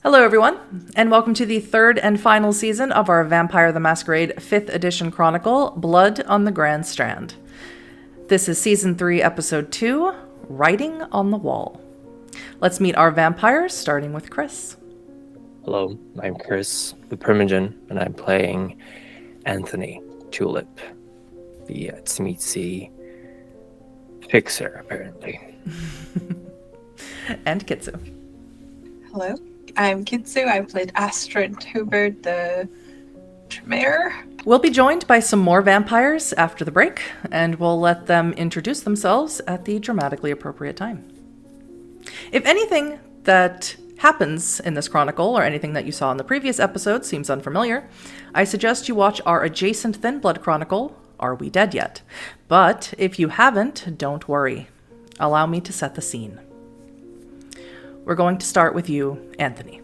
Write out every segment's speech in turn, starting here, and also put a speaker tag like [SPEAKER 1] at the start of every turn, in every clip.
[SPEAKER 1] Hello, everyone, and welcome to the third and final season of our Vampire the Masquerade 5th edition chronicle, Blood on the Grand Strand. This is Season 3, Episode 2, Writing on the Wall. Let's meet our vampires, starting with Chris.
[SPEAKER 2] Hello, I'm Chris, ThePrimogen, and I'm playing Anthony Tulip, the Tsmitsi fixer, apparently.
[SPEAKER 1] And Kitsu.
[SPEAKER 3] Hello, I'm Kitsu. I played Astrid Hubert, the Tremere.
[SPEAKER 1] We'll be joined by some more vampires after the break, and we'll let them introduce themselves at the dramatically appropriate time. If anything that happens in this chronicle, or anything that you saw in the previous episode, seems unfamiliar, I suggest you watch our adjacent Thin Blood chronicle, Are We Dead Yet? But if you haven't, don't worry. Allow me to set the scene. We're going to start with you, Anthony.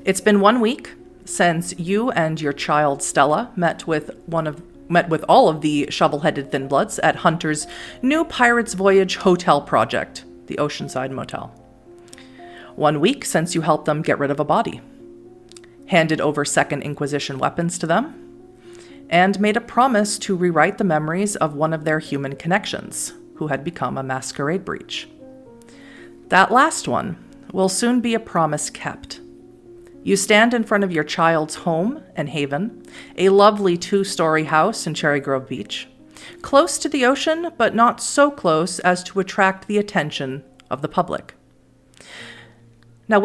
[SPEAKER 1] It's been 1 week since you and your child Stella met with all of the shovel-headed Thin Bloods at Hunter's new Pirate's Voyage hotel project, the Oceanside Motel. 1 week since you helped them get rid of a body, handed over Second Inquisition weapons to them, and made a promise to rewrite the memories of one of their human connections, who had become a masquerade breach. That last one will soon be a promise kept. You stand in front of your child's home and haven, a lovely 2-story house in Cherry Grove Beach, close to the ocean, but not so close as to attract the attention of the public. Now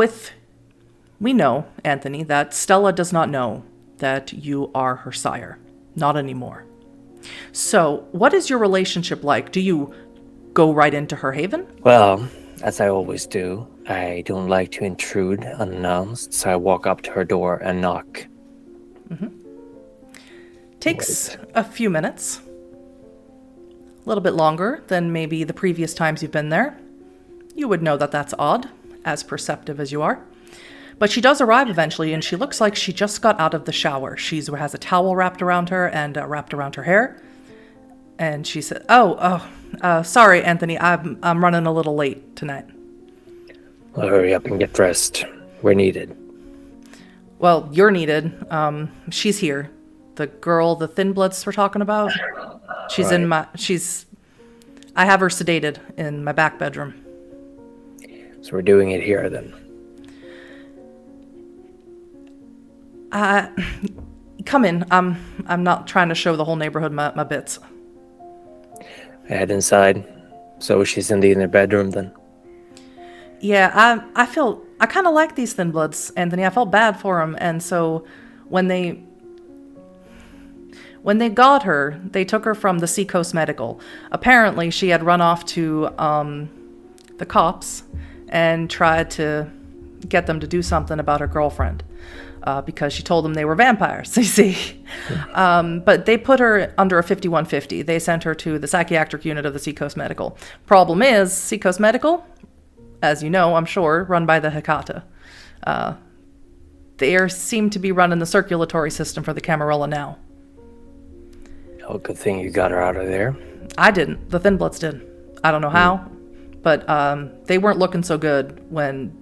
[SPEAKER 1] we know, Anthony, that Stella does not know that you are her sire. Not anymore. So, what is your relationship like? Do you go right into her haven?
[SPEAKER 2] Well, as I always do, I don't like to intrude unannounced, so I walk up to her door and knock.
[SPEAKER 1] Takes a few minutes. A little bit longer than maybe the previous times you've been there. You would know that that's odd, as perceptive as you are. But she does arrive eventually, and she looks like she just got out of the shower. She has a towel wrapped around her and wrapped around her hair. And she said, sorry, Anthony, I'm running a little late tonight.
[SPEAKER 2] Well, hurry up and get dressed. We're needed.
[SPEAKER 1] Well, you're needed. She's here. The girl the Thin Bloods were talking about. She's
[SPEAKER 2] Right.
[SPEAKER 1] I have her sedated in my back bedroom.
[SPEAKER 2] So we're doing it here then.
[SPEAKER 1] Come in. I'm not trying to show the whole neighborhood my bits.
[SPEAKER 2] I head inside. So she's indeed in her bedroom then.
[SPEAKER 1] Yeah, I kind of like these Thin Bloods, Anthony. I felt bad for them, and so when they got her, they took her from the Seacoast Medical. Apparently, she had run off to the cops and tried to get them to do something about her girlfriend. Because she told them they were vampires, you see. But they put her under a 5150. They sent her to the psychiatric unit of the Seacoast Medical. Problem is, Seacoast Medical, as you know, I'm sure, run by the Hecata. They seem to be running the circulatory system for the Camarilla now.
[SPEAKER 2] Oh, good thing you got her out of there.
[SPEAKER 1] I didn't. The Thin Bloods did. I don't know how, but they weren't looking so good when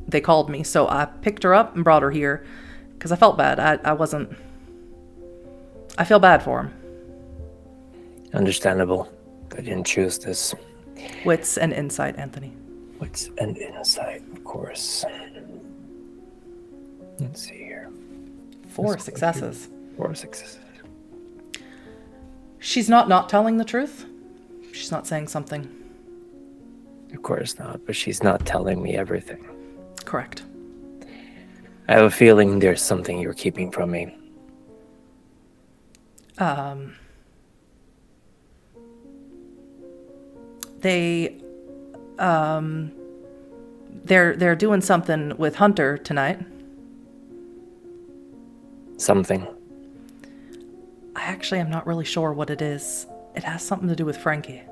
[SPEAKER 1] they called me. So I picked her up and brought her here. Because I felt bad. I feel bad for him.
[SPEAKER 2] Understandable. I didn't choose this.
[SPEAKER 1] Wits and insight, Anthony.
[SPEAKER 2] What's an insight, of course. Let's see here.
[SPEAKER 1] 4 successes.
[SPEAKER 2] 4 successes.
[SPEAKER 1] She's not telling the truth. She's not saying something.
[SPEAKER 2] Of course not, but she's not telling me everything.
[SPEAKER 1] Correct.
[SPEAKER 2] I have a feeling there's something you're keeping from me.
[SPEAKER 1] They're doing something with Hunter tonight.
[SPEAKER 2] Something.
[SPEAKER 1] I actually am not really sure what it is. It has something to do with Frankie.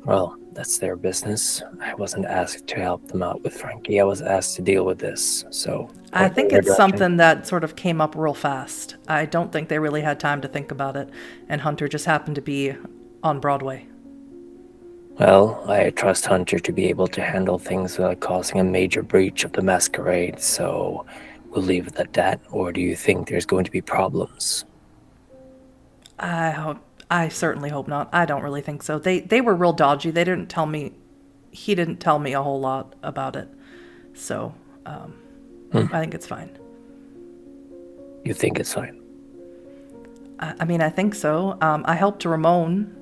[SPEAKER 2] Well, that's their business. I wasn't asked to help them out with Frankie. I was asked to deal with this, so...
[SPEAKER 1] I think it's something that sort of came up real fast. I don't think they really had time to think about it, and Hunter just happened to be on Broadway.
[SPEAKER 2] Well, I trust Hunter to be able to handle things without causing a major breach of the masquerade, so we'll leave it at that. Or do you think there's going to be problems?
[SPEAKER 1] I certainly hope not. I don't really think so. They were real dodgy. They didn't tell me. He didn't tell me a whole lot about it. So, I think it's fine.
[SPEAKER 2] You think it's fine?
[SPEAKER 1] I mean, I think so. I helped Ramon.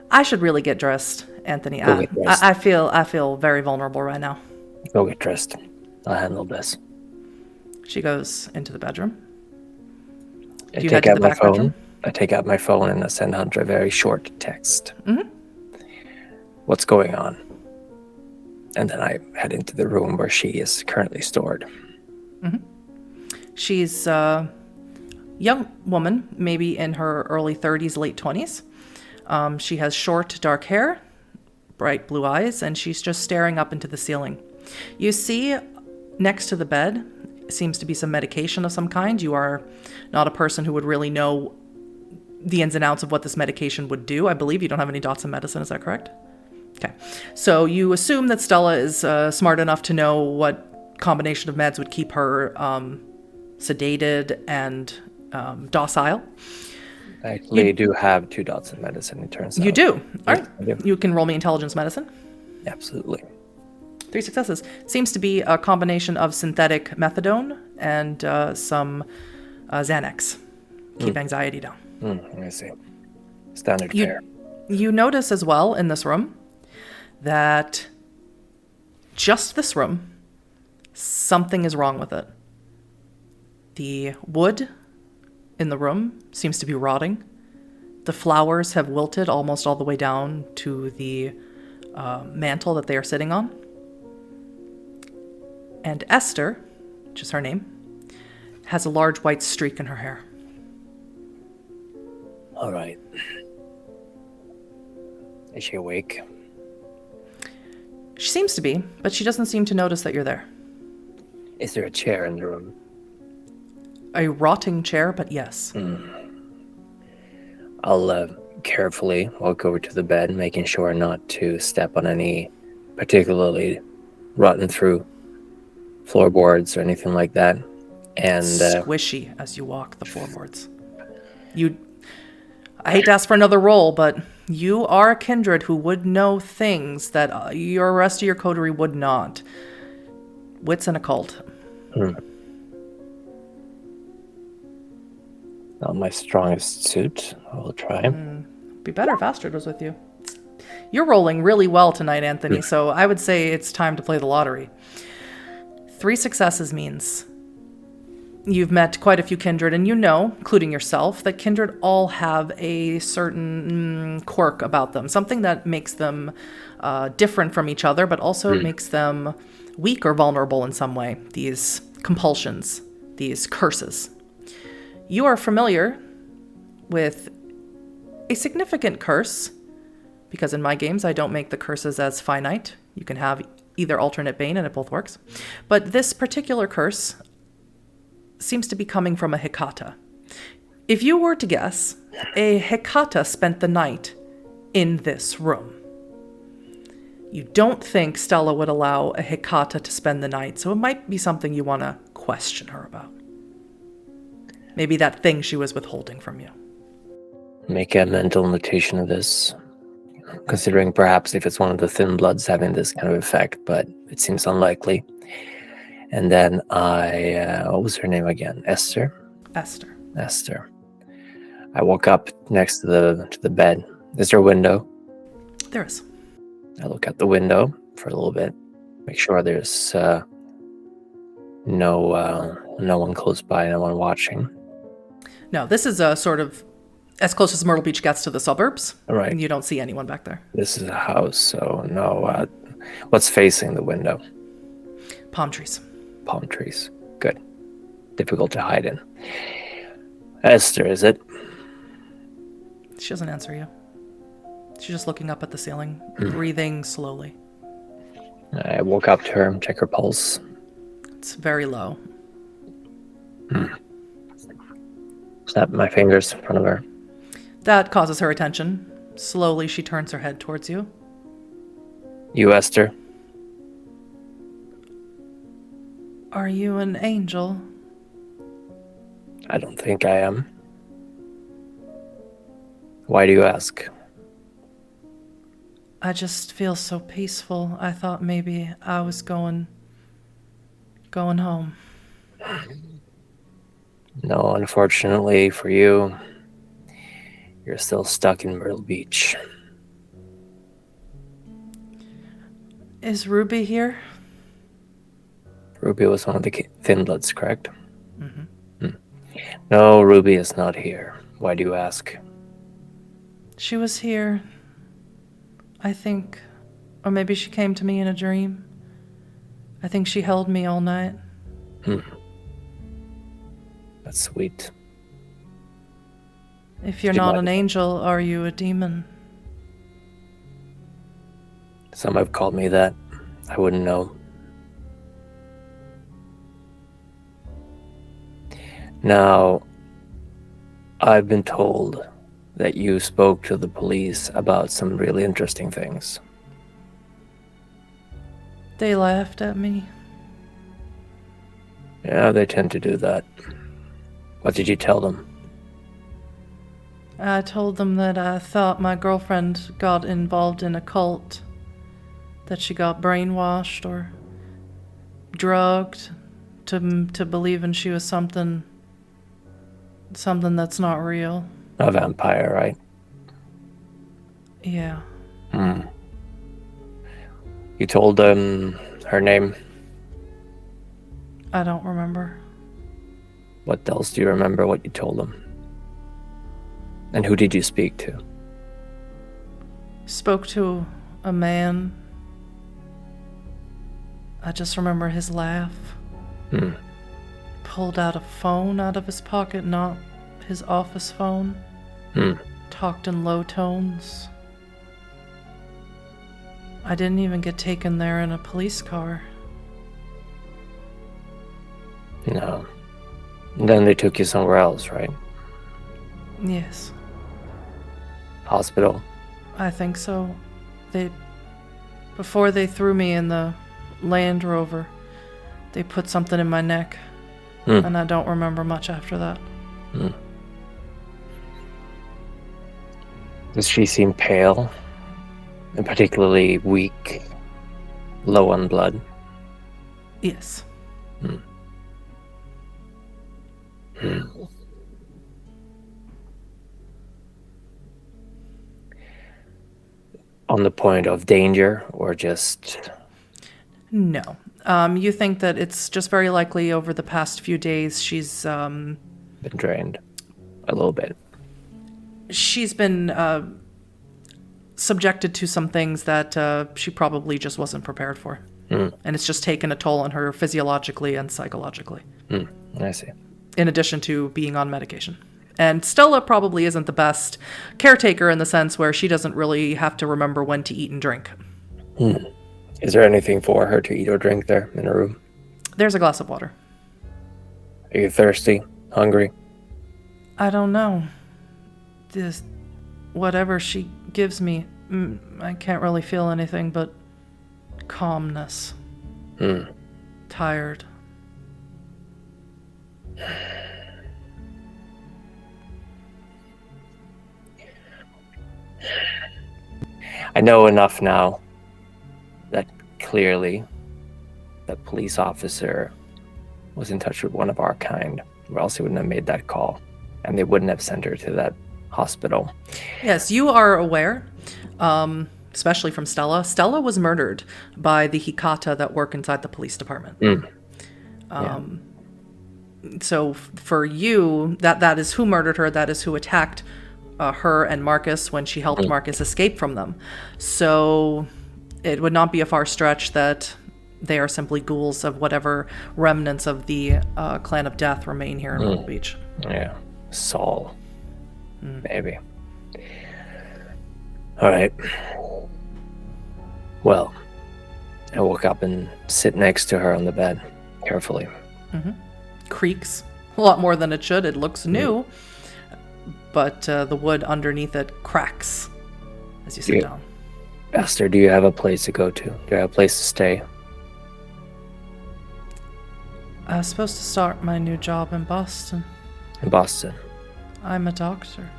[SPEAKER 1] I should really get dressed, Anthony.
[SPEAKER 2] Go get dressed.
[SPEAKER 1] I feel very vulnerable right now.
[SPEAKER 2] Go get dressed. I'll handle this.
[SPEAKER 1] She goes into the bedroom.
[SPEAKER 2] I
[SPEAKER 1] Do you head
[SPEAKER 2] take
[SPEAKER 1] to
[SPEAKER 2] out
[SPEAKER 1] the
[SPEAKER 2] my
[SPEAKER 1] back
[SPEAKER 2] phone.
[SPEAKER 1] bedroom?
[SPEAKER 2] I take out my phone and I send Hunter a very short text.
[SPEAKER 1] Mm-hmm.
[SPEAKER 2] What's going on? And then I head into the room where she is currently stored.
[SPEAKER 1] She's a young woman, maybe in her early 30s, late 20s. She has short, dark hair, bright blue eyes, and she's just staring up into the ceiling. You see, next to the bed seems to be some medication of some kind. You are not a person who would really know the ins and outs of what this medication would do. I believe you don't have any dots in medicine, is that correct? Okay. So you assume that Stella is smart enough to know what combination of meds would keep her sedated and docile.
[SPEAKER 2] I actually do have 2 dots in medicine, it turns out.
[SPEAKER 1] You do? All right.
[SPEAKER 2] I do.
[SPEAKER 1] You can roll me intelligence medicine.
[SPEAKER 2] Absolutely.
[SPEAKER 1] 3 successes. Seems to be a combination of synthetic methadone and some Xanax. Keep anxiety down.
[SPEAKER 2] I see. Standard fare.
[SPEAKER 1] You notice as well in this room that just this room, something is wrong with it. The wood in the room seems to be rotting. The flowers have wilted almost all the way down to the mantle that they are sitting on. And Esther, which is her name, has a large white streak in her hair.
[SPEAKER 2] All right. Is she awake?
[SPEAKER 1] She seems to be, but she doesn't seem to notice that you're there.
[SPEAKER 2] Is there a chair in the room?
[SPEAKER 1] A rotting chair, but yes.
[SPEAKER 2] I'll carefully walk over to the bed, making sure not to step on any particularly rotten through floorboards or anything like that. And
[SPEAKER 1] Squishy as you walk the floorboards. I hate to ask for another roll, but you are a kindred who would know things that your rest of your coterie would not. Wits and occult.
[SPEAKER 2] Not my strongest suit. I will try.
[SPEAKER 1] Be better if Astrid was with you. You're rolling really well tonight, Anthony, so I would say it's time to play the lottery. 3 successes means you've met quite a few kindred, and you know, including yourself, that kindred all have a certain quirk about them, something that makes them different from each other, but also makes them weak or vulnerable in some way. These compulsions, these curses. You are familiar with a significant curse, because in my games I don't make the curses as finite. You can have either alternate bane and it both works. But this particular curse seems to be coming from a Hecata. If you were to guess, a Hecata spent the night in this room. You don't think Stella would allow a Hecata to spend the night, so it might be something you want to question her about. Maybe that thing she was withholding from you.
[SPEAKER 2] Make a mental notation of this, considering perhaps if it's one of the thin bloods having this kind of effect, but it seems unlikely. And then what was her name again? Esther? Esther. I woke up next to the bed. Is there a window?
[SPEAKER 1] There is.
[SPEAKER 2] I look out the window for a little bit, make sure there's no one close by, no one watching.
[SPEAKER 1] No, this is a sort of as close as Myrtle Beach gets to the suburbs.
[SPEAKER 2] Right.
[SPEAKER 1] And you don't see anyone back there.
[SPEAKER 2] This is a house, so no. What's facing the window?
[SPEAKER 1] Palm trees.
[SPEAKER 2] Palm trees. Good. Difficult to hide in. Esther, is it?
[SPEAKER 1] She doesn't answer you. She's just looking up at the ceiling, breathing slowly.
[SPEAKER 2] I walk up to her, check her pulse.
[SPEAKER 1] It's very low.
[SPEAKER 2] Snap my fingers in front of her.
[SPEAKER 1] That causes her attention. Slowly, she turns her head towards you.
[SPEAKER 2] You, Esther?
[SPEAKER 1] Are you an angel?
[SPEAKER 2] I don't think I am. Why do you ask?
[SPEAKER 1] I just feel so peaceful. I thought maybe I was going home.
[SPEAKER 2] No, unfortunately for you, you're still stuck in Myrtle Beach.
[SPEAKER 1] Is Ruby here?
[SPEAKER 2] Ruby was one of the Thin Bloods, correct?
[SPEAKER 1] Mm-hmm.
[SPEAKER 2] No, Ruby is not here. Why do you ask?
[SPEAKER 1] She was here, I think. Or maybe she came to me in a dream. I think she held me all night.
[SPEAKER 2] That's sweet.
[SPEAKER 1] If you're not an angel, are you a demon?
[SPEAKER 2] Some have called me that. I wouldn't know. Now, I've been told that you spoke to the police about some really interesting things.
[SPEAKER 1] They laughed at me.
[SPEAKER 2] Yeah, they tend to do that. What did you tell them?
[SPEAKER 1] I told them that I thought my girlfriend got involved in a cult, that she got brainwashed or drugged to believing she was something that's not real.
[SPEAKER 2] A vampire, right?
[SPEAKER 1] Yeah.
[SPEAKER 2] You told them her name?
[SPEAKER 1] I don't remember.
[SPEAKER 2] What else do you remember what you told them? And who did you speak to?
[SPEAKER 1] Spoke to a man. I just remember his laugh. Pulled out a phone out of his pocket, not his office phone. Talked in low tones. I didn't even get taken there in a police car.
[SPEAKER 2] No. And then they took you somewhere else, right?
[SPEAKER 1] Yes,
[SPEAKER 2] Hospital?
[SPEAKER 1] I think so. Before they threw me in the Land Rover, they put something in my neck. And I don't remember much after that.
[SPEAKER 2] Does she seem pale? And particularly weak? Low on blood?
[SPEAKER 1] Yes.
[SPEAKER 2] On the point of danger, or just...
[SPEAKER 1] No. You think that it's just very likely over the past few days she's
[SPEAKER 2] been drained? A little bit.
[SPEAKER 1] She's been subjected to some things that she probably just wasn't prepared for. And it's just taken a toll on her physiologically and psychologically.
[SPEAKER 2] I see.
[SPEAKER 1] In addition to being on medication. And Stella probably isn't the best caretaker in the sense where she doesn't really have to remember when to eat and drink.
[SPEAKER 2] Is there anything for her to eat or drink there in her room?
[SPEAKER 1] There's a glass of water.
[SPEAKER 2] Are you thirsty? Hungry?
[SPEAKER 1] I don't know. Whatever she gives me, I can't really feel anything but calmness. Tired.
[SPEAKER 2] I know enough now that clearly that police officer was in touch with one of our kind, or else he wouldn't have made that call, and they wouldn't have sent her to that hospital.
[SPEAKER 1] Yes, you are aware, especially from Stella. Stella was murdered by the Hikata that work inside the police department. So for you, that is who murdered her. That is who attacked her and Marcus when she helped Marcus escape from them. So it would not be a far stretch that they are simply ghouls of whatever remnants of the clan of death remain here in Myrtle Beach.
[SPEAKER 2] Yeah. Saul. Maybe. All right. Well, I woke up and sit next to her on the bed, carefully.
[SPEAKER 1] Creaks a lot more than it should. It looks new. but the wood underneath it cracks as you sit down.
[SPEAKER 2] Esther, do you have a place to go to? Do you have a place to stay?
[SPEAKER 1] I was supposed to start my new job in Boston.
[SPEAKER 2] In Boston?
[SPEAKER 1] I'm a doctor.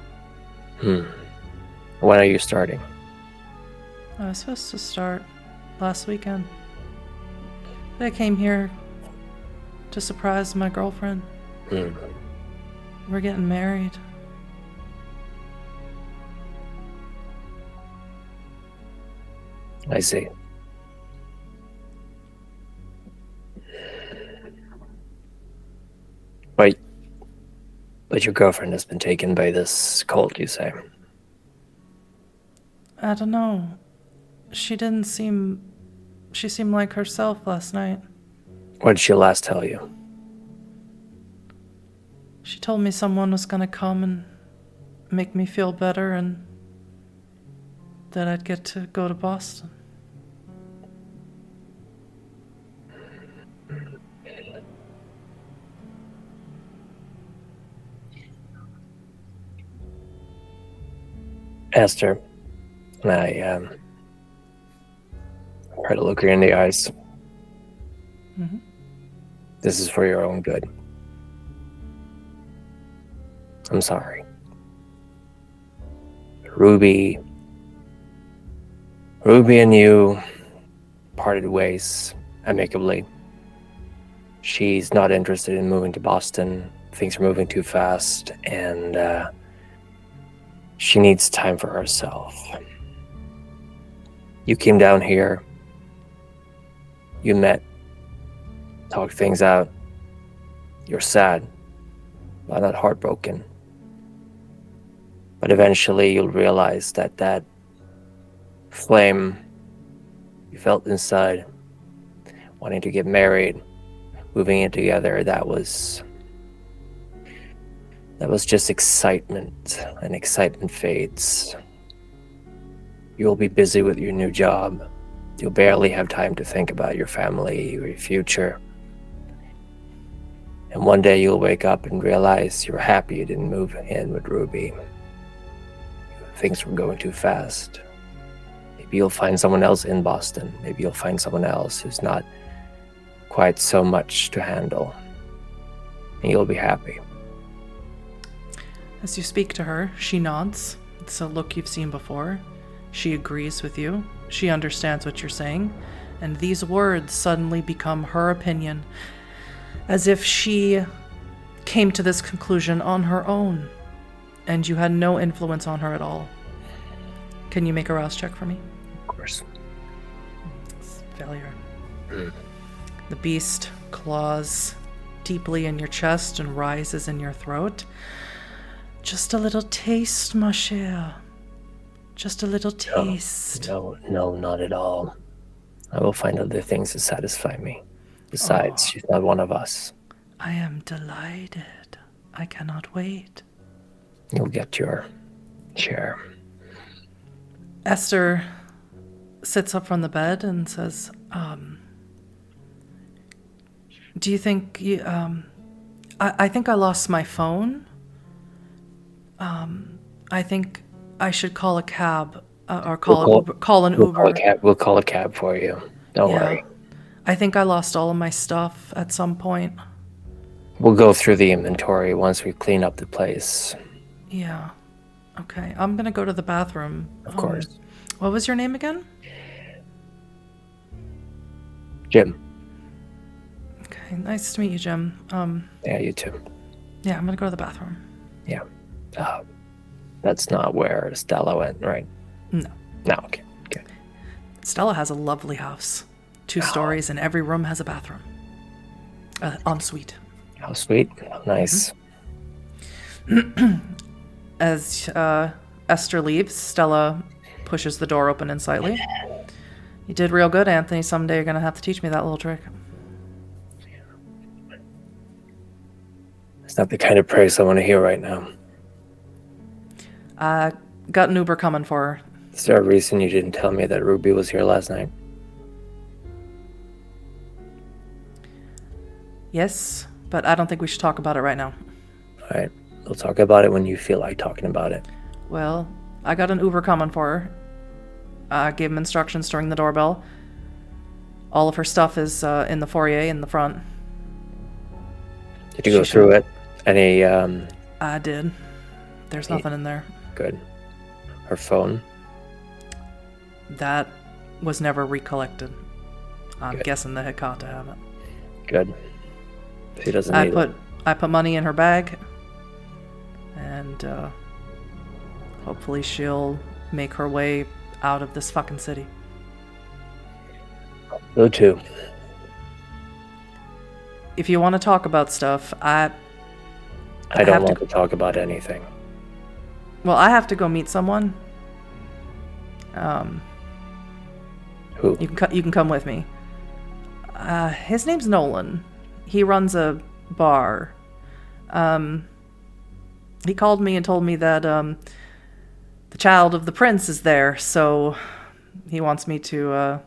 [SPEAKER 2] When are you starting?
[SPEAKER 1] I was supposed to start last weekend. But I came here to surprise my girlfriend. We're getting married.
[SPEAKER 2] I see. But your girlfriend has been taken by this cult, you say?
[SPEAKER 1] I don't know. She seemed like herself last night.
[SPEAKER 2] What did she last tell you?
[SPEAKER 1] She told me someone was gonna come and make me feel better and that I'd get to go to Boston.
[SPEAKER 2] Esther, I try to look her in the eyes.
[SPEAKER 1] Mm-hmm.
[SPEAKER 2] This is for your own good. I'm sorry. Ruby and you parted ways amicably. She's not interested in moving to Boston. Things are moving too fast, and she needs time for herself. You came down here. You met, talked things out. You're sad, but not heartbroken. But eventually you'll realize that that flame you felt inside, wanting to get married, moving in together, that was just excitement, and excitement fades. You'll be busy with your new job. You'll barely have time to think about your family, your future. And one day you'll wake up and realize you're happy you didn't move in with Ruby. Things were going too fast. Maybe you'll find someone else in Boston. Maybe you'll find someone else who's not quite so much to handle. And you'll be happy.
[SPEAKER 1] As you speak to her, she nods. It's a look you've seen before. She agrees with you. She understands what you're saying. And these words suddenly become her opinion, as if she came to this conclusion on her own, and you had no influence on her at all. Can you make a rouse check for me?
[SPEAKER 2] Of course.
[SPEAKER 1] Failure. The beast claws deeply in your chest and rises in your throat. Just a little taste, ma chère. Just a little taste.
[SPEAKER 2] No, not at all. I will find other things to satisfy me. Besides, she's not one of us.
[SPEAKER 1] I am delighted. I cannot wait.
[SPEAKER 2] You'll get your share.
[SPEAKER 1] Esther sits up from the bed and says, do you think you, I think I lost my phone. I think I should call a cab or call an Uber.
[SPEAKER 2] We'll call a cab for you. Don't worry.
[SPEAKER 1] I think I lost all of my stuff at some point.
[SPEAKER 2] We'll go through the inventory once we clean up the place.
[SPEAKER 1] Yeah. Okay. I'm going to go to the bathroom.
[SPEAKER 2] Of course.
[SPEAKER 1] What was your name again?
[SPEAKER 2] Jim.
[SPEAKER 1] Okay. Nice to meet you, Jim.
[SPEAKER 2] Yeah, you too.
[SPEAKER 1] Yeah, I'm going to go to the bathroom.
[SPEAKER 2] Yeah. That's not where Stella went, right?
[SPEAKER 1] No.
[SPEAKER 2] No, okay.
[SPEAKER 1] Stella has a lovely house. 2 stories, and every room has a bathroom. Ensuite.
[SPEAKER 2] How sweet. How nice.
[SPEAKER 1] As Esther leaves, Stella pushes the door open and slightly. You did real good, Anthony. Someday you're going to have to teach me that little trick.
[SPEAKER 2] It's not the kind of praise I want to hear right now.
[SPEAKER 1] Got an Uber coming for her.
[SPEAKER 2] Is there a reason you didn't tell me that Ruby was here last night?
[SPEAKER 1] Yes, but I don't think we should talk about it right now.
[SPEAKER 2] All right. We'll talk about it when you feel like talking about it.
[SPEAKER 1] Well, I got an Uber coming for her. I gave him instructions to ring the doorbell. All of her stuff is in the foyer in the front.
[SPEAKER 2] Did you go through it? Any,
[SPEAKER 1] I did. There's nothing in there.
[SPEAKER 2] Good. Her phone?
[SPEAKER 1] That was never recollected. I'm
[SPEAKER 2] Good.
[SPEAKER 1] guessing the Hecata have it.
[SPEAKER 2] Good. She doesn't need it.
[SPEAKER 1] I put money in her bag. And hopefully she'll make her way out of this fucking city.
[SPEAKER 2] Go too.
[SPEAKER 1] If you want to talk about stuff, I
[SPEAKER 2] don't want to talk about anything.
[SPEAKER 1] Well, I have to go meet someone.
[SPEAKER 2] Who?
[SPEAKER 1] You can come with me. His name's Nolan. He runs a bar. He called me and told me that the child of the prince is there, so he wants me to,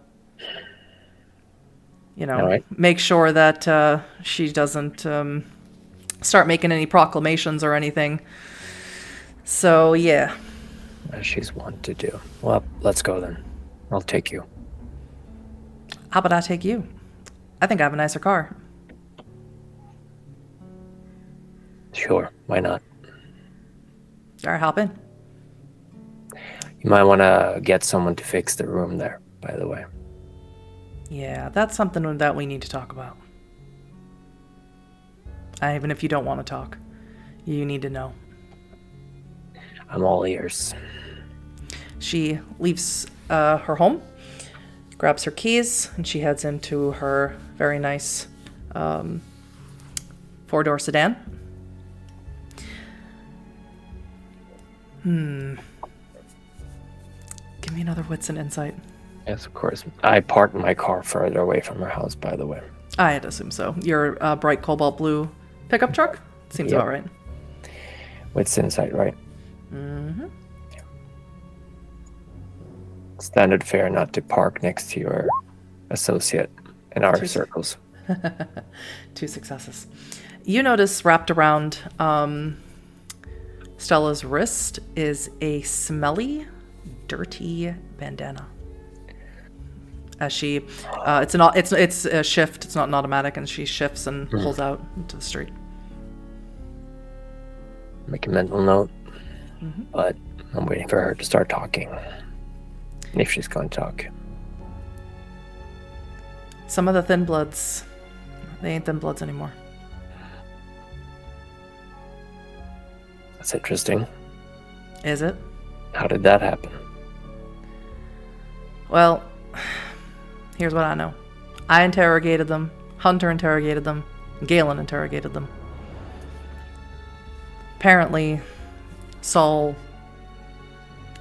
[SPEAKER 2] right.
[SPEAKER 1] make sure that she doesn't start making any proclamations or anything. So, yeah.
[SPEAKER 2] As she's wont to do. Well, let's go then. I'll take you.
[SPEAKER 1] How about I take you? I think I have a nicer car.
[SPEAKER 2] Sure, why not?
[SPEAKER 1] All right, hop in.
[SPEAKER 2] You might want to get someone to fix the room there, by the way.
[SPEAKER 1] Yeah, that's something that we need to talk about. Even if you don't want to talk, you need to know.
[SPEAKER 2] I'm all ears.
[SPEAKER 1] She leaves her home, grabs her keys, and she heads into her very nice four-door sedan. Give me another wits and insight.
[SPEAKER 2] Yes, of course. I parked my car further away from her house, by the way.
[SPEAKER 1] I had to assume so. Your bright cobalt blue pickup truck? Seems about right.
[SPEAKER 2] Wits insight, right?
[SPEAKER 1] Mm-hmm.
[SPEAKER 2] Standard fare not to park next to your associate in our circles.
[SPEAKER 1] 2 successes. You notice wrapped around Stella's wrist is a smelly, dirty bandana. As she, it's a shift. It's not an automatic, and she shifts and pulls out into the street.
[SPEAKER 2] Make a mental note, but I'm waiting for her to start talking. If she's going to talk.
[SPEAKER 1] Some of the thin bloods, they ain't thin bloods anymore.
[SPEAKER 2] That's interesting.
[SPEAKER 1] Is it?
[SPEAKER 2] How did that happen?
[SPEAKER 1] Well, here's what I know. I interrogated them, Hunter interrogated them, Galen interrogated them. Apparently, Saul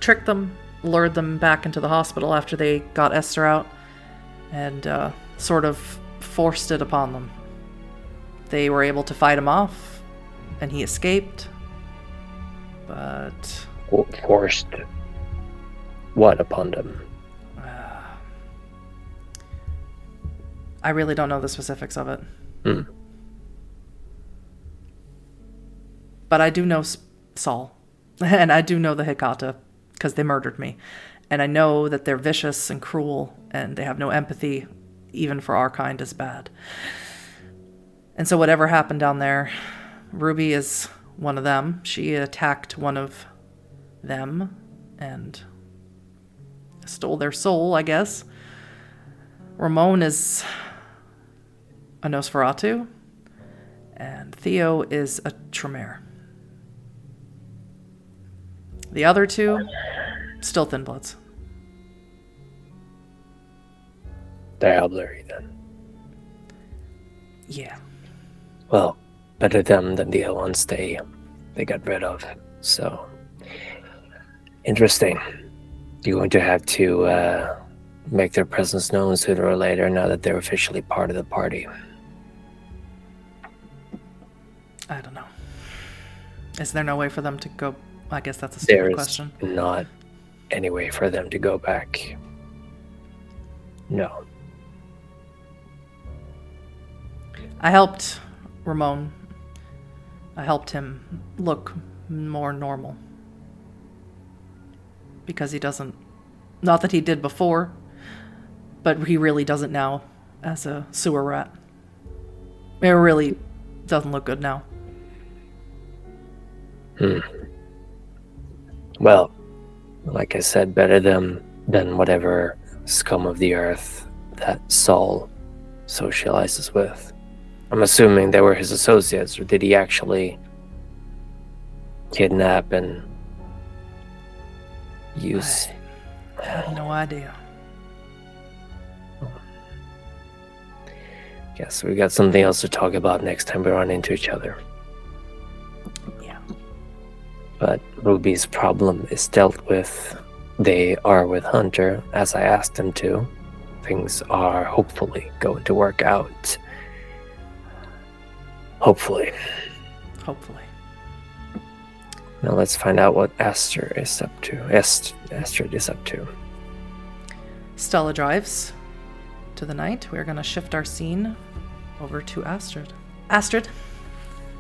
[SPEAKER 1] tricked them, lured them back into the hospital after they got Esther out, and sort of forced it upon them. They were able to fight him off, and he escaped, but...
[SPEAKER 2] Forced what upon them?
[SPEAKER 1] I really don't know the specifics of it. But I do know Saul, and I do know the Hecata, because they murdered me. And I know that they're vicious and cruel, and they have no empathy, even for our kind, is bad. And so whatever happened down there, Ruby is one of them. She attacked one of them and stole their soul, I guess. Ramon is a Nosferatu, and Theo is a Tremere. The other two, still thin bloods.
[SPEAKER 2] Diablerie, then.
[SPEAKER 1] Yeah.
[SPEAKER 2] Well, better them than the other ones they got rid of. So, interesting. You're going to have to make their presence known sooner or later now that they're officially part of the party.
[SPEAKER 1] I don't know. Is there no way for them to go? I guess that's a stupid question.
[SPEAKER 2] There is not any way for them to go back. No.
[SPEAKER 1] I helped Ramon I helped him look more normal. Because he doesn't... Not that he did before, but he really doesn't now as a sewer rat. It really doesn't look good now.
[SPEAKER 2] Well, like I said, better than whatever scum of the earth that Saul socializes with. I'm assuming they were his associates, or did he actually kidnap and use...
[SPEAKER 1] I have no idea.
[SPEAKER 2] Guess we got something else to talk about next time we run into each other.
[SPEAKER 1] Yeah.
[SPEAKER 2] But Ruby's problem is dealt with. They are with Hunter, as I asked them to. Things are hopefully going to work out. Hopefully.
[SPEAKER 1] Hopefully.
[SPEAKER 2] Now let's find out what Astrid is up to. Astrid is up to.
[SPEAKER 1] Stella drives to the night. We're going to shift our scene over to Astrid. Astrid,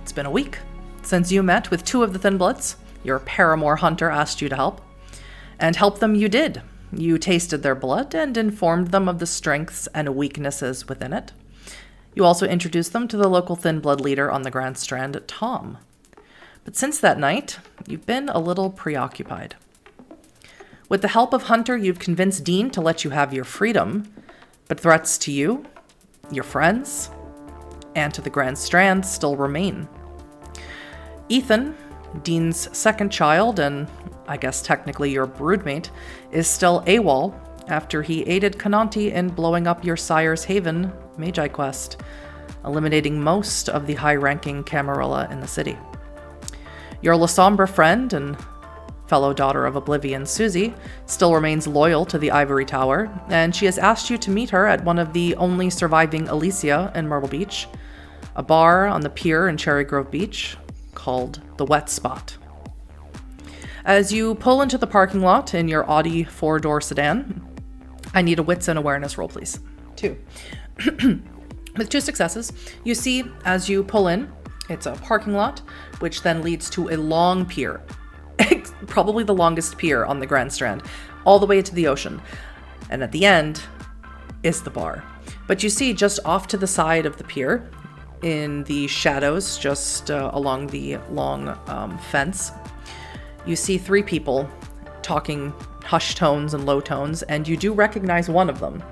[SPEAKER 1] it's been a week since you met with 2 of the Thin Bloods. Your paramour Hunter asked you to help. And help them you did. You tasted their blood and informed them of the strengths and weaknesses within it. You also introduced them to the local Thin Blood leader on the Grand Strand, Tom. But since that night, you've been a little preoccupied. With the help of Hunter, you've convinced Dean to let you have your freedom, but threats to you, your friends, and to the Grand Strand still remain. Ethan, Dean's second child, and I guess technically your broodmate, is still AWOL after he aided Conanti in blowing up your sire's haven, Magi Quest, eliminating most of the high-ranking Camarilla in the city. Your La Sombra friend and fellow daughter of Oblivion, Susie, still remains loyal to the Ivory Tower, and she has asked you to meet her at one of the only surviving Elysia in Myrtle Beach, a bar on the pier in Cherry Grove Beach called The Wet Spot. As you pull into the parking lot in your Audi 4-door sedan, I need a wits and awareness roll, please. 2. With 2 successes, you see as you pull in, it's a parking lot, which then leads to a long pier, probably the longest pier on the Grand Strand, all the way to the ocean. And at the end is the bar. But you see just off to the side of the pier, in the shadows, just along the long fence, you see 3 people talking hushed tones and low tones, and you do recognize one of them.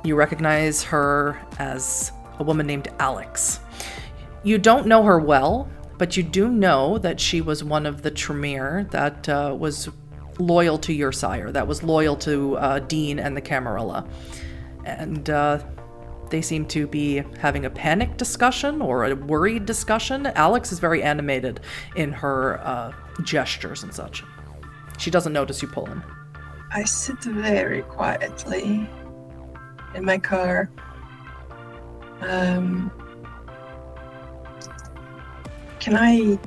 [SPEAKER 1] You recognize her as a woman named Alex. You don't know her well, but you do know that she was one of the Tremere that was loyal to your sire, that was loyal to Dean and the Camarilla. And they seem to be having a panic discussion or a worried discussion. Alex is very animated in her gestures and such. She doesn't notice you pull in.
[SPEAKER 3] I sit very quietly in my car. Can I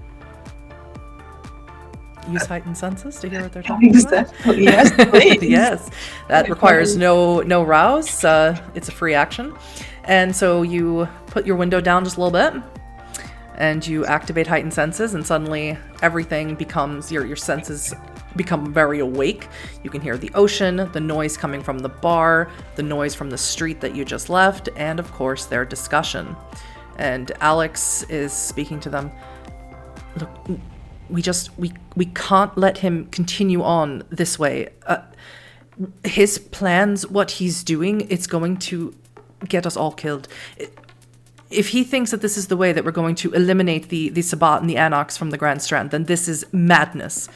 [SPEAKER 1] use heightened senses to hear what they're talking about?
[SPEAKER 3] Yes, please.
[SPEAKER 1] Yes, that requires no rouse. It's a free action. And so you put your window down just a little bit, and you activate heightened senses, and suddenly everything becomes, your senses become very awake. You can hear the ocean, the noise coming from the bar, the noise from the street that you just left, and of course their discussion. And Alex is speaking to them. Look, we can't let him continue on this way. His plans, what he's doing, it's going to get us all killed. If he thinks that this is the way that we're going to eliminate the Sabbat and the Anox from the Grand Strand, then this is madness.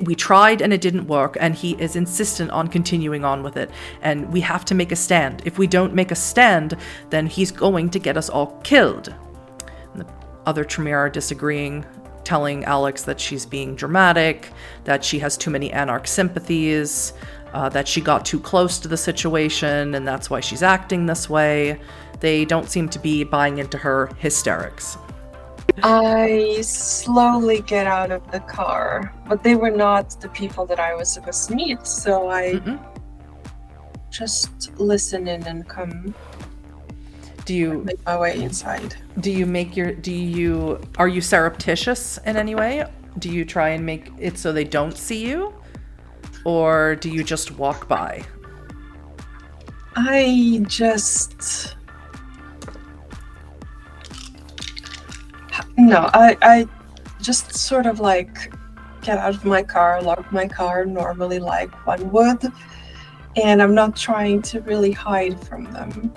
[SPEAKER 1] We tried and it didn't work, and he is insistent on continuing on with it. And we have to make a stand. If we don't make a stand, then he's going to get us all killed. And the other Tremere are disagreeing, telling Alex that she's being dramatic, that she has too many Anarch sympathies, that she got too close to the situation, and that's why she's acting this way. They don't seem to be buying into her hysterics.
[SPEAKER 3] I slowly get out of the car, but they were not the people that I was supposed to meet, so I just listen in and come. make my way inside.
[SPEAKER 1] Are you surreptitious in any way? Do you try and make it so they don't see you? Or do you just walk by?
[SPEAKER 3] I just... No, I just sort of like get out of my car, lock my car normally like one would, and I'm not trying to really hide from them.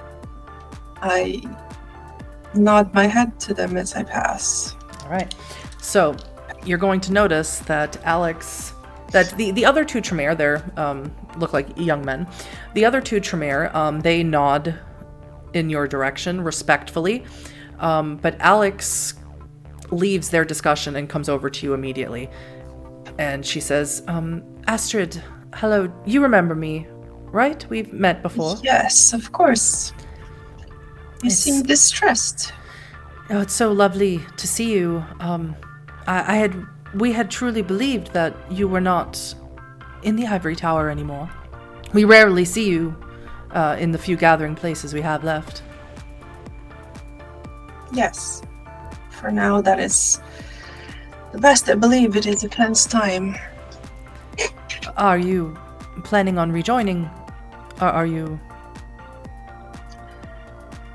[SPEAKER 3] I nod my head to them as I pass.
[SPEAKER 1] All right. So you're going to notice that the other two Tremere, they're look like young men. The other two Tremere, they nod in your direction respectfully, but Alex leaves their discussion and comes over to you immediately. And she says, Astrid, hello, you remember me, right? We've met before.
[SPEAKER 3] Yes, of course. You seem distressed.
[SPEAKER 1] Oh, it's so lovely to see you. We had truly believed that you were not in the Ivory Tower anymore. We rarely see you in the few gathering places we have left.
[SPEAKER 3] Yes. For now, that is the best I believe. It is a cleansed time.
[SPEAKER 1] Are you planning on rejoining? Or are you...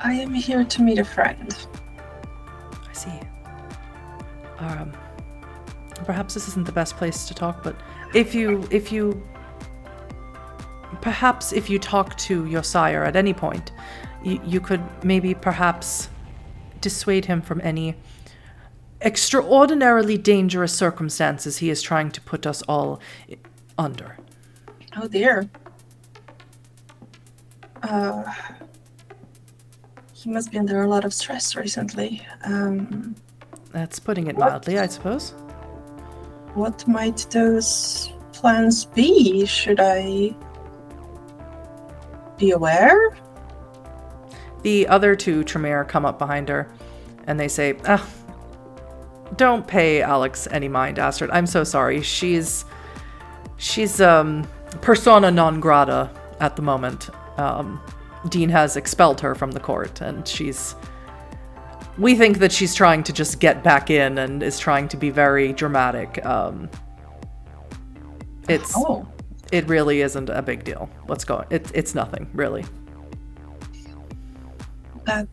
[SPEAKER 3] I am here to meet a friend.
[SPEAKER 1] I see. Perhaps this isn't the best place to talk, but if you talk to your sire at any point, you could maybe perhaps dissuade him from any extraordinarily dangerous circumstances he is trying to put us all under.
[SPEAKER 3] Oh dear. He must be under a lot of stress recently.
[SPEAKER 1] That's putting it mildly, I suppose.
[SPEAKER 3] What might those plans be? Should I be aware?
[SPEAKER 1] The other two Tremere come up behind her, and they say, don't pay Alex any mind, Astrid. I'm so sorry. She's persona non grata at the moment. Dean has expelled her from the court, and we think that she's trying to just get back in and is trying to be very dramatic. It really isn't a big deal. Let's go. It's nothing, really.
[SPEAKER 3] That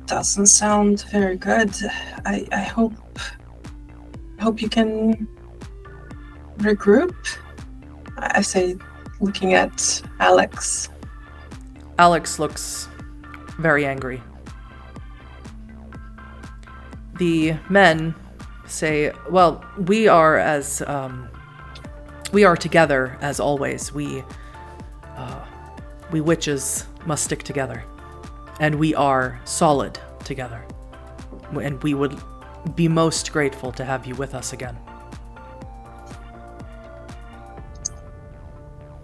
[SPEAKER 3] doesn't sound very good. I hope you can regroup. I say, looking at Alex.
[SPEAKER 1] Alex looks very angry. The men say, well, we are together as always. We witches must stick together. And we are solid together. And we would be most grateful to have you with us again.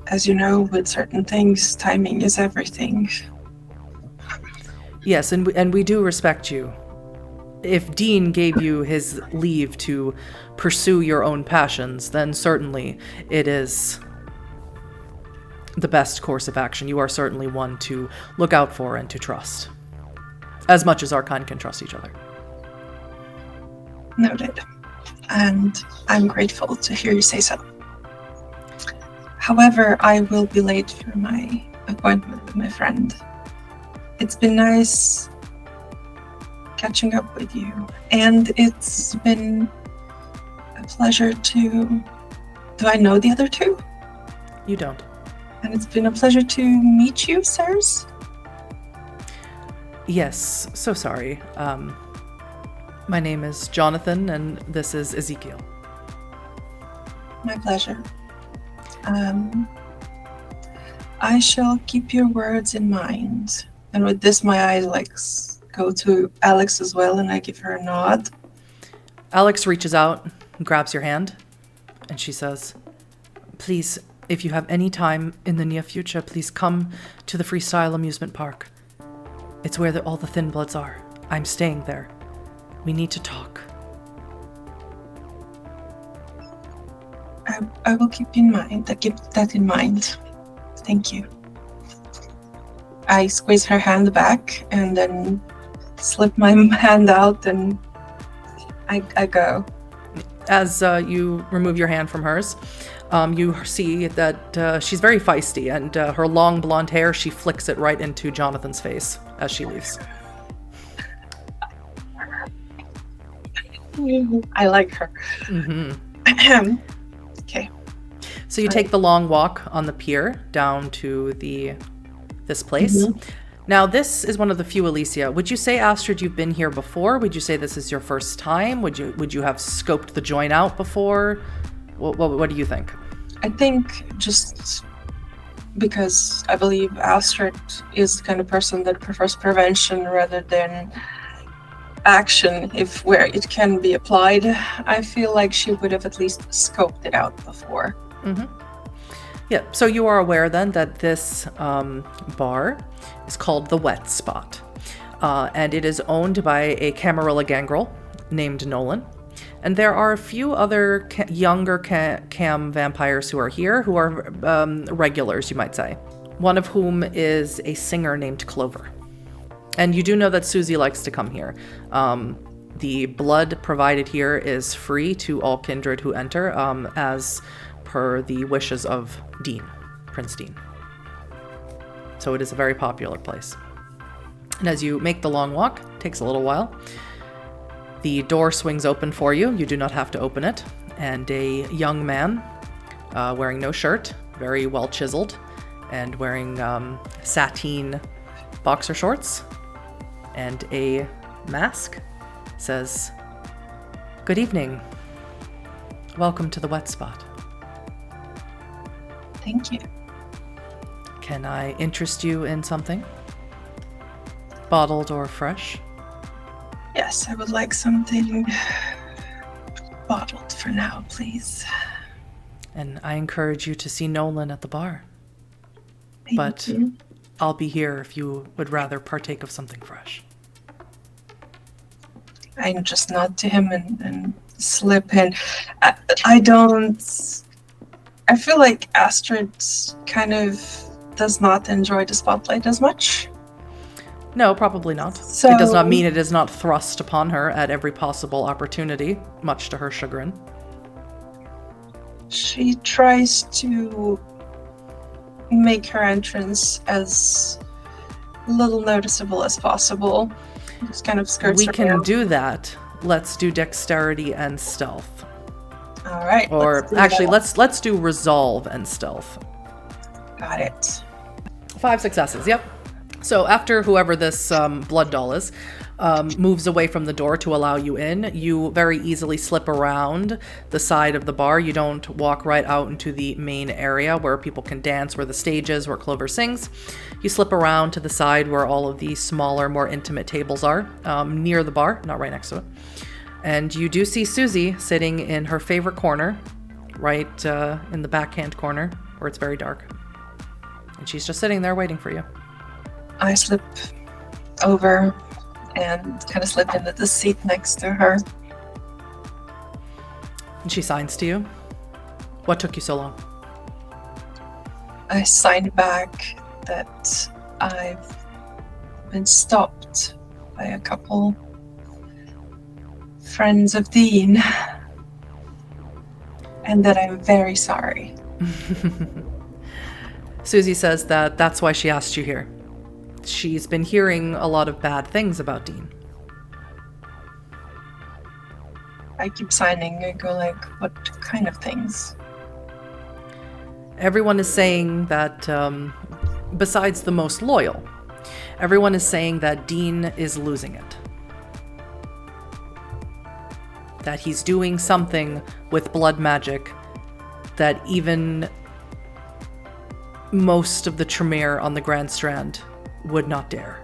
[SPEAKER 3] As you know, with certain things, timing is everything.
[SPEAKER 1] Yes, and we do respect you. If Dean gave you his leave to pursue your own passions, then certainly it is the best course of action. You are certainly one to look out for and to trust. As much as our kind can trust each other.
[SPEAKER 3] Noted. And I'm grateful to hear you say so. However, I will be late for my appointment with my friend. It's been nice catching up with you, and it's been a pleasure to... Do I know the other two?
[SPEAKER 1] You don't.
[SPEAKER 3] And it's been a pleasure to meet you, sirs.
[SPEAKER 1] Yes, so sorry. My name is Jonathan, and this is Ezekiel.
[SPEAKER 3] My pleasure. I shall keep your words in mind. And with this, my eyes go to Alex as well, and I give her a nod.
[SPEAKER 1] Alex reaches out and grabs your hand, and she says, please, if you have any time in the near future, please come to the Freestyle Amusement Park. It's where all the Thin Bloods are. I'm staying there. We need to talk.
[SPEAKER 3] I will keep that in mind. Thank you. I squeeze her hand back and then slip my hand out and I go.
[SPEAKER 1] As you remove your hand from hers, you see that she's very feisty, and her long blonde hair, she flicks it right into Jonathan's face as she leaves.
[SPEAKER 3] I like her.
[SPEAKER 1] Mm-hmm.
[SPEAKER 3] Okay.
[SPEAKER 1] So you take the long walk on the pier down to this place. Mm-hmm. Now, this is one of the few Alicia. Would you say, Astrid, you've been here before? Would you say this is your first time? Would you have scoped the joint out before? What do you think?
[SPEAKER 3] I think just because I believe Astrid is the kind of person that prefers prevention rather than action, if where it can be applied. I feel like she would have at least scoped it out before.
[SPEAKER 1] Mm-hmm. Yeah, so you are aware then that this bar is called the Wet Spot, and it is owned by a Camarilla gangrel named Nolan. And there are a few other younger cam vampires who are here, who are regulars, you might say. One of whom is a singer named Clover. And you do know that Susie likes to come here. The blood provided here is free to all kindred who enter, as per the wishes of Dean, Prince Dean. So it is a very popular place. And as you make the long walk, it takes a little while, the door swings open for you. You do not have to open it. And a young man, wearing no shirt, very well chiseled, and wearing sateen boxer shorts and a mask, says, "Good evening. Welcome to the Wet Spot.
[SPEAKER 3] Thank you.
[SPEAKER 1] Can I interest you in something? Bottled or fresh?"
[SPEAKER 3] Yes, I would like something bottled for now, please.
[SPEAKER 1] And I encourage you to see Nolan at the bar.
[SPEAKER 3] Thank you.
[SPEAKER 1] I'll be here if you would rather partake of something fresh.
[SPEAKER 3] I just nod to him and slip in. I feel like Astrid kind of does not enjoy the spotlight as much.
[SPEAKER 1] No, probably not.
[SPEAKER 3] So,
[SPEAKER 1] it does not mean it is not thrust upon her at every possible opportunity, much to her chagrin.
[SPEAKER 3] She tries to make her entrance as little noticeable as possible. Just kind of skirts
[SPEAKER 1] We
[SPEAKER 3] her
[SPEAKER 1] can
[SPEAKER 3] around.
[SPEAKER 1] do that. Let's do dexterity and stealth.
[SPEAKER 3] All right.
[SPEAKER 1] Or actually, let's do resolve and stealth.
[SPEAKER 3] Got it.
[SPEAKER 1] 5 successes. Yep. So after whoever this blood doll is moves away from the door to allow you in, you very easily slip around the side of the bar. You don't walk right out into the main area where people can dance, where the stage is, where Clover sings. You slip around to the side where all of the smaller, more intimate tables are, near the bar, not right next to it. And you do see Susie sitting in her favorite corner, right in the backhand corner, where it's very dark. And she's just sitting there waiting for you.
[SPEAKER 3] I slip over and kind of slip into the seat next to her.
[SPEAKER 1] And she signs to you. What took you so long?
[SPEAKER 3] I signed back that I've been stopped by a couple friends of Dean and that I'm very sorry.
[SPEAKER 1] Susie says that that's why she asked you here. She's been hearing a lot of bad things about Dean.
[SPEAKER 3] I keep signing. I go like, what kind of things?
[SPEAKER 1] Everyone is saying that, besides the most loyal, everyone is saying that Dean is losing it. That he's doing something with blood magic that even most of the Tremere on the Grand Strand would not dare.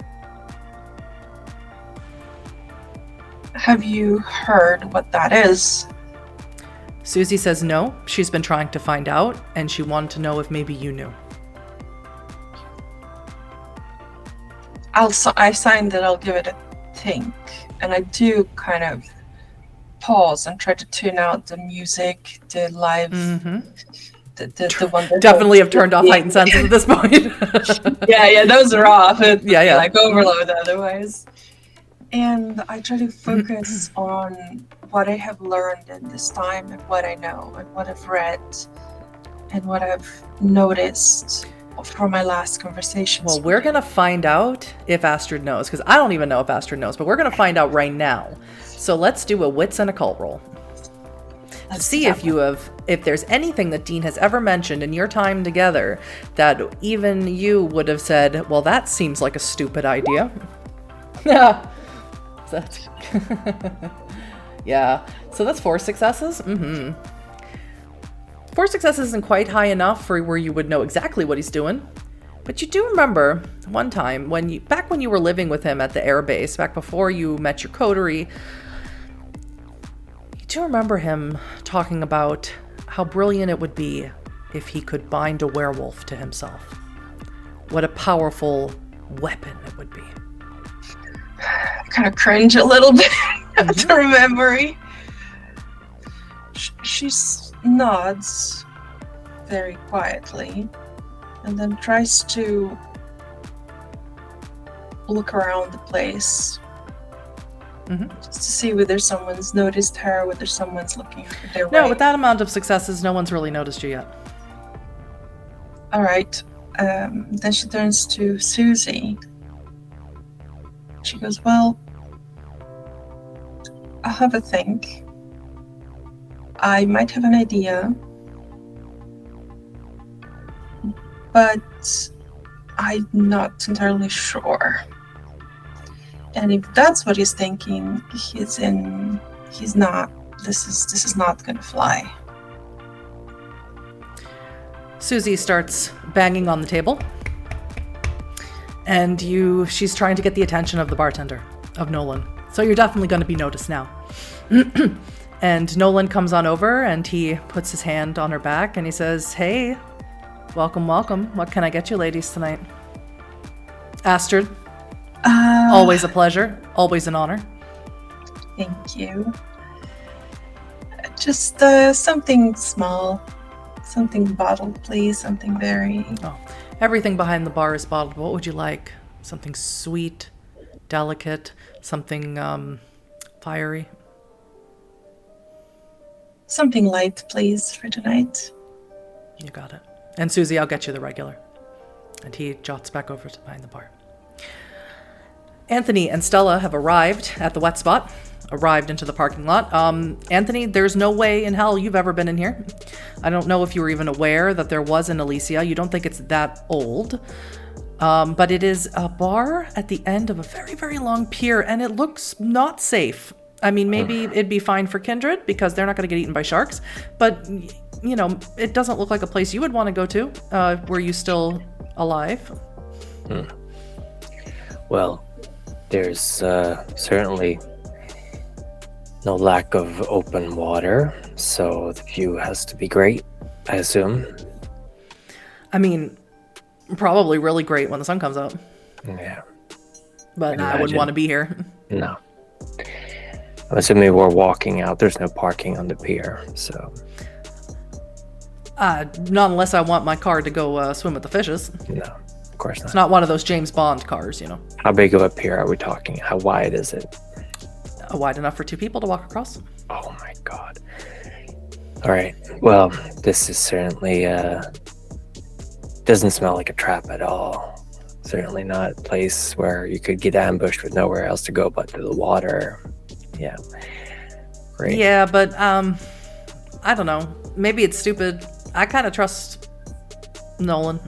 [SPEAKER 3] Have you heard what that is?
[SPEAKER 1] Susie says no. She's been trying to find out, and she wanted to know if maybe you knew.
[SPEAKER 3] I signed that I'll give it a think, and I do kind of pause and try to tune out the music, the live, The one that
[SPEAKER 1] Definitely have turned off heightened senses at this point.
[SPEAKER 3] yeah, those are off. It'd be
[SPEAKER 1] Yeah.
[SPEAKER 3] like overload otherwise. And I try to focus on what I have learned in this time and what I know and what I've read and what I've noticed from my last conversations.
[SPEAKER 1] Well, we're going to find out if Astrid knows, because I don't even know if Astrid knows, but we're going to find out right now. So let's do a wits and occult roll. To see if there's anything that Dean has ever mentioned in your time together that even you would have said, well, that seems like a stupid idea. Yeah. Yeah. So that's 4 successes. 4 successes isn't quite high enough for where you would know exactly what he's doing. But you do remember one time back when you were living with him at the air base, back before you met your coterie, you do remember him talking about how brilliant it would be if he could bind a werewolf to himself. What a powerful weapon it would be.
[SPEAKER 3] I kind of cringe a little bit at the memory. She nods very quietly and then tries to look around the place just to see whether someone's noticed her, whether someone's looking their way.
[SPEAKER 1] No, with that amount of successes, no one's really noticed you yet.
[SPEAKER 3] All right. Then she turns to Susie. She goes, well, I'll have a think. I might have an idea, but I'm not entirely sure. And if that's what he's thinking, this is not gonna fly.
[SPEAKER 1] Susie starts banging on the table. And she's trying to get the attention of the bartender, of Nolan. So you're definitely going to be noticed now. And Nolan comes on over and he puts his hand on her back and he says, hey, welcome. What can I get you ladies tonight? Astrid, always a pleasure, always an honor.
[SPEAKER 3] Thank you. Just something small, something bottled, please, something very...
[SPEAKER 1] Oh. Everything behind the bar is bottled. What would you like? Something sweet, delicate, something fiery?
[SPEAKER 3] Something light, please, for tonight.
[SPEAKER 1] You got it. And Susie, I'll get you the regular. And he jots back over to behind the bar. Anthony and Stella have arrived at the wet spot, arrived into the parking lot. Anthony, there's no way in hell you've ever been in here. I don't know if you were even aware that there was an Elysia. You don't think it's that old. But it is a bar at the end of a very, very long pier, and it looks not safe. I mean, maybe it'd be fine for Kindred because they're not going to get eaten by sharks. But, you know, it doesn't look like a place you would want to go to. Were you still alive?
[SPEAKER 2] Well, there's certainly no lack of open water, so the view has to be great, I assume.
[SPEAKER 1] I mean, probably really great when the sun comes out.
[SPEAKER 2] Yeah.
[SPEAKER 1] But I wouldn't want to be here.
[SPEAKER 2] No. I'm assuming we're walking out. There's no parking on the pier, so...
[SPEAKER 1] Not unless I want my car to go swim with the fishes.
[SPEAKER 2] No, of course not.
[SPEAKER 1] It's not one of those James Bond cars, you know.
[SPEAKER 2] How big of a pier are we talking? How wide is it?
[SPEAKER 1] Wide enough for 2 people to walk across.
[SPEAKER 2] Oh my god. All right. Well, this is certainly doesn't smell like a trap at all. Certainly not a place where you could get ambushed with nowhere else to go but to the water. Yeah. Great.
[SPEAKER 1] Yeah, but I don't know. Maybe it's stupid. I kind of trust Nolan.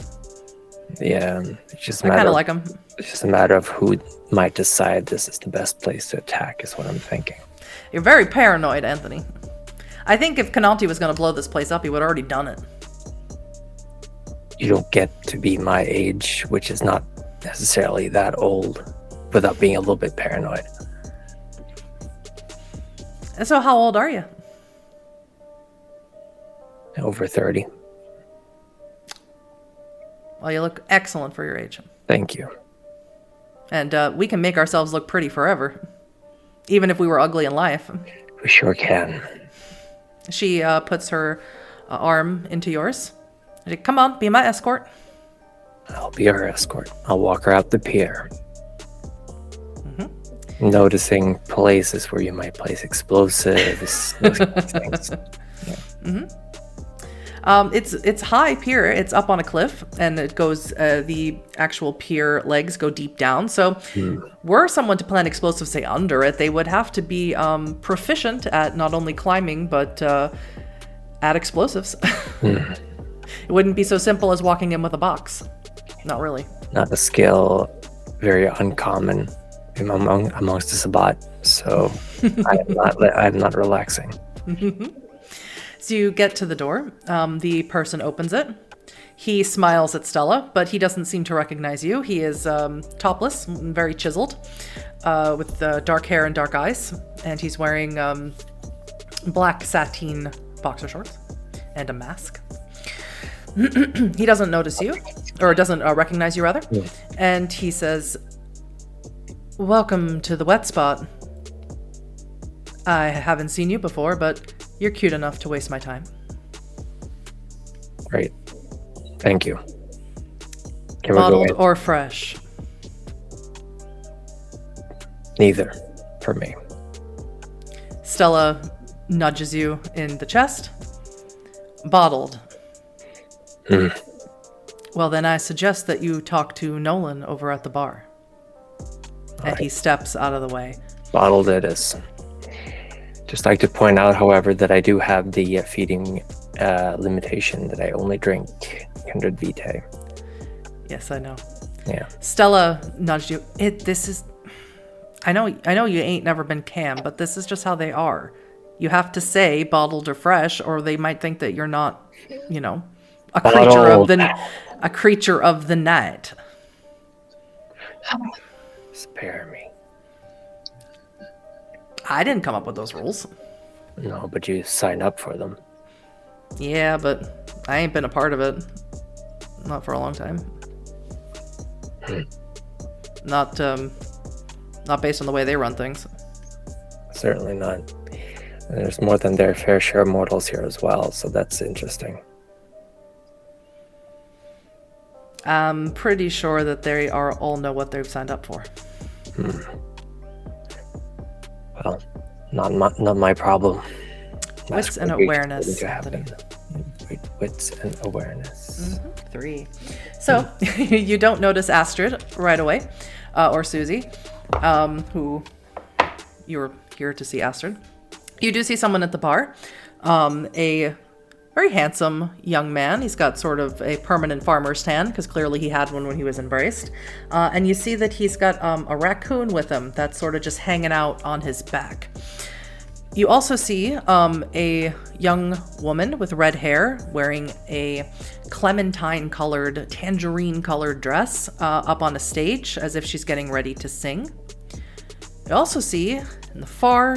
[SPEAKER 2] Yeah, it's just
[SPEAKER 1] I kind of like him.
[SPEAKER 2] It's just a matter of who might decide this is the best place to attack, is what I'm thinking.
[SPEAKER 1] You're very paranoid, Anthony. I think if Conanti was going to blow this place up, he would have already done it.
[SPEAKER 2] You don't get to be my age, which is not necessarily that old, without being a little bit paranoid.
[SPEAKER 1] And so how old are you?
[SPEAKER 2] Over 30.
[SPEAKER 1] Well, you look excellent for your age.
[SPEAKER 2] Thank you.
[SPEAKER 1] And we can make ourselves look pretty forever. Even if we were ugly in life.
[SPEAKER 2] We sure can.
[SPEAKER 1] She puts her arm into yours Come on, be my escort.
[SPEAKER 2] I'll be her escort. I'll walk her out the pier. Noticing places where you might place explosives, those kind of things.
[SPEAKER 1] It's high pier. It's up on a cliff, and it goes. The actual pier legs go deep down. So, were someone to plant explosives, say under it, they would have to be proficient at not only climbing but at explosives. It wouldn't be so simple as walking in with a box. Not really.
[SPEAKER 2] Not a skill very uncommon amongst the Sabbat. So I'm not relaxing.
[SPEAKER 1] So you get to the door. The person opens it. He smiles at Stella, but he doesn't seem to recognize you. He is topless, very chiseled, with dark hair and dark eyes. And he's wearing black sateen boxer shorts and a mask. He doesn't notice you, or doesn't recognize you, rather.
[SPEAKER 2] Yeah.
[SPEAKER 1] And he says, "Welcome to the wet spot. I haven't seen you before, but you're cute enough to waste my time."
[SPEAKER 2] Great. Thank you. Can
[SPEAKER 1] Bottled
[SPEAKER 2] we go
[SPEAKER 1] or fresh?
[SPEAKER 2] Neither for me.
[SPEAKER 1] Stella nudges you in the chest. Bottled. Well, then I suggest that you talk to Nolan over at the bar. And he steps out of the way.
[SPEAKER 2] Bottled it is. Just like to point out, however, that I do have the feeding limitation that I only drink 100 vitae.
[SPEAKER 1] Yes, I know.
[SPEAKER 2] Yeah.
[SPEAKER 1] Stella nudged you. I know you ain't never been cam, but this is just how they are. You have to say bottled or fresh, or they might think that you're not, a creature of the night.
[SPEAKER 2] Spare me.
[SPEAKER 1] I didn't come up with those rules.
[SPEAKER 2] No, but you signed up for them.
[SPEAKER 1] Yeah, but I ain't been a part of it. Not for a long time. Not based on the way they run things.
[SPEAKER 2] Certainly not. And there's more than their fair share of mortals here as well, so that's interesting.
[SPEAKER 1] I'm pretty sure that they all know what they've signed up for.
[SPEAKER 2] Well, not my problem.
[SPEAKER 1] Wits and awareness, Anthony.
[SPEAKER 2] Wits and awareness.
[SPEAKER 1] 3. So, you don't notice Astrid right away, or Susie, who you're here to see Astrid. You do see someone at the bar, a very handsome young man. He's got sort of a permanent farmer's tan, because clearly he had one when he was embraced. And you see that he's got a raccoon with him that's sort of just hanging out on his back. You also see a young woman with red hair wearing a clementine-colored, tangerine-colored dress up on a stage as if she's getting ready to sing. You also see in the far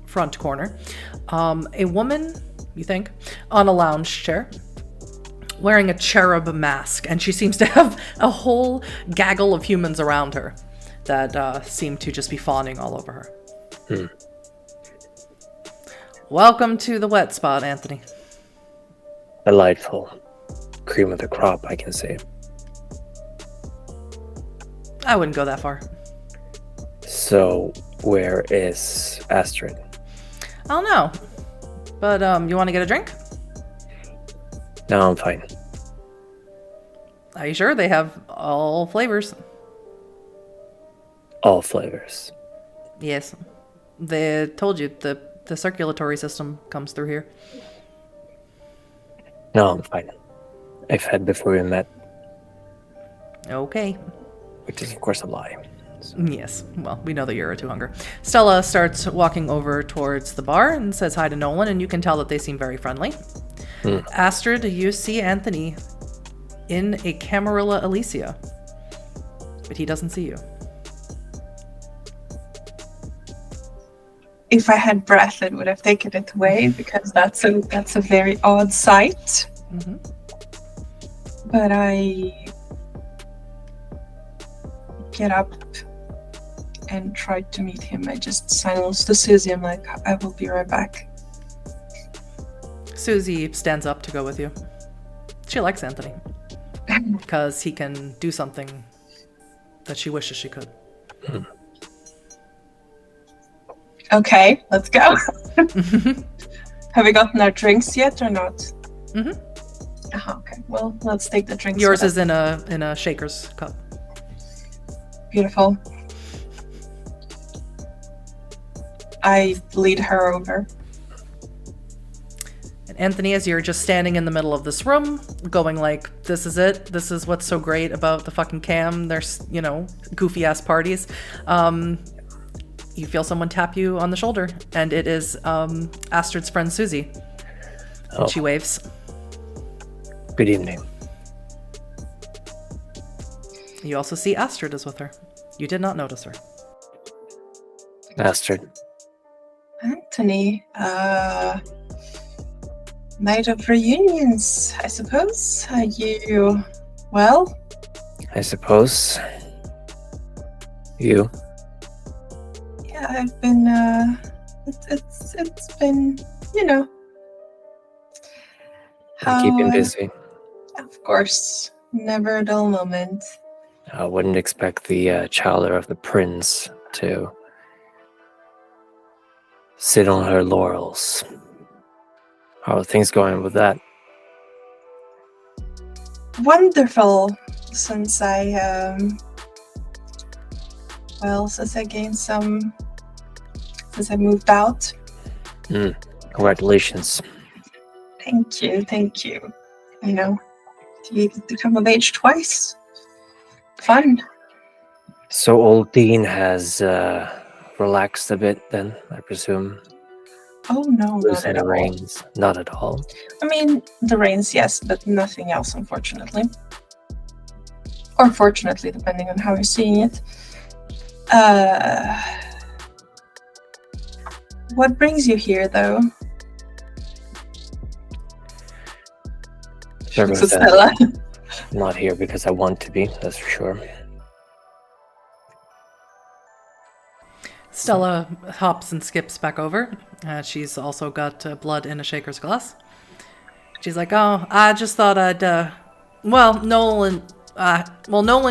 [SPEAKER 1] front corner, a woman, you think, on a lounge chair wearing a cherub mask, and she seems to have a whole gaggle of humans around her that seem to just be fawning all over her. Welcome to the wet spot, Anthony.
[SPEAKER 2] Delightful. Cream of the crop, I can say.
[SPEAKER 1] I wouldn't go that far.
[SPEAKER 2] So, where is Astrid?
[SPEAKER 1] I don't know. But, you want to get a drink?
[SPEAKER 2] No, I'm fine.
[SPEAKER 1] Are you sure? They have all flavors.
[SPEAKER 2] All flavors.
[SPEAKER 1] Yes. They told you the circulatory system comes through here.
[SPEAKER 2] No, I'm fine. I've had before we met.
[SPEAKER 1] Okay.
[SPEAKER 2] Which is, of course, a lie. So.
[SPEAKER 1] Yes. Well, we know that you're a two-hunger. Stella starts walking over towards the bar and says hi to Nolan, and you can tell that they seem very friendly. Astrid, you see Anthony in a Camarilla Elysia, but he doesn't see you.
[SPEAKER 3] If I had breath, I would have taken it away because that's a very odd sight. But I get up and try to meet him. I just silence to Susie. I'm like, I will be right back.
[SPEAKER 1] Susie stands up to go with you. she likes Anthony. Because he can do something that she wishes she could.
[SPEAKER 3] Okay, let's go. Have we gotten our drinks yet or not?
[SPEAKER 1] Mm-hmm.
[SPEAKER 3] Okay, well, let's take the drinks.
[SPEAKER 1] Yours is in a shaker's cup.
[SPEAKER 3] Beautiful. I lead her over.
[SPEAKER 1] And Anthony, as you're just standing in the middle of this room, going like, this is it. This is what's so great about the fucking cam. There's, goofy ass parties. You feel someone tap you on the shoulder, and it is Astrid's friend Susie.
[SPEAKER 2] Oh.
[SPEAKER 1] She waves.
[SPEAKER 2] Good evening.
[SPEAKER 1] You also see Astrid is with her. You did not notice her.
[SPEAKER 2] Astrid.
[SPEAKER 3] Anthony, night of reunions, I suppose. Are you well?
[SPEAKER 2] I suppose. You?
[SPEAKER 3] Yeah, I've been, it's been,
[SPEAKER 2] Keeping busy.
[SPEAKER 3] Of course, never a dull moment.
[SPEAKER 2] I wouldn't expect the chowder of the prince to sit on her laurels. How are things going with that?
[SPEAKER 3] Wonderful, since I moved out.
[SPEAKER 2] Congratulations.
[SPEAKER 3] Thank you. You get to come of age twice. Fun.
[SPEAKER 2] So old Dean has relaxed a bit then, I presume?
[SPEAKER 3] Oh no, not
[SPEAKER 2] Losing
[SPEAKER 3] at
[SPEAKER 2] the
[SPEAKER 3] all.
[SPEAKER 2] reins? Not at all.
[SPEAKER 3] I mean, the reins, yes, but nothing else, unfortunately. Or fortunately, depending on how you're seeing it. What brings you here, though?
[SPEAKER 2] Sorry
[SPEAKER 3] So
[SPEAKER 2] about
[SPEAKER 3] Stella.
[SPEAKER 2] Not here because I want to be, that's for sure.
[SPEAKER 1] Stella hops and skips back over. She's also got blood in a shaker's glass. She's like, oh, I just thought I'd, Nolan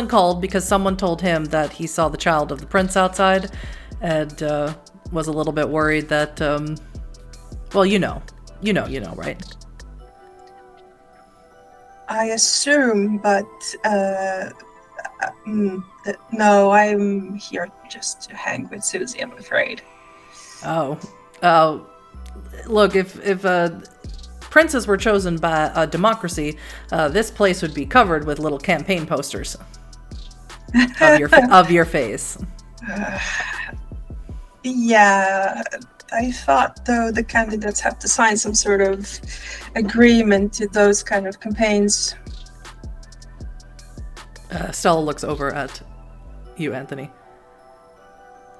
[SPEAKER 1] called because someone told him that he saw the child of the prince outside and was a little bit worried that, right?
[SPEAKER 3] I assume, but no, I'm here just to hang with Susie, I'm afraid.
[SPEAKER 1] Look, if princes were chosen by a democracy, this place would be covered with little campaign posters of your face.
[SPEAKER 3] Yeah, I thought, though, the candidates have to sign some sort of agreement to those kind of campaigns.
[SPEAKER 1] Stella looks over at you, Anthony.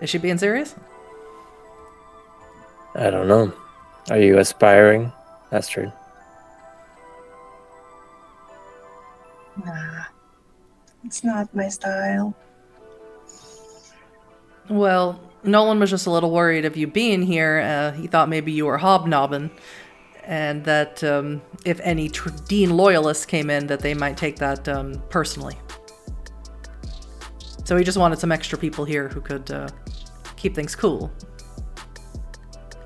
[SPEAKER 1] Is she being serious?
[SPEAKER 2] I don't know. Are you aspiring, Astrid?
[SPEAKER 3] Nah, it's not my style.
[SPEAKER 1] Well, Nolan was just a little worried of you being here. He thought maybe you were hobnobbing, and that if any Dean loyalists came in, that they might take that personally. So he just wanted some extra people here who could keep things cool.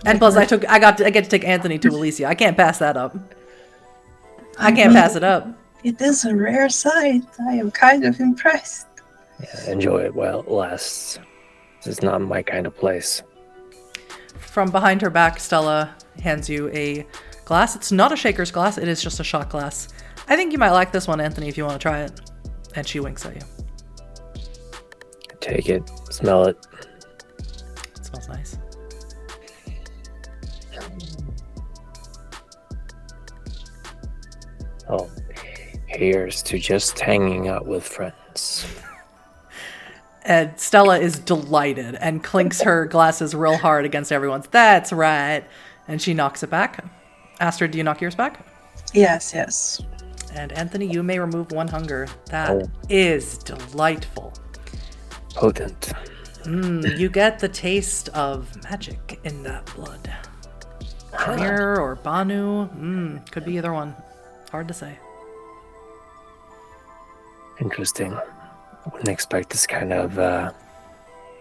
[SPEAKER 1] And plus, I get to take Anthony to Alicia. I can't pass that up. I can't pass it up.
[SPEAKER 3] It is a rare sight. I am kind of impressed.
[SPEAKER 2] Yeah, enjoy it while it lasts. This is not my kind of place.
[SPEAKER 1] From behind her back, Stella hands you a glass. It's not a shaker's glass. It is just a shot glass. I think you might like this one, Anthony, if you want to try it. And she winks at you.
[SPEAKER 2] Take it. Smell it.
[SPEAKER 1] It smells nice.
[SPEAKER 2] Oh, here's to just hanging out with friends.
[SPEAKER 1] And Stella is delighted and clinks her glasses real hard against everyone's. That's right. And she knocks it back. Astrid, do you knock yours back?
[SPEAKER 3] Yes.
[SPEAKER 1] And Anthony, you may remove one hunger. That is delightful.
[SPEAKER 2] Potent.
[SPEAKER 1] You get the taste of magic in that blood. Mir or Banu. Could be either one. Hard to say.
[SPEAKER 2] Interesting. Wouldn't expect this kind of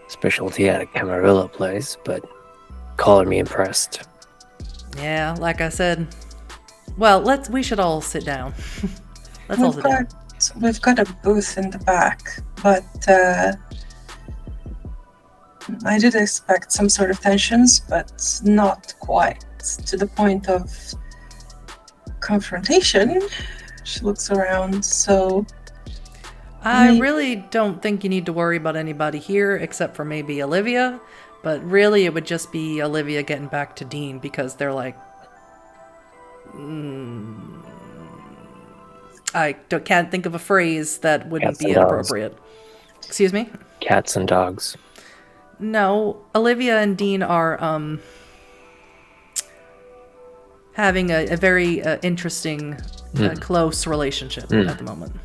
[SPEAKER 2] specialty at a Camarilla place, but calling me impressed.
[SPEAKER 1] Yeah, like I said. Well, we should all sit down. Let's all sit down.
[SPEAKER 3] We've got a booth in the back, but I did expect some sort of tensions, but not quite to the point of confrontation. She looks around, so...
[SPEAKER 1] I really don't think you need to worry about anybody here except for maybe Olivia, but really it would just be Olivia getting back to Dean because they're like... I can't think of a phrase that wouldn't be inappropriate. Excuse me?
[SPEAKER 2] Cats and dogs.
[SPEAKER 1] No, Olivia and Dean are having a very interesting, close relationship at the moment.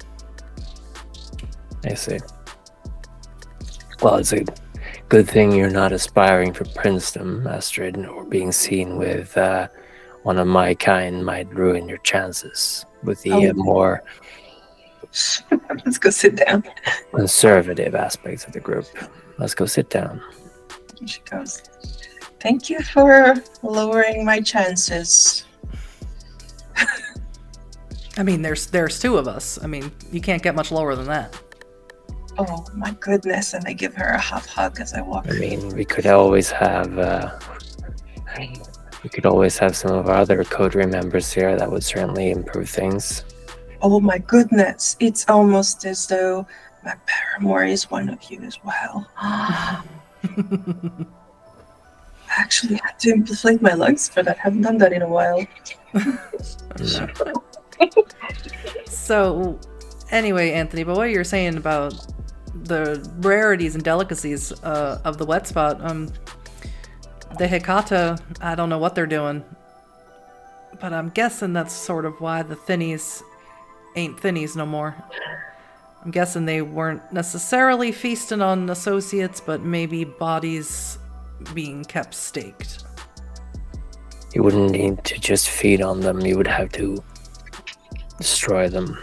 [SPEAKER 2] I see. Well, it's a good thing you're not aspiring for princedom, Astrid, or being seen with one of my kind might ruin your chances with the more...
[SPEAKER 3] Let's go sit down.
[SPEAKER 2] Conservative aspects of the group. Let's go sit down.
[SPEAKER 3] Here she goes. Thank you for lowering my chances.
[SPEAKER 1] I mean, there's two of us. I mean, you can't get much lower than that.
[SPEAKER 3] Oh my goodness! And I give her a half hug as I walk.
[SPEAKER 2] I mean, we could always have some of our other coterie members here. That would certainly improve things.
[SPEAKER 3] Oh my goodness! It's almost as though my paramour is one of you as well. I actually had to inflate my lungs for that. I haven't done that in a while.
[SPEAKER 1] So, anyway, Anthony, but what you're saying about the rarities and delicacies of the wet spot, the Hecata, I don't know what they're doing, but I'm guessing that's sort of why the thinnies ain't thinnies no more. I'm guessing they weren't necessarily feasting on associates, but maybe bodies being kept staked.
[SPEAKER 2] You wouldn't need to just feed on them, you would have to destroy them.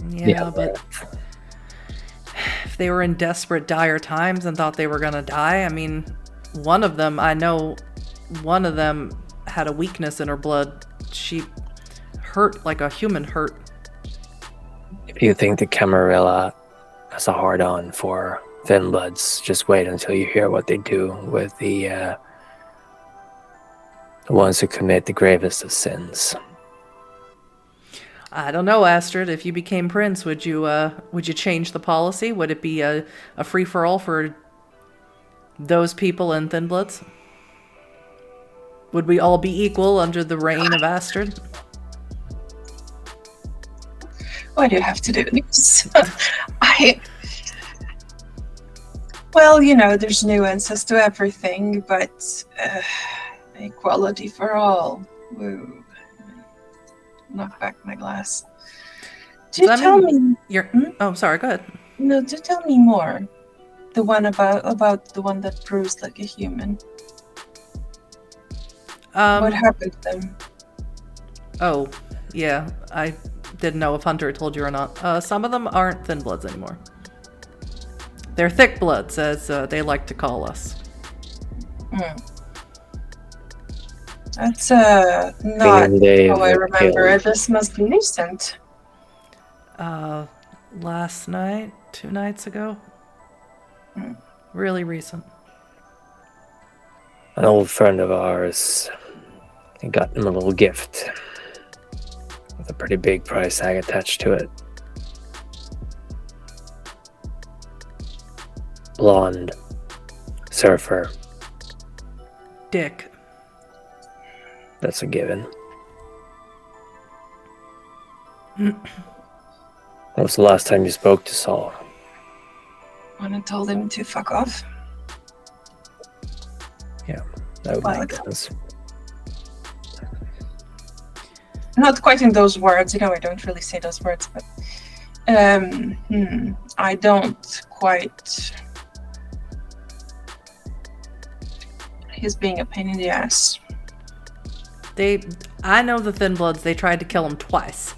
[SPEAKER 1] Yeah, but if they were in desperate, dire times and thought they were gonna die, I mean, I know one of them had a weakness in her blood. She hurt like a human hurt.
[SPEAKER 2] If you think the Camarilla has a hard-on for thin bloods, just wait until you hear what they do with the ones who commit the gravest of sins.
[SPEAKER 1] I don't know, Astrid. If you became prince, would you change the policy? Would it be a free-for-all for those people and thin bloods? Would we all be equal under the reign of Astrid?
[SPEAKER 3] Why do you have to do this? Well, you know, there's nuances to everything, but equality for all. Woo. Knock back my glass. Tell me.
[SPEAKER 1] Oh, sorry. Go ahead.
[SPEAKER 3] No, do tell me more. The one about the one that bruised like a human. What happened to them?
[SPEAKER 1] Oh, yeah. I didn't know if Hunter told you or not. Some of them aren't thin bloods anymore. They're thick bloods, as they like to call us.
[SPEAKER 3] That's not how I remember it. This must be recent.
[SPEAKER 1] Last night, 2 nights ago. Really recent.
[SPEAKER 2] An old friend of ours, he got him a little gift with a pretty big price tag attached to it. Blonde, surfer.
[SPEAKER 1] Dick.
[SPEAKER 2] That's a given. When was the last time you spoke to Saul?
[SPEAKER 3] When I told him to fuck off.
[SPEAKER 2] Yeah, that would make sense.
[SPEAKER 3] Not quite in those words, you know, I don't really say those words, but I don't quite... He's being a pain in the ass.
[SPEAKER 1] I know the thin bloods, they tried to kill him twice.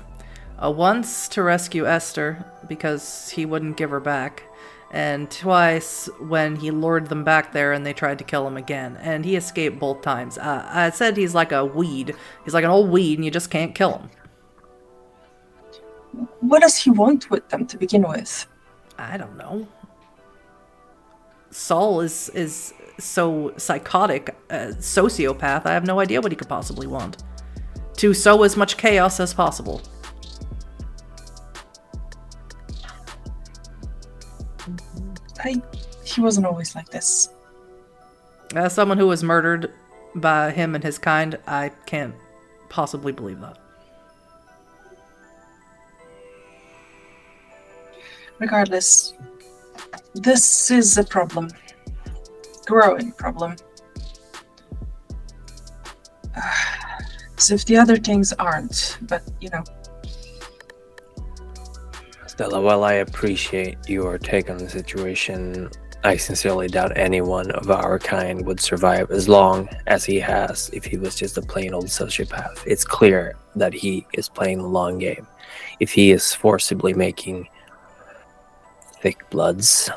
[SPEAKER 1] Once to rescue Esther, because he wouldn't give her back, and twice when he lured them back there and they tried to kill him again, and he escaped both times. I said he's like a weed. He's like an old weed, and you just can't kill him.
[SPEAKER 3] What does he want with them to begin with?
[SPEAKER 1] I don't know. Saul is so psychotic, sociopath. I have no idea what he could possibly want. To sow as much chaos as possible.
[SPEAKER 3] He wasn't always like this.
[SPEAKER 1] As someone who was murdered by him and his kind, I can't possibly believe that.
[SPEAKER 3] Regardless, this is a problem. Growing problem. As if the other things aren't, but
[SPEAKER 2] Stella, while I appreciate your take on the situation, I sincerely doubt anyone of our kind would survive as long as he has if he was just a plain old sociopath. It's clear that he is playing the long game. If he is forcibly making thick bloods,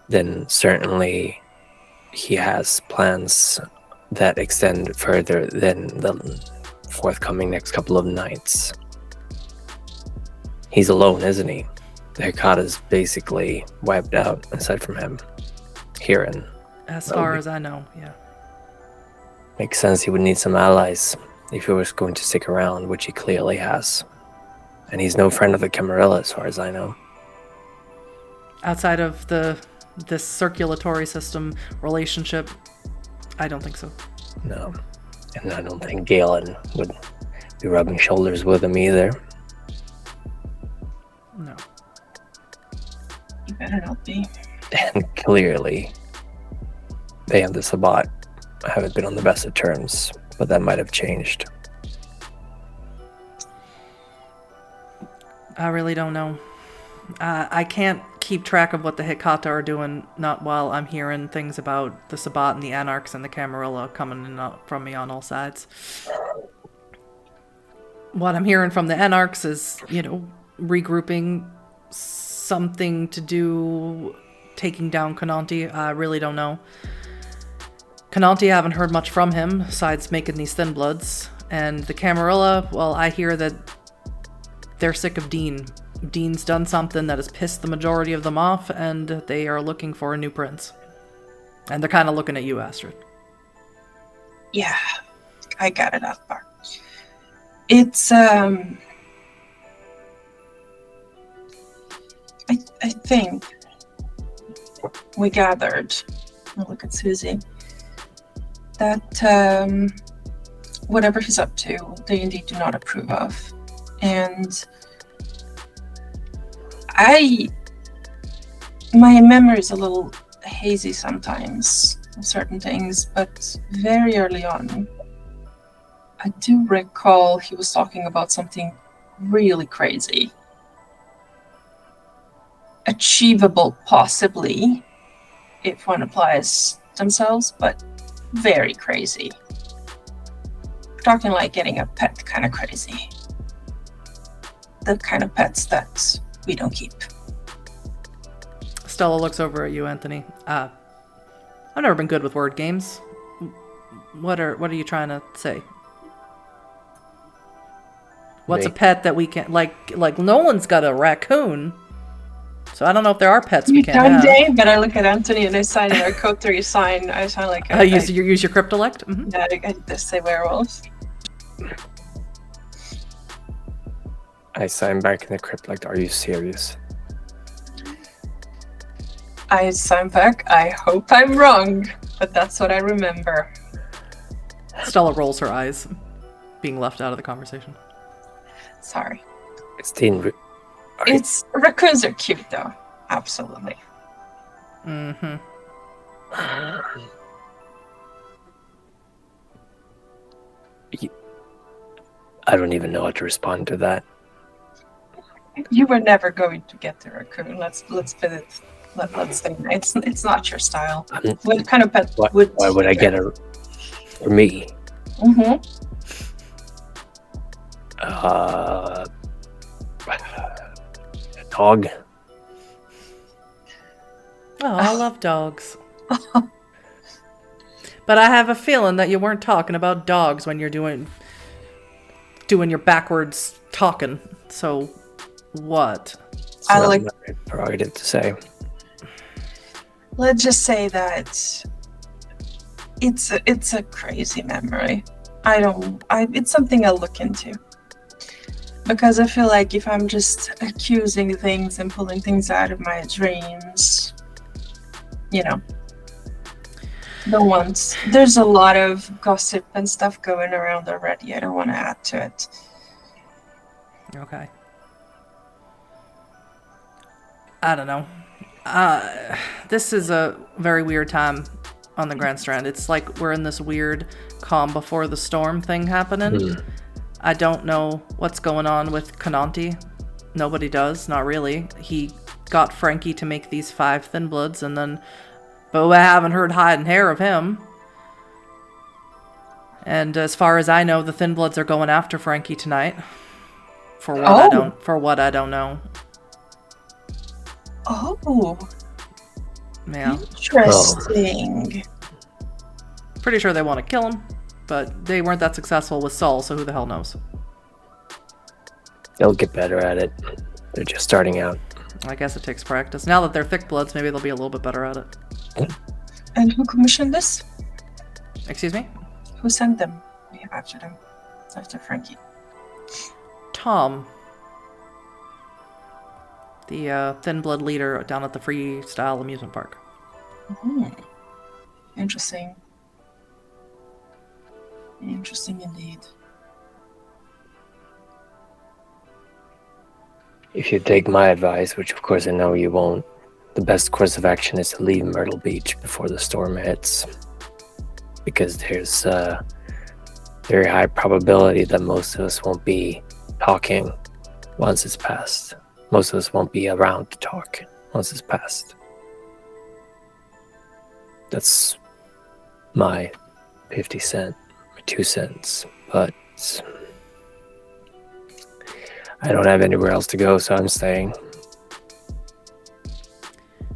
[SPEAKER 2] then certainly he has plans that extend further than the forthcoming next couple of nights. He's alone, isn't he? The Hekata's basically wiped out, aside from him. Here in...
[SPEAKER 1] As far as I know, yeah.
[SPEAKER 2] Makes sense he would need some allies if he was going to stick around, which he clearly has. And he's no friend of the Camarilla, as far as I know.
[SPEAKER 1] Outside of this circulatory system relationship, I don't think so.
[SPEAKER 2] No. And I don't think Galen would be rubbing shoulders with him either.
[SPEAKER 1] No.
[SPEAKER 3] You better not be.
[SPEAKER 2] And clearly, they and the Sabbat haven't been on the best of terms, but that might have changed.
[SPEAKER 1] I really don't know. I can't keep track of what the Hekata are doing, not while I'm hearing things about the Sabbat and the Anarchs and the Camarilla coming in from me on all sides. What I'm hearing from the Anarchs is, regrouping, something to do taking down Conanti. I really don't know. Conanti, I haven't heard much from him, besides making these thin bloods. And the Camarilla, well, I hear that they're sick of Dean. Dean's done something that has pissed the majority of them off, and they are looking for a new prince. And they're kind of looking at you, Astrid.
[SPEAKER 3] Yeah, I got it that part. It's, I think we gathered, look at Susie, that whatever he's up to, they indeed do not approve of. And my memory is a little hazy sometimes of certain things, but very early on, I do recall he was talking about something really crazy. Achievable, possibly, if one applies themselves, but very crazy. We're talking like getting a pet kind of crazy. The kind of pets that we don't keep.
[SPEAKER 1] Stella looks over at you, Anthony. I've never been good with word games. What are you trying to say? What's a pet that we can't like Nolan's got a raccoon. So I don't know if there are pets we can't have.
[SPEAKER 3] Day, but I look at Anthony and I sign in our code 3 sign. I sound like
[SPEAKER 1] you use your cryptolect? Mm-hmm.
[SPEAKER 3] Yeah, I just say werewolves.
[SPEAKER 2] I sign back in the crypt. Are you serious?
[SPEAKER 3] I sign back. I hope I'm wrong, but that's what I remember.
[SPEAKER 1] Stella rolls her eyes, being left out of the conversation.
[SPEAKER 3] Sorry. Raccoons are cute, though. Absolutely.
[SPEAKER 1] Mm-hmm.
[SPEAKER 2] I don't even know how to respond to that.
[SPEAKER 3] You were never going to get the raccoon. Let's put it. Let's say it's not your style. What kind of pet would?
[SPEAKER 2] Why would I get a for me?
[SPEAKER 3] Mm-hmm.
[SPEAKER 2] Dog.
[SPEAKER 1] Oh, I love dogs. But I have a feeling that you weren't talking about dogs when you're doing your backwards talking. So, what?
[SPEAKER 2] It's
[SPEAKER 3] I
[SPEAKER 2] not
[SPEAKER 3] like-
[SPEAKER 2] my prerogative to say.
[SPEAKER 3] Let's just say that it's a crazy memory. It's something I'll look into. Because I feel like if I'm just accusing things and pulling things out of my dreams, there's a lot of gossip and stuff going around already. I don't want to add to it.
[SPEAKER 1] Okay. I don't know. This is a very weird time on the Grand Strand. It's like we're in this weird calm before the storm thing happening. I don't know what's going on with Conanti. Nobody does, not really. He got Frankie to make these 5 Thin Bloods, but I haven't heard hide and hair of him. And as far as I know, the Thin Bloods are going after Frankie tonight. For what I don't know.
[SPEAKER 3] Oh.
[SPEAKER 1] Yeah.
[SPEAKER 3] Interesting.
[SPEAKER 1] Pretty sure they want to kill him, but they weren't that successful with Saul, so who the hell knows?
[SPEAKER 2] They'll get better at it. They're just starting out.
[SPEAKER 1] I guess it takes practice. Now that they're thick bloods, maybe they'll be a little bit better at it.
[SPEAKER 3] And who commissioned this?
[SPEAKER 1] Excuse me?
[SPEAKER 3] Who sent them? After Frankie.
[SPEAKER 1] Tom. The Thin Blood leader down at the Freestyle Amusement Park.
[SPEAKER 3] Interesting. Interesting indeed.
[SPEAKER 2] If you take my advice, which of course I know you won't, the best course of action is to leave Myrtle Beach before the storm hits. Because there's a very high probability that most of us won't be talking once it's passed. Most of us won't be around to talk once it's passed. That's my 50 cent, my 2 cents. But I don't have anywhere else to go, so I'm staying.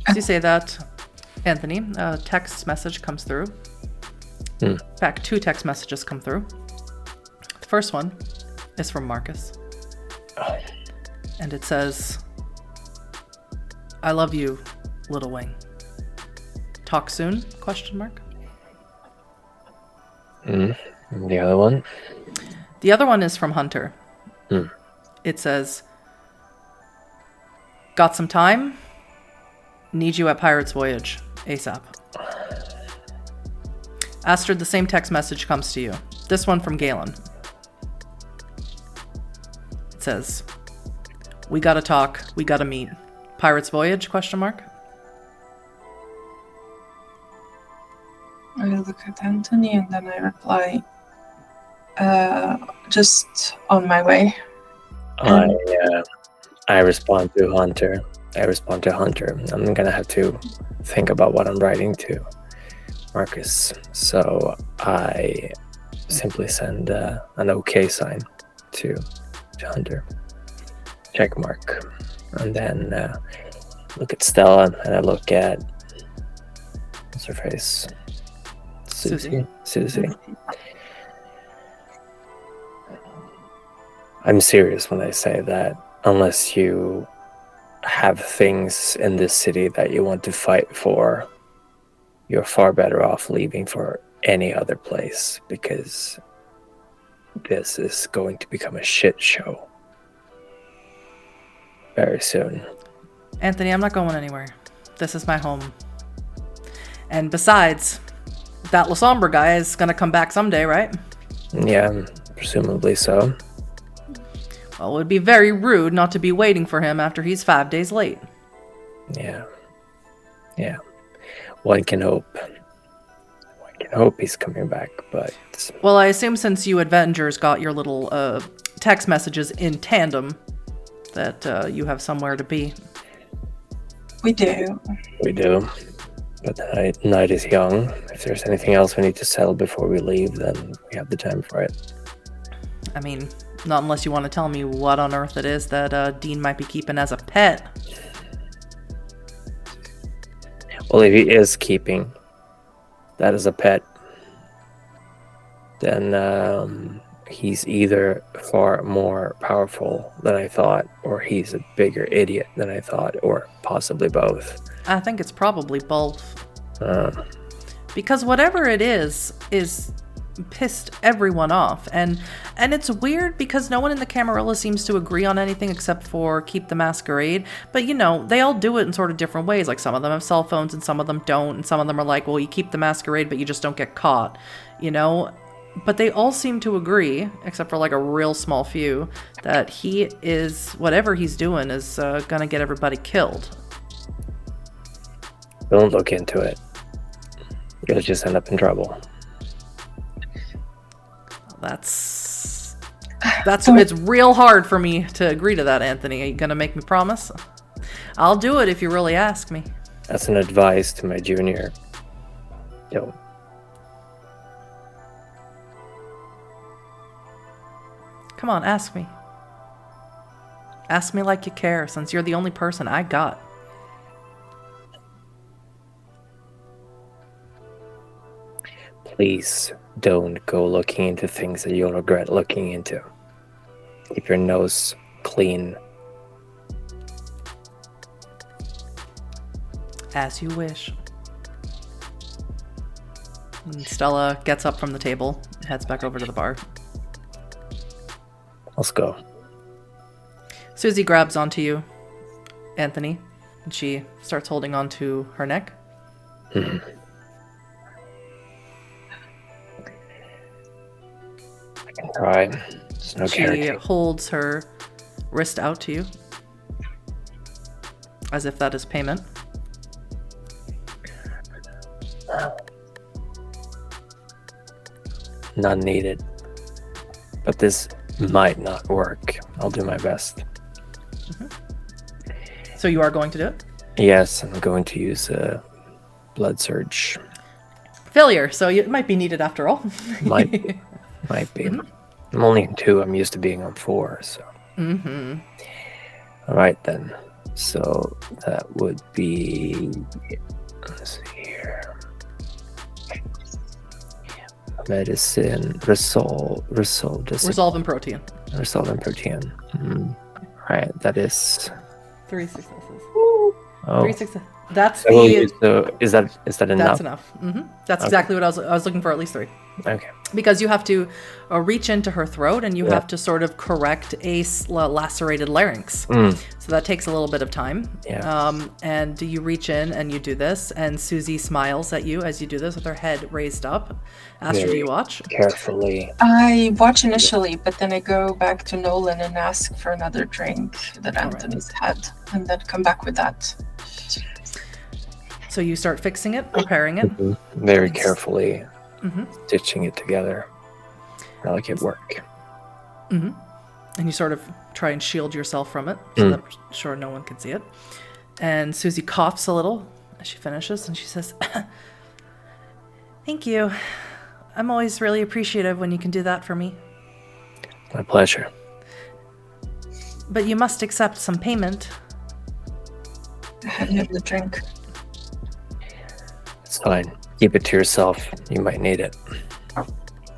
[SPEAKER 1] As you say that, Anthony, a text message comes through. In fact, 2 text messages come through. The first one is from Marcus. And it says, I love you, Little Wing. Talk soon? ?
[SPEAKER 2] And the other one?
[SPEAKER 1] The other one is from Hunter. It says, got some time? Need you at Pirate's Voyage, ASAP. Astrid, the same text message comes to you. This one from Galen. It says, we gotta talk, we gotta meet. Pirate's Voyage, ?
[SPEAKER 3] I look at Anthony and then I reply, just on my way.
[SPEAKER 2] I respond to Hunter. I'm gonna have to think about what I'm writing to Marcus. So I simply send an OK sign to Hunter. Check mark. And then look at Stella and I look at what's her face? Susie. I'm serious when I say that unless you have things in this city that you want to fight for, you're far better off leaving for any other place, because this is going to become a shit show very soon.
[SPEAKER 1] Anthony, I'm not going anywhere. This is my home. And besides, that La Sombra guy is gonna come back someday, right?
[SPEAKER 2] Yeah, presumably so.
[SPEAKER 1] Well, it would be very rude not to be waiting for him after he's 5 days late.
[SPEAKER 2] Yeah. One can hope. He's coming back, but...
[SPEAKER 1] Well, I assume since you Avengers got your little text messages in tandem, that you have somewhere to be.
[SPEAKER 3] We do.
[SPEAKER 2] But the night is young. If there's anything else we need to settle before we leave, then we have the time for it.
[SPEAKER 1] I mean, Not unless you want to tell me what on earth it is that Dean might be keeping as a pet.
[SPEAKER 2] Well, if he is keeping that as a pet, then he's either far more powerful than I thought, or he's a bigger idiot than I thought, or possibly both.
[SPEAKER 1] I think it's probably both. Because whatever it is pissed everyone off. And it's weird because no one in the Camarilla seems to agree on anything except for keep the masquerade. But, you know, they all do it in sort of different ways. Like, some of them have cell phones and some of them don't. And some of them are like, well, you keep the masquerade, but you just don't get caught, you know? But they all seem to agree, except for like a real small few, that he is, whatever he's doing is gonna get everybody killed.
[SPEAKER 2] Don't look into it. You'll just end up in trouble.
[SPEAKER 1] That's it's real hard for me to agree to that, Anthony. Are you gonna make me promise? I'll do it if you really ask me.
[SPEAKER 2] That's an advice to my junior. Don't.
[SPEAKER 1] Come on, ask me. Ask me like you care, since you're the only person I got.
[SPEAKER 2] Please don't go looking into things that you'll regret looking into. Keep your nose clean.
[SPEAKER 1] As you wish. And Stella gets up from the table, heads back over to the bar.
[SPEAKER 2] Let's go.
[SPEAKER 1] Susie grabs onto you, Anthony, and she starts holding onto her neck.
[SPEAKER 2] Mm-hmm. I can try. There's no
[SPEAKER 1] She
[SPEAKER 2] guarantee.
[SPEAKER 1] holds her wrist out to you, as if that is payment.
[SPEAKER 2] None needed. But this might not work. I'll do my best.
[SPEAKER 1] Mm-hmm. So you are going to do it?
[SPEAKER 2] Yes, I'm going to use a blood surge.
[SPEAKER 1] Failure, so it might be needed after all.
[SPEAKER 2] Might be. Mm-hmm. I'm only on 2. I'm used to being on 4, so.
[SPEAKER 1] Mm-hmm.
[SPEAKER 2] All right, then. So that would be... Let's see here. Medicine, resolve
[SPEAKER 1] and protein.
[SPEAKER 2] Resolve and protein. Mm-hmm. Right, that is
[SPEAKER 1] 3 successes.
[SPEAKER 2] Oh.
[SPEAKER 1] 3 successes. That's
[SPEAKER 2] I will use is that enough?
[SPEAKER 1] That's enough. Mm-hmm. That's exactly what I was looking for. At least 3.
[SPEAKER 2] Okay.
[SPEAKER 1] Because you have to reach into her throat and you have to sort of correct a lacerated larynx. So that takes a little bit of time.
[SPEAKER 2] Yeah.
[SPEAKER 1] And you reach in and you do this, and Susie smiles at you as you do this with her head raised up. Astrid, do you watch?
[SPEAKER 2] Carefully.
[SPEAKER 3] I watch initially, but then I go back to Nolan and ask for another drink that Anthony's had, and then come back with that.
[SPEAKER 1] So you start fixing it, preparing it.
[SPEAKER 2] Mm-hmm. Very carefully. Stitching it together. I like it work.
[SPEAKER 1] Mm-hmm. And you sort of try and shield yourself from it so that sure no one can see it. And Susie coughs a little as she finishes and she says, "Thank you. I'm always really appreciative when you can do that for me.
[SPEAKER 2] My pleasure.
[SPEAKER 1] But you must accept some payment."
[SPEAKER 3] I have the drink.
[SPEAKER 2] It's fine. Keep it to yourself. You might need it.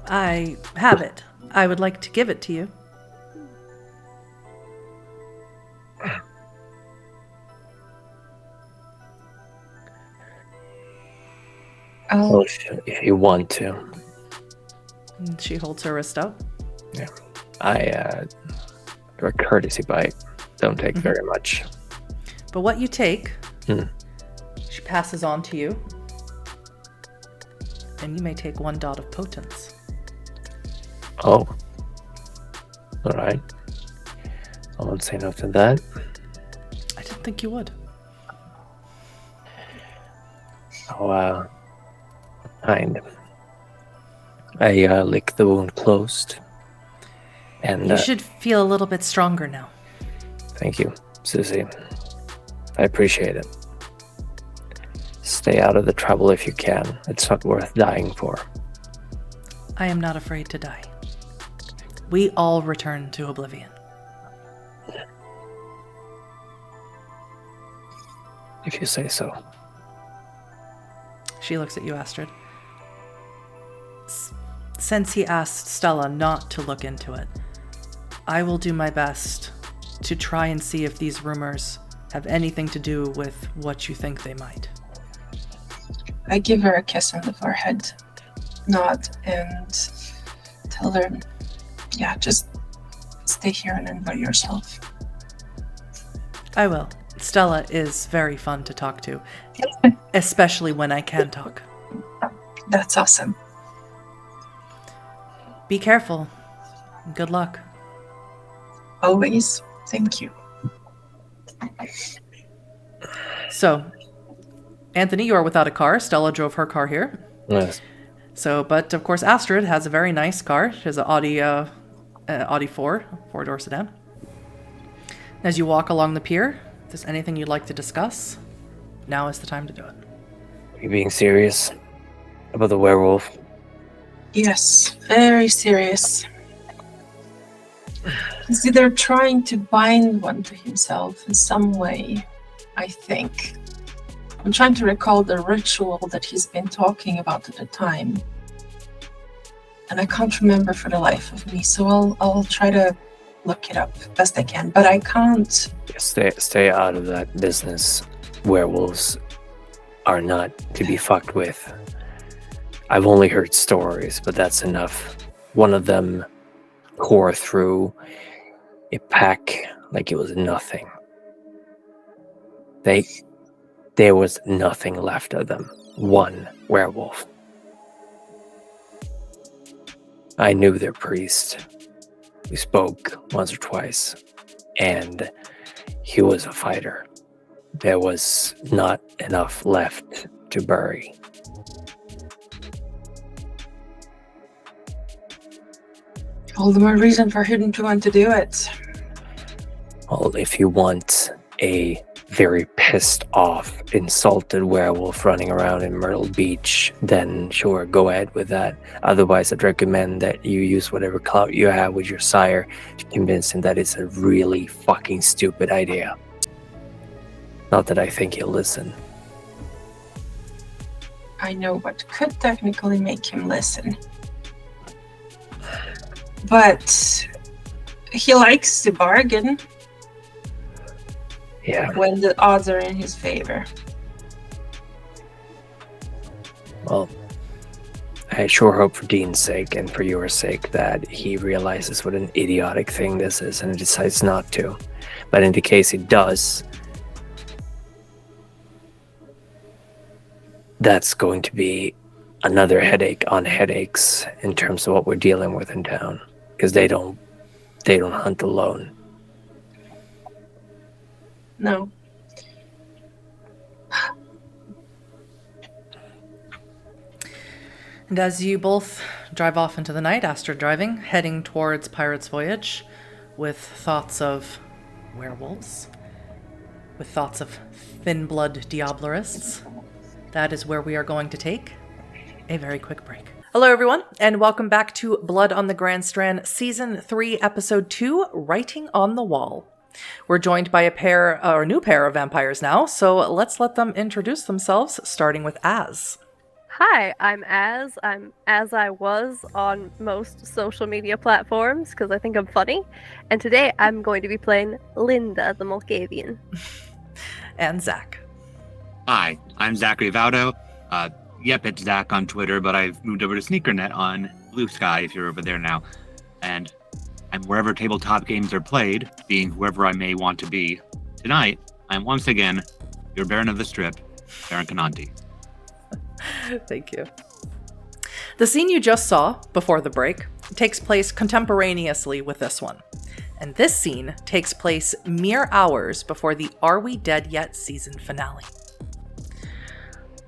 [SPEAKER 1] I have it. I would like to give it to you.
[SPEAKER 2] Well, if you want to.
[SPEAKER 1] And she holds her wrist out.
[SPEAKER 2] Yeah. A courtesy bite. Don't take very much.
[SPEAKER 1] But what you take, she passes on to you. And you may take 1 dot of potence.
[SPEAKER 2] Oh. All right. I won't say no to that.
[SPEAKER 1] I didn't think you would.
[SPEAKER 2] Oh, kind. I lick the wound closed. And
[SPEAKER 1] You should feel a little bit stronger now.
[SPEAKER 2] Thank you, Susie. I appreciate it. Stay out of the trouble if you can. It's not worth dying for.
[SPEAKER 1] I am not afraid to die. We all return to oblivion.
[SPEAKER 2] If you say so.
[SPEAKER 1] She looks at you, Astrid. Since he asked Stella not to look into it, I will do my best to try and see if these rumors have anything to do with what you think they might.
[SPEAKER 3] I give her a kiss on the forehead, nod, and tell her, yeah, just stay here and enjoy yourself.
[SPEAKER 1] I will. Stella is very fun to talk to, especially when I can talk.
[SPEAKER 3] That's awesome.
[SPEAKER 1] Be careful. Good luck.
[SPEAKER 3] Always. Thank you.
[SPEAKER 1] So, Anthony, you are without a car. Stella drove her car here.
[SPEAKER 2] Yes.
[SPEAKER 1] So, but of course, Astrid has a very nice car. She has an Audi 4-door sedan. As you walk along the pier, if there's anything you'd like to discuss, now is the time to do it.
[SPEAKER 2] Are you being serious about the werewolf?
[SPEAKER 3] Yes, very serious. See, they're trying to bind one to himself in some way, I think. I'm trying to recall the ritual that he's been talking about at the time. And I can't remember for the life of me, so I'll try to look it up best I can, but I can't.
[SPEAKER 2] Stay out of that business. Werewolves are not to be fucked with. I've only heard stories, but that's enough. One of them tore through a pack like it was nothing. There was nothing left of them. One werewolf. I knew their priest. We spoke once or twice, and he was a fighter. There was not enough left to bury.
[SPEAKER 3] All the more reason for him to want to do it.
[SPEAKER 2] Well, if you want a very pissed off, insulted werewolf running around in Myrtle Beach, then sure, go ahead with that. Otherwise, I'd recommend that you use whatever clout you have with your sire to convince him that it's a really fucking stupid idea. Not that I think he'll listen.
[SPEAKER 3] I know what could technically make him listen. But he likes to bargain.
[SPEAKER 2] Yeah.
[SPEAKER 3] When the odds are in his favor.
[SPEAKER 2] Well, I sure hope for Dean's sake and for your sake that he realizes what an idiotic thing this is and decides not to. But in the case he does, that's going to be another headache on headaches in terms of what we're dealing with in town. Because they don't hunt alone.
[SPEAKER 3] No.
[SPEAKER 1] And as you both drive off into the night, Astrid driving, heading towards Pirate's Voyage, with thoughts of werewolves, with thoughts of thin-blood diablerists, that is where we are going to take a very quick break. Hello, everyone, and welcome back to Blood on the Grand Strand, Season 3, Episode 2, Writing on the Wall. We're joined by a new pair of vampires now, so let's let them introduce themselves, starting with Az.
[SPEAKER 4] Hi, I'm Az. I'm as I was on most social media platforms because I think I'm funny. And today I'm going to be playing Linda the Mulcavian.
[SPEAKER 1] And Zach.
[SPEAKER 5] Hi, I'm Zachary Vaudo. YepitsZak on Twitter, but I've moved over to SneakerNet on Blue Sky if you're over there now. And I'm wherever tabletop games are played, being whoever I may want to be. Tonight, I'm once again your Baron of the Strip, Baron Conanti.
[SPEAKER 1] Thank you. The scene you just saw before the break takes place contemporaneously with this one. And this scene takes place mere hours before the Are We Dead Yet season finale.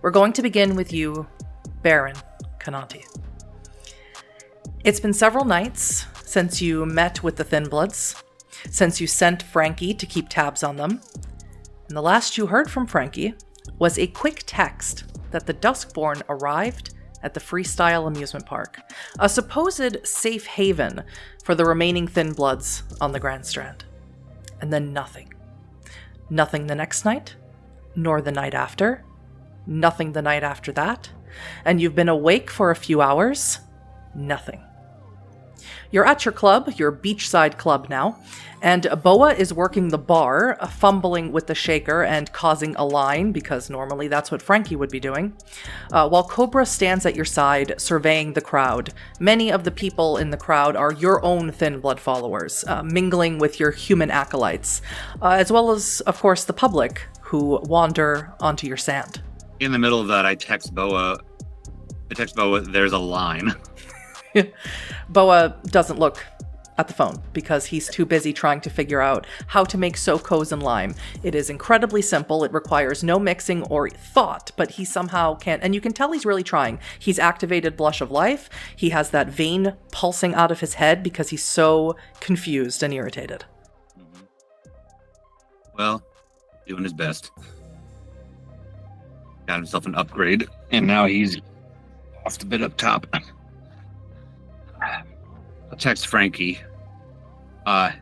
[SPEAKER 1] We're going to begin with you, Baron Cananti. It's been several nights since you met with the Thin Bloods, since you sent Frankie to keep tabs on them, and the last you heard from Frankie was a quick text that the Duskborn arrived at the Freestyle Amusement Park, a supposed safe haven for the remaining Thin Bloods on the Grand Strand. And then nothing. Nothing the next night, nor the night after, nothing the night after that, and you've been awake for a few hours, nothing. You're at your club, your beachside club now, and Boa is working the bar, fumbling with the shaker and causing a line, because normally that's what Frankie would be doing, while Cobra stands at your side, surveying the crowd. Many of the people in the crowd are your own Thin Blood followers, mingling with your human acolytes, as well as, of course, the public who wander onto your sand.
[SPEAKER 5] In the middle of that, I text Boa, there's a line.
[SPEAKER 1] Boa doesn't look at the phone because he's too busy trying to figure out how to make SoCos and lime. It is incredibly simple. It requires no mixing or thought, but he somehow can't. And you can tell he's really trying. He's activated Blush of Life. He has that vein pulsing out of his head because he's so confused and irritated.
[SPEAKER 5] Mm-hmm. Well, doing his best. Got himself an upgrade, and now he's off the bit up top. I'll text Frankie at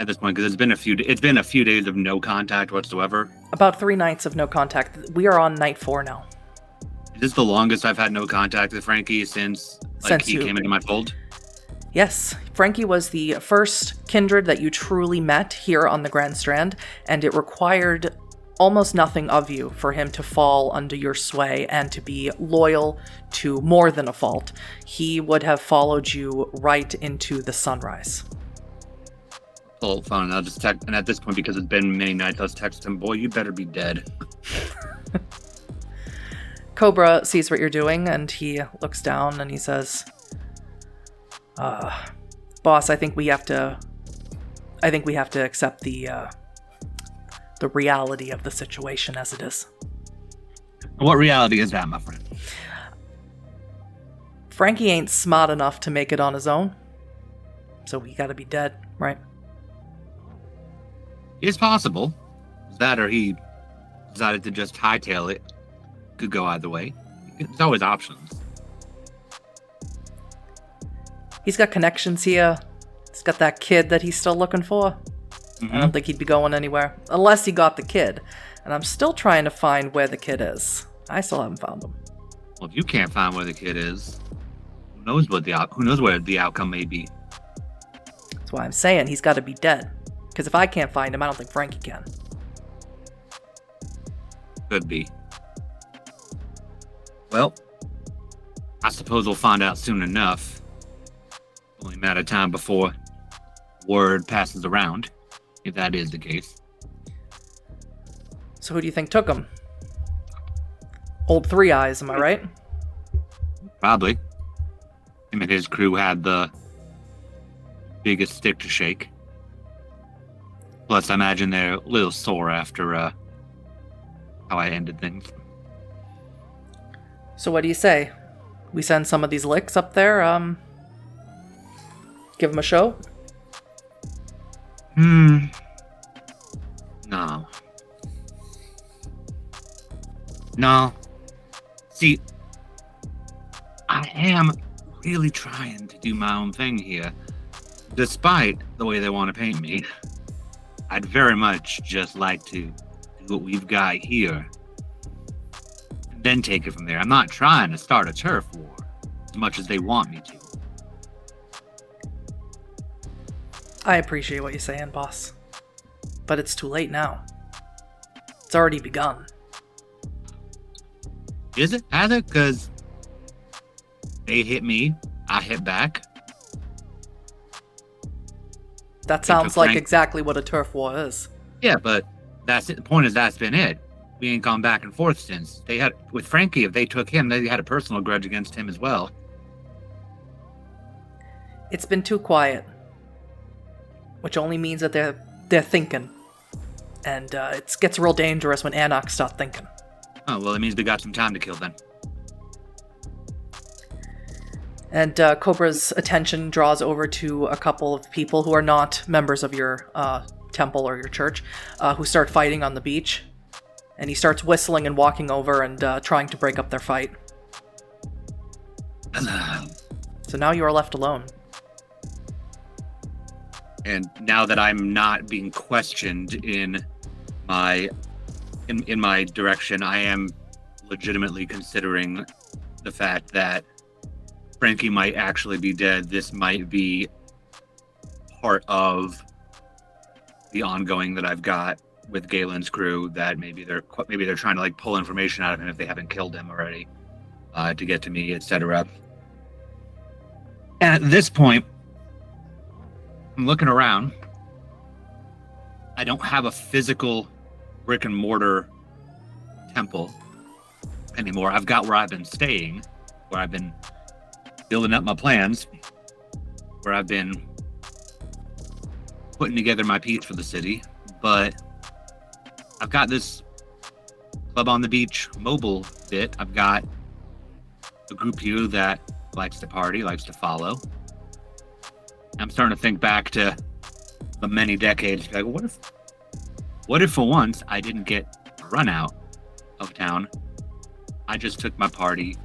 [SPEAKER 5] this point because it's been a few days of no contact whatsoever.
[SPEAKER 1] About 3 nights of no contact. We are on night 4 now.
[SPEAKER 5] Is this the longest I've had no contact with Frankie since he came into my fold?
[SPEAKER 1] Yes, Frankie was the first kindred that you truly met here on the Grand Strand, and it required almost nothing of you for him to fall under your sway and to be loyal to more than a fault. He would have followed you right into the sunrise.
[SPEAKER 5] Pull phone and I'll just text, and at this point, because it's been many nights, I'll text him, boy, you better be dead.
[SPEAKER 1] Cobra sees what you're doing and he looks down and he says, boss, I think we have to accept the reality of the situation as it is.
[SPEAKER 5] What reality is that, my friend?
[SPEAKER 1] Frankie ain't smart enough to make it on his own, so he gotta be dead, right?
[SPEAKER 5] It's possible. That or he decided to just hightail it. Could go either way. There's always options.
[SPEAKER 1] He's got connections here. He's got that kid that he's still looking for.
[SPEAKER 5] Mm-hmm.
[SPEAKER 1] I don't think he'd be going anywhere unless he got the kid. And I'm still trying to find where the kid is. I still haven't found him.
[SPEAKER 5] Well, if you can't find where the kid is, who knows where the outcome may be?
[SPEAKER 1] That's why I'm saying he's got to be dead. Because if I can't find him, I don't think Frankie can.
[SPEAKER 5] Could be. Well, I suppose we'll find out soon enough. Only a matter of time before word passes around, if that is the case.
[SPEAKER 1] So who do you think took him? Old Three Eyes, am I right?
[SPEAKER 5] Probably. Him and his crew had the biggest stick to shake. Plus, I imagine they're a little sore after how I ended things.
[SPEAKER 1] So what do you say? We send some of these licks up there, give them a show?
[SPEAKER 5] No. See, I am really trying to do my own thing here. Despite the way they want to paint me, I'd very much just like to do what we've got here. And then take it from there. I'm not trying to start a turf war as much as they want me to.
[SPEAKER 1] I appreciate what you're saying, boss. But it's too late now. It's already begun.
[SPEAKER 5] Is it? Has it? Because they hit me, I hit back.
[SPEAKER 1] That sounds like exactly what a turf war is.
[SPEAKER 5] Yeah, but that's it. The point is that's been it. We ain't gone back and forth since. They had, with Frankie, if they took him, they had a personal grudge against him as well.
[SPEAKER 1] It's been too quiet. Which only means that they're thinking. And it gets real dangerous when Anarchs start thinking.
[SPEAKER 5] Oh, well, it means we got some time to kill then.
[SPEAKER 1] And Cobra's attention draws over to a couple of people who are not members of your temple or your church, who start fighting on the beach. And he starts whistling and walking over and trying to break up their fight. So now you are left alone.
[SPEAKER 5] And now that I'm not being questioned in my direction, I am legitimately considering the fact that Frankie might actually be dead. This might be part of the ongoing that I've got with Galen's crew, that maybe they're trying to like pull information out of him if they haven't killed him already, to get to me, etc. And at this point, I'm looking around. I don't have a physical brick and mortar temple anymore. I've got where I've been staying, where I've been building up my plans, where I've been putting together my piece for the city. But I've got this Club on the Beach mobile bit. I've got a group here that likes to party, likes to follow. I'm starting to think back to the many decades. Like, what if for once I didn't get run out of town? I just took my party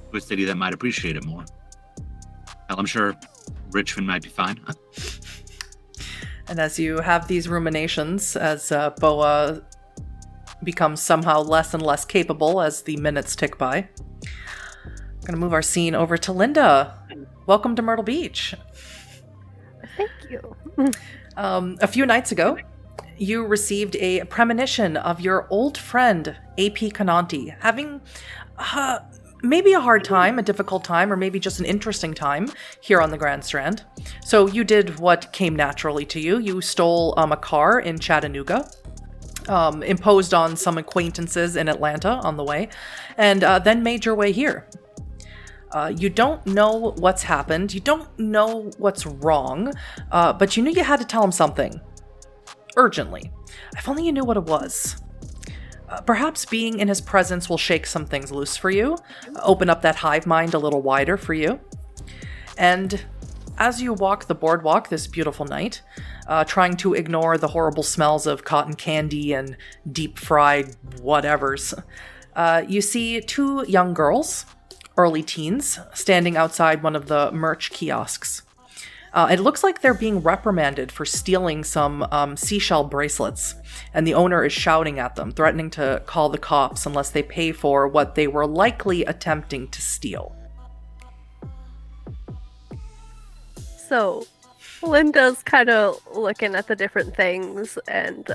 [SPEAKER 5] to a city that might appreciate it more. Hell, I'm sure Richmond might be fine.
[SPEAKER 1] And as you have these ruminations, as Boa becomes somehow less and less capable as the minutes tick by, I'm going to move our scene over to Linda. Welcome to Myrtle Beach.
[SPEAKER 4] Thank you.
[SPEAKER 1] A few nights ago, you received a premonition of your old friend, AP Cananti, having maybe a hard time, a difficult time, or maybe just an interesting time here on the Grand Strand. So you did what came naturally to you. You stole a car in Chattanooga, imposed on some acquaintances in Atlanta on the way, and then made your way here. You don't know what's happened. You don't know what's wrong, but you knew you had to tell him something. Urgently. If only you knew what it was. Perhaps being in his presence will shake some things loose for you, open up that hive mind a little wider for you. And as you walk the boardwalk this beautiful night, trying to ignore the horrible smells of cotton candy and deep-fried whatevers, you see two young girls, early teens, standing outside one of the merch kiosks. It looks like they're being reprimanded for stealing some seashell bracelets, and the owner is shouting at them, threatening to call the cops unless they pay for what they were likely attempting to steal.
[SPEAKER 4] So, Linda's kind of looking at the different things and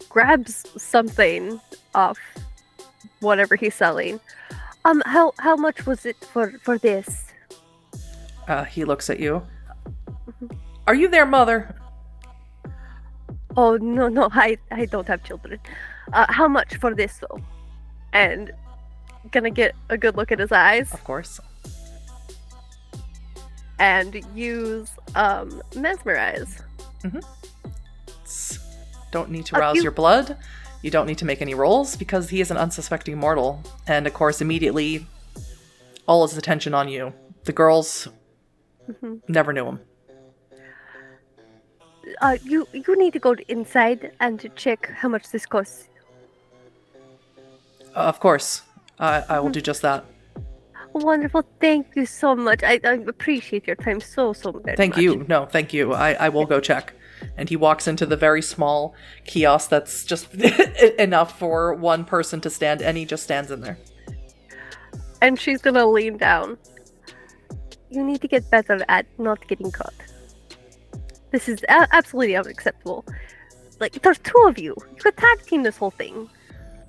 [SPEAKER 4] grabs something off whatever he's selling. How much was it for this?
[SPEAKER 1] He looks at you. Are you there, mother?
[SPEAKER 4] Oh, no, I don't have children. How much for this, though? And gonna get a good look at his eyes.
[SPEAKER 1] Of course.
[SPEAKER 4] And use mesmerize.
[SPEAKER 1] Don't need to rouse your blood. You don't need to make any rolls because he is an unsuspecting mortal. And of course, immediately, all his attention on you. The girls never knew him.
[SPEAKER 4] You need to go inside and to check how much this costs.
[SPEAKER 1] Of course. I will do just that.
[SPEAKER 4] Wonderful. Thank you so much. I appreciate your time so very much.
[SPEAKER 1] Thank you. No, thank you. I will go check. And he walks into the very small kiosk that's just enough for one person to stand, and he just stands in there.
[SPEAKER 4] And she's gonna lean down. You need to get better at not getting caught. This is absolutely unacceptable. Like, there's two of you. You could tag team this whole thing.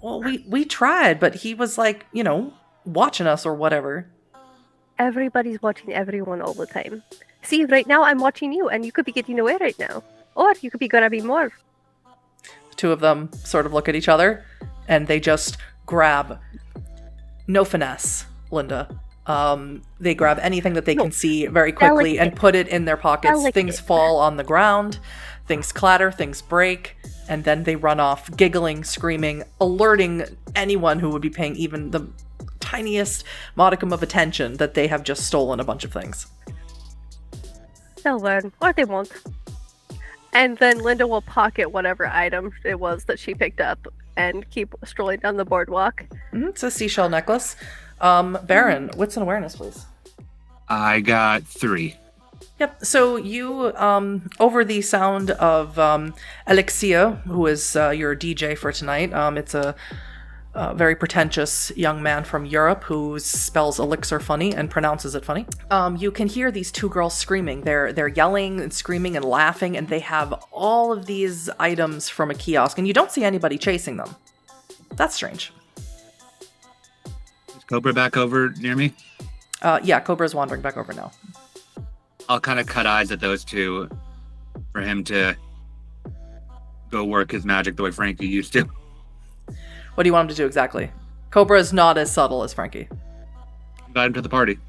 [SPEAKER 1] Well, we tried, but he was like, watching us or whatever.
[SPEAKER 4] Everybody's watching everyone all the time. See, right now I'm watching you, and you could be getting away right now. Or you could be grabbing more.
[SPEAKER 1] The two of them sort of look at each other, and they just grab. No finesse, Linda. They grab anything that they can see very quickly and put it in their pockets. Things fall on the ground, things clatter, things break, and then they run off, giggling, screaming, alerting anyone who would be paying even the tiniest modicum of attention that they have just stolen a bunch of things.
[SPEAKER 4] They'll learn, or they won't. And then Linda will pocket whatever item it was that she picked up and keep strolling down the boardwalk.
[SPEAKER 1] It's a seashell necklace. Baron, wits and awareness, please.
[SPEAKER 5] I got 3.
[SPEAKER 1] Yep. So you, over the sound of Alexia, who is your DJ for tonight, it's a very pretentious young man from Europe who spells elixir funny and pronounces it funny. You can hear these 2 girls screaming. They're yelling and screaming and laughing, and they have all of these items from a kiosk, and you don't see anybody chasing them. That's strange.
[SPEAKER 5] Is Cobra back over near me?
[SPEAKER 1] Yeah, Cobra's wandering back over now.
[SPEAKER 5] I'll kind of cut eyes at those 2 for him to go work his magic the way Frankie used to.
[SPEAKER 1] What do you want him to do exactly? Cobra is not as subtle as Frankie.
[SPEAKER 5] Invite him to the party.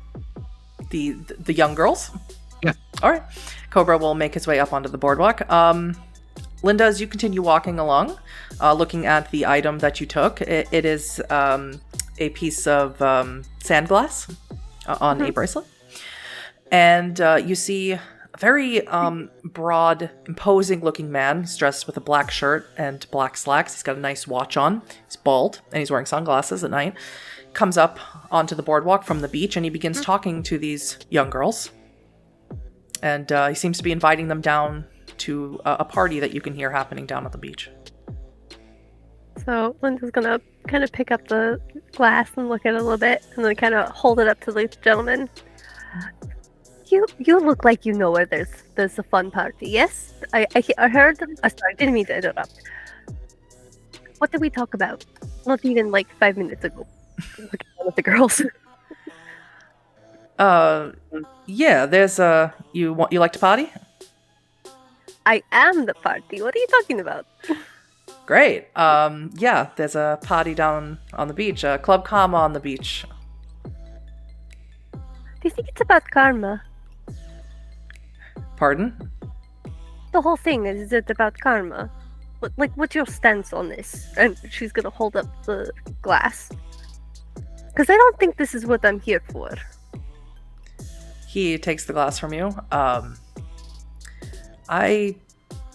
[SPEAKER 1] The young girls?
[SPEAKER 5] Yeah.
[SPEAKER 1] All right. Cobra will make his way up onto the boardwalk. Linda, as you continue walking along, looking at the item that you took, it is a piece of sand glass on a bracelet. And you see a very broad, imposing-looking man. He's dressed with a black shirt and black slacks. He's got a nice watch on. He's bald, and he's wearing sunglasses at night. Comes up onto the boardwalk from the beach, and he begins talking to these young girls. And he seems to be inviting them down to a party that you can hear happening down at the beach.
[SPEAKER 4] So Linda's gonna kind of pick up the glass and look at it a little bit, and then kind of hold it up to the gentleman. You look like you know where there's a fun party. Yes, I heard. Sorry, I didn't mean to interrupt. What did we talk about? Not even like 5 minutes ago. Look at one of the girls.
[SPEAKER 1] Yeah. There's you like to party?
[SPEAKER 4] I am the party. What are you talking about?
[SPEAKER 1] Great. Yeah. There's a party down on the beach. Club Karma on the beach.
[SPEAKER 4] Do you think it's about karma?
[SPEAKER 1] Pardon?
[SPEAKER 4] The whole thing, is it about karma? What's your stance on this? And she's gonna hold up the glass. Because I don't think this is what I'm here for.
[SPEAKER 1] He takes the glass from you. I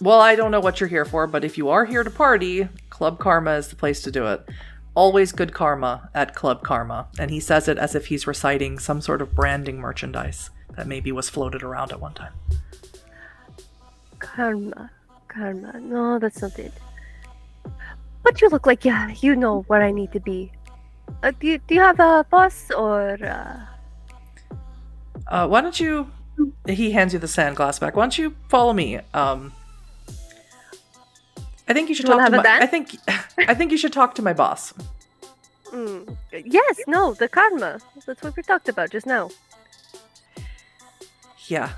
[SPEAKER 1] don't know what you're here for, but if you are here to party, Club Karma is the place to do it. Always good karma at Club Karma. And he says it as if he's reciting some sort of branding merchandise that maybe was floated around at one time.
[SPEAKER 4] Karma. No, that's not it. But you look like, yeah, you know where I need to be. Do you have a bus or...
[SPEAKER 1] Why don't you... He hands you the sand glass back. Why don't you follow me? I think you should talk to my... I think you should talk to my boss.
[SPEAKER 4] Yes, no, the karma. That's what we talked about just now.
[SPEAKER 1] Yeah,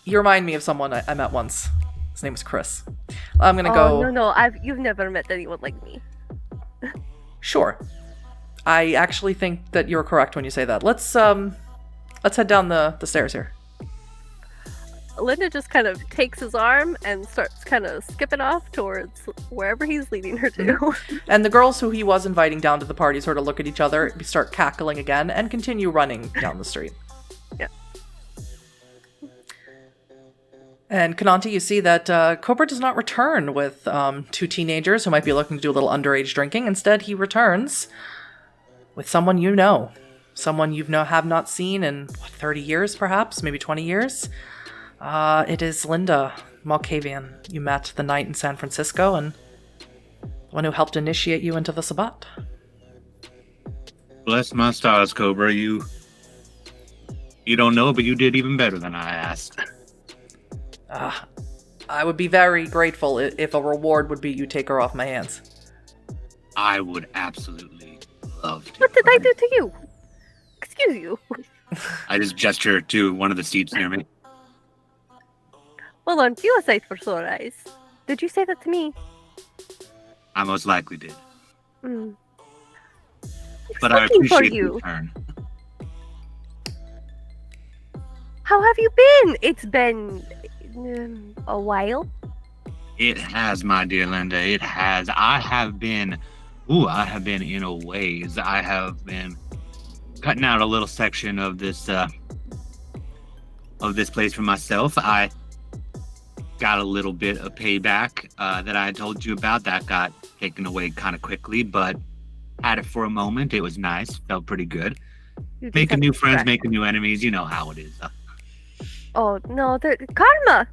[SPEAKER 1] you remind me of someone I met once. His name was Chris. I'm gonna go...
[SPEAKER 4] No, you've never met anyone like me.
[SPEAKER 1] Sure. I actually think that you're correct when you say that. Let's head down the stairs here.
[SPEAKER 4] Linda just kind of takes his arm and starts kind of skipping off towards wherever he's leading her to.
[SPEAKER 1] And the girls who he was inviting down to the party sort of look at each other, start cackling again, and continue running down the street.
[SPEAKER 4] Yeah.
[SPEAKER 1] And Conanti, you see that Cobra does not return with 2 teenagers who might be looking to do a little underage drinking. Instead, he returns with someone you know. Someone have not seen in 30 years, perhaps, maybe 20 years. It is Linda Malkavian. You met the night in San Francisco, and the one who helped initiate you into the Sabbat.
[SPEAKER 5] Bless my stars, Cobra. You don't know, but you did even better than I asked.
[SPEAKER 1] I would be very grateful if a reward would be you take her off my hands.
[SPEAKER 5] I would absolutely love to.
[SPEAKER 4] What did I do to you? Excuse you.
[SPEAKER 5] I just gesture to one of the seats near me.
[SPEAKER 4] Hold on, you a sight for sore eyes. Did you say that to me?
[SPEAKER 5] I most likely did.
[SPEAKER 4] Mm.
[SPEAKER 5] But I appreciate the return.
[SPEAKER 4] How have you been? It's been a while.
[SPEAKER 5] It has, my dear Linda. It has. I have been in a ways. I have been cutting out a little section of this place for myself. I got a little bit of payback that I told you about. That got taken away kind of quickly, but had it for a moment. It was nice. Felt pretty good.
[SPEAKER 4] You just
[SPEAKER 5] Making
[SPEAKER 4] have
[SPEAKER 5] new
[SPEAKER 4] to
[SPEAKER 5] friends,
[SPEAKER 4] track.
[SPEAKER 5] making new enemies. You know how it is.
[SPEAKER 4] Oh no, karma.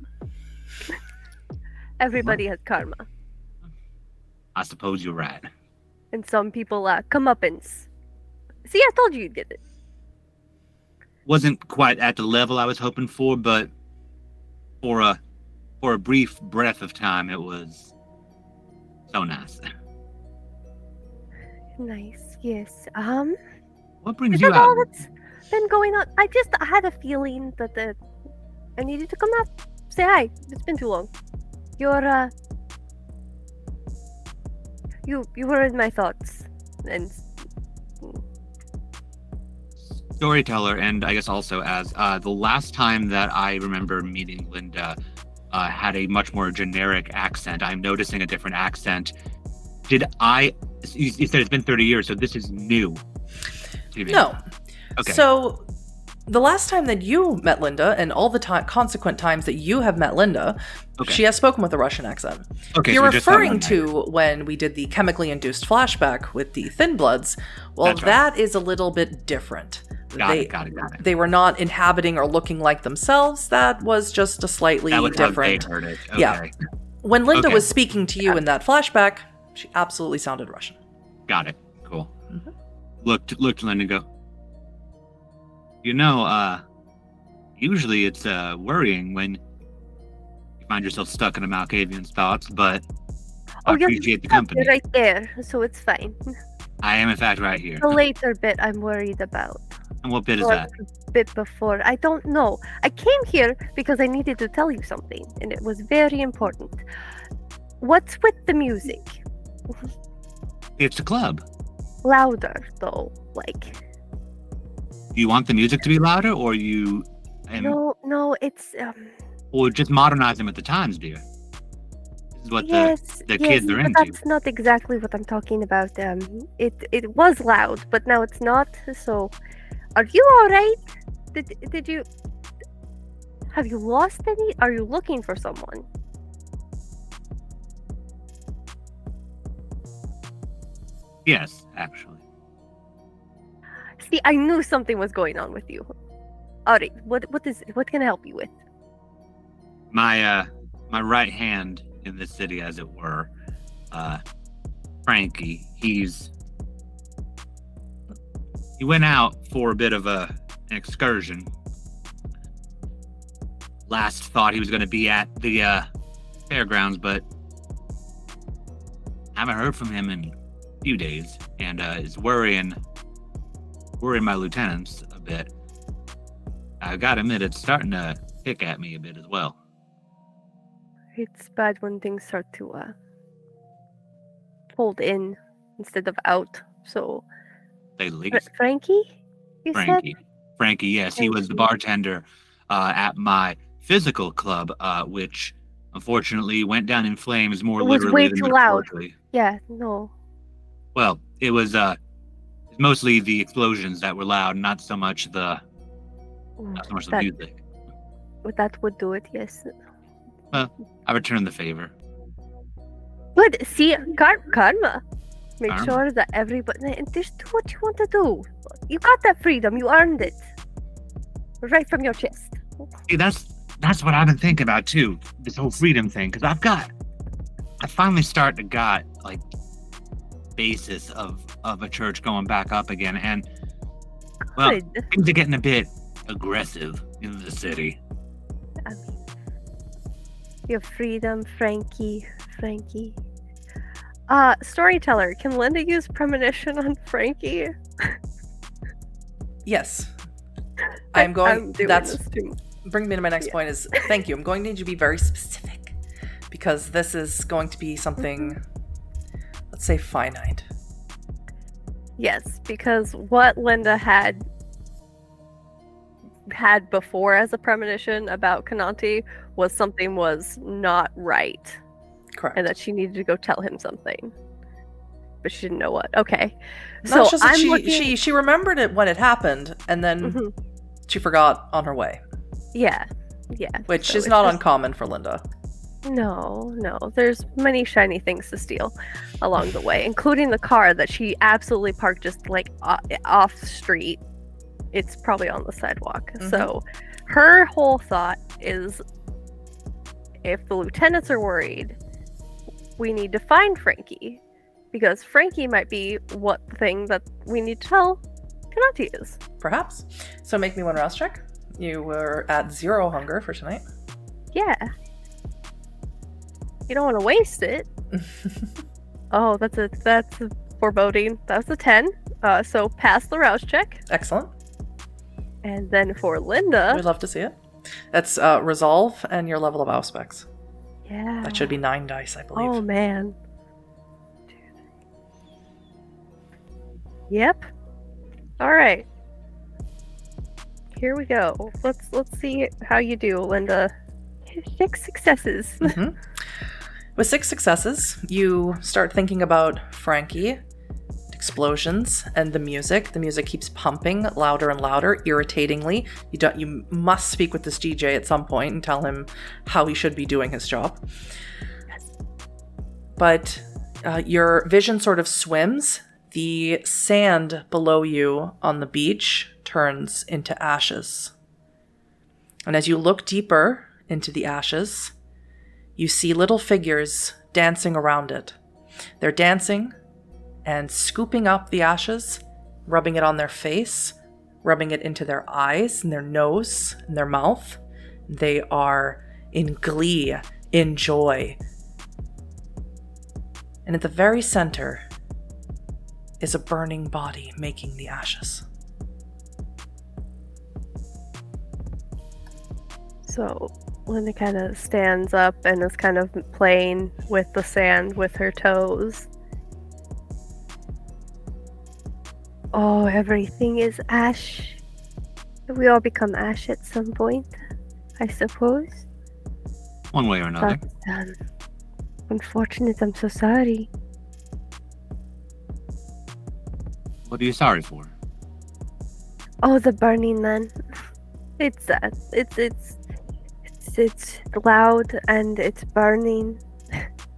[SPEAKER 4] Everybody has karma,
[SPEAKER 5] I suppose you're right.
[SPEAKER 4] and some people comeuppance. See, I told you you'd get it.
[SPEAKER 5] Wasn't quite at the level I was hoping for, but for a brief breath of time, it was so nice.
[SPEAKER 4] Nice, yes.
[SPEAKER 5] What brings
[SPEAKER 4] Is
[SPEAKER 5] you
[SPEAKER 4] that
[SPEAKER 5] out?
[SPEAKER 4] all that's been going on? I had a feeling that I needed to come out, say hi. It's been too long. You're you were in my thoughts, and
[SPEAKER 5] Storyteller, and I guess also as the last time that I remember meeting Linda had a much more generic accent. I'm noticing a different accent. You said it's been 30 years, so this is new to me.
[SPEAKER 1] No.
[SPEAKER 5] Okay.
[SPEAKER 1] So the last time that you met Linda, and all the consequent times that you have met Linda,
[SPEAKER 5] Okay.
[SPEAKER 1] she has spoken with a Russian accent.
[SPEAKER 5] Okay,
[SPEAKER 1] You're
[SPEAKER 5] so just that
[SPEAKER 1] referring
[SPEAKER 5] one night.
[SPEAKER 1] to when we did the chemically induced flashback with the Thin Bloods. Well,
[SPEAKER 5] That's right.
[SPEAKER 1] that is a little bit different.
[SPEAKER 5] Got it.
[SPEAKER 1] They were not inhabiting or looking like themselves. That was just a slightly
[SPEAKER 5] That was
[SPEAKER 1] different.
[SPEAKER 5] how they heard it. Okay.
[SPEAKER 1] Yeah. When Linda
[SPEAKER 5] Okay.
[SPEAKER 1] was speaking to you in that flashback, she absolutely sounded Russian.
[SPEAKER 5] Got it. Cool.
[SPEAKER 1] Mhm.
[SPEAKER 5] Looked to Linda and go, usually it's worrying when you find yourself stuck in a Malkavian's thoughts, but I
[SPEAKER 4] you're
[SPEAKER 5] appreciate the company.
[SPEAKER 4] right there, so it's fine.
[SPEAKER 5] I am, in fact, right here.
[SPEAKER 4] The later bit I'm worried about.
[SPEAKER 5] And what bit is
[SPEAKER 4] Or
[SPEAKER 5] that?
[SPEAKER 4] the bit before. I don't know. I came here because I needed to tell you something, and it was very important. What's with the music?
[SPEAKER 5] It's a club.
[SPEAKER 4] Louder, though. Like,
[SPEAKER 5] Do you want the music to be louder, or you
[SPEAKER 4] no, it's
[SPEAKER 5] or just modernize them at the times, dear? This is what
[SPEAKER 4] yes,
[SPEAKER 5] the
[SPEAKER 4] yes,
[SPEAKER 5] kids are
[SPEAKER 4] but
[SPEAKER 5] into.
[SPEAKER 4] that's not exactly what I'm talking about. It was loud, but now it's not. So, are you all right? Did you have you lost any? Are you looking for someone?
[SPEAKER 5] Yes, actually.
[SPEAKER 4] See, I knew something was going on with you. Alright, what is it? What can I help you with?
[SPEAKER 5] My right hand in this city, as it were, Frankie. He went out for a bit of an excursion. Last thought he was going to be at the fairgrounds, but haven't heard from him in a few days, and is worrying my lieutenants a bit. I gotta admit, it's starting to pick at me a bit as well.
[SPEAKER 4] It's bad when things start to fold in instead of out. So,
[SPEAKER 5] Say the least.
[SPEAKER 4] Frankie? You said?
[SPEAKER 5] Frankie, yes, he was the bartender at my physical club, which unfortunately went down in flames more
[SPEAKER 4] It was
[SPEAKER 5] literally
[SPEAKER 4] way
[SPEAKER 5] than
[SPEAKER 4] too loud.
[SPEAKER 5] metaphorically.
[SPEAKER 4] Yeah, no.
[SPEAKER 5] Well, it was mostly the explosions that were loud, not so much the
[SPEAKER 4] That,
[SPEAKER 5] music.
[SPEAKER 4] that would do it, yes.
[SPEAKER 5] I returned the favor.
[SPEAKER 4] But see, karma. Make
[SPEAKER 5] Karma.
[SPEAKER 4] sure that everybody just do what you want to do. You got that freedom. You earned it. Right from your chest.
[SPEAKER 5] See, that's what I've been thinking about too. This whole freedom thing, because I finally got like basis of a church going back up again, and well,
[SPEAKER 4] Good.
[SPEAKER 5] things are getting a bit aggressive in the city.
[SPEAKER 4] I mean, your freedom, Frankie. Storyteller, can Linda use premonition on Frankie?
[SPEAKER 1] Yes. I'm going.
[SPEAKER 4] doing
[SPEAKER 1] That's
[SPEAKER 4] this too.
[SPEAKER 1] brings me to my next point. Is thank you. I'm going to need you to be very specific because this is going to be something. Let's say finite.
[SPEAKER 4] Yes, because what Linda had before as a premonition about Cananti was something was not right,
[SPEAKER 1] Correct.
[SPEAKER 4] and that she needed to go tell him something, but she didn't know what. Okay,
[SPEAKER 1] No,
[SPEAKER 4] so
[SPEAKER 1] it's just that
[SPEAKER 4] I'm looking.
[SPEAKER 1] she remembered it when it happened, and then
[SPEAKER 4] Mhm.
[SPEAKER 1] she forgot on her way,
[SPEAKER 4] Yeah.
[SPEAKER 1] which
[SPEAKER 4] so
[SPEAKER 1] is
[SPEAKER 4] it's
[SPEAKER 1] not
[SPEAKER 4] just-
[SPEAKER 1] uncommon for Linda.
[SPEAKER 4] No. There's many shiny things to steal along the way, including the car that she absolutely parked just like off street. It's probably on the sidewalk.
[SPEAKER 1] Mhm.
[SPEAKER 4] So her whole thought is, if the lieutenants are worried, we need to find Frankie, because Frankie might be what thing that we need to tell Conanti is.
[SPEAKER 1] Perhaps. So make me one rouse check. You were at 0 hunger for tonight.
[SPEAKER 4] Yeah. You don't want to waste it. Oh, that's a foreboding. That was a 10. So pass the rouse check.
[SPEAKER 1] Excellent.
[SPEAKER 4] And then for Linda.
[SPEAKER 1] We'd love to see it. That's resolve and your level of auspex.
[SPEAKER 4] Yeah.
[SPEAKER 1] That should be 9 dice, I believe.
[SPEAKER 4] Oh man. Yep. All right. Here we go. Let's see how you do, Linda. 6 successes.
[SPEAKER 1] Mhm. With 6 successes, you start thinking about Frankie, explosions, and the music. The music keeps pumping louder and louder, irritatingly. You must speak with this DJ at some point and tell him how he should be doing his job. But your vision sort of swims. The sand below you on the beach turns into ashes. And as you look deeper into the ashes, you see little figures dancing around it. They're dancing and scooping up the ashes, rubbing it on their face, rubbing it into their eyes and their nose and their mouth. They are in glee, in joy. And at the very center is a burning body making the ashes.
[SPEAKER 4] So Linda kind of stands up and is kind of playing with the sand with her toes. Oh, everything is ash. We all become ash at some point, I suppose.
[SPEAKER 5] One way or another.
[SPEAKER 4] But, unfortunate, I'm so sorry.
[SPEAKER 5] What are you sorry for?
[SPEAKER 4] Oh, the burning man. It's sad. It's loud and it's burning.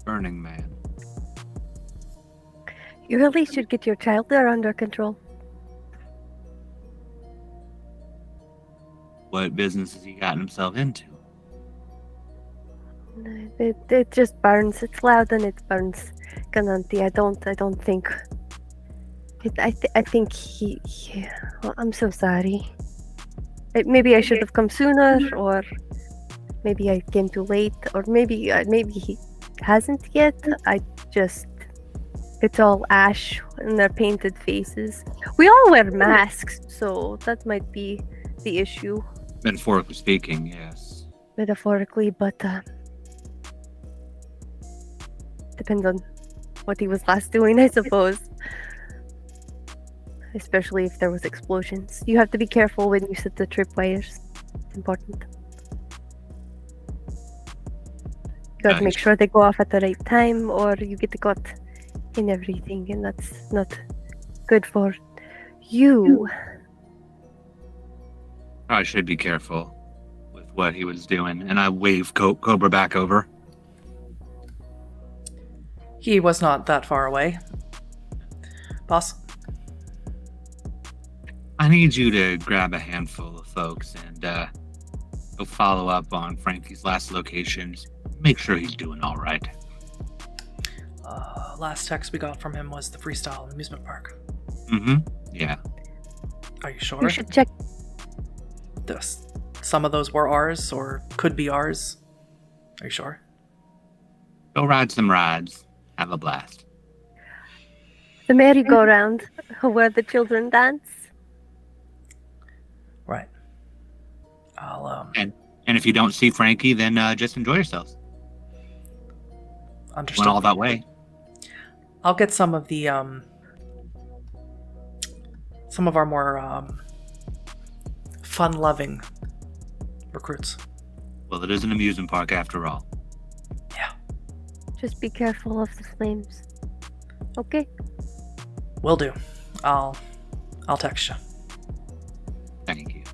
[SPEAKER 5] Burning Man.
[SPEAKER 4] You really should get your child there under control.
[SPEAKER 5] What business has he gotten himself into?
[SPEAKER 4] It just burns. It's loud and it burns. Cananti, I don't think. I think he well, I'm so sorry. Maybe I should have come sooner, or maybe I came too late, or maybe he hasn't yet. It's all ash and their painted faces. We all wear masks, so that might be the issue.
[SPEAKER 5] Metaphorically speaking, yes.
[SPEAKER 4] Metaphorically, but depends on what he was last doing, I suppose. Especially if there was explosions. You have to be careful when you set the tripwires. It's important. You gotta make sure they go off at the right time, or you get caught in everything, and that's not good for you.
[SPEAKER 5] I should be careful with what he was doing. And I wave Cobra back over.
[SPEAKER 1] He was not that far away. Boss?
[SPEAKER 5] I need you to grab a handful of folks and go follow up on Frankie's last locations. Make sure he's doing all right.
[SPEAKER 1] Last text we got from him was the Freestyle Amusement Park.
[SPEAKER 5] Mm-hmm. Yeah.
[SPEAKER 1] Are you sure?
[SPEAKER 4] You should check.
[SPEAKER 1] Some of those were ours, or could be ours. Are you sure?
[SPEAKER 5] Go ride some rides. Have a blast.
[SPEAKER 4] The merry-go-round where the children dance.
[SPEAKER 1] Right. I'll
[SPEAKER 5] And if you don't see Frankie, then just enjoy yourselves.
[SPEAKER 1] understand.
[SPEAKER 5] Went all that way.
[SPEAKER 1] I'll get some of the some of our more fun-loving recruits.
[SPEAKER 5] Well, it is an amusement park after all.
[SPEAKER 1] Yeah.
[SPEAKER 4] Just be careful of the flames. Okay?
[SPEAKER 1] Will do. I'll text you.
[SPEAKER 5] Thank you.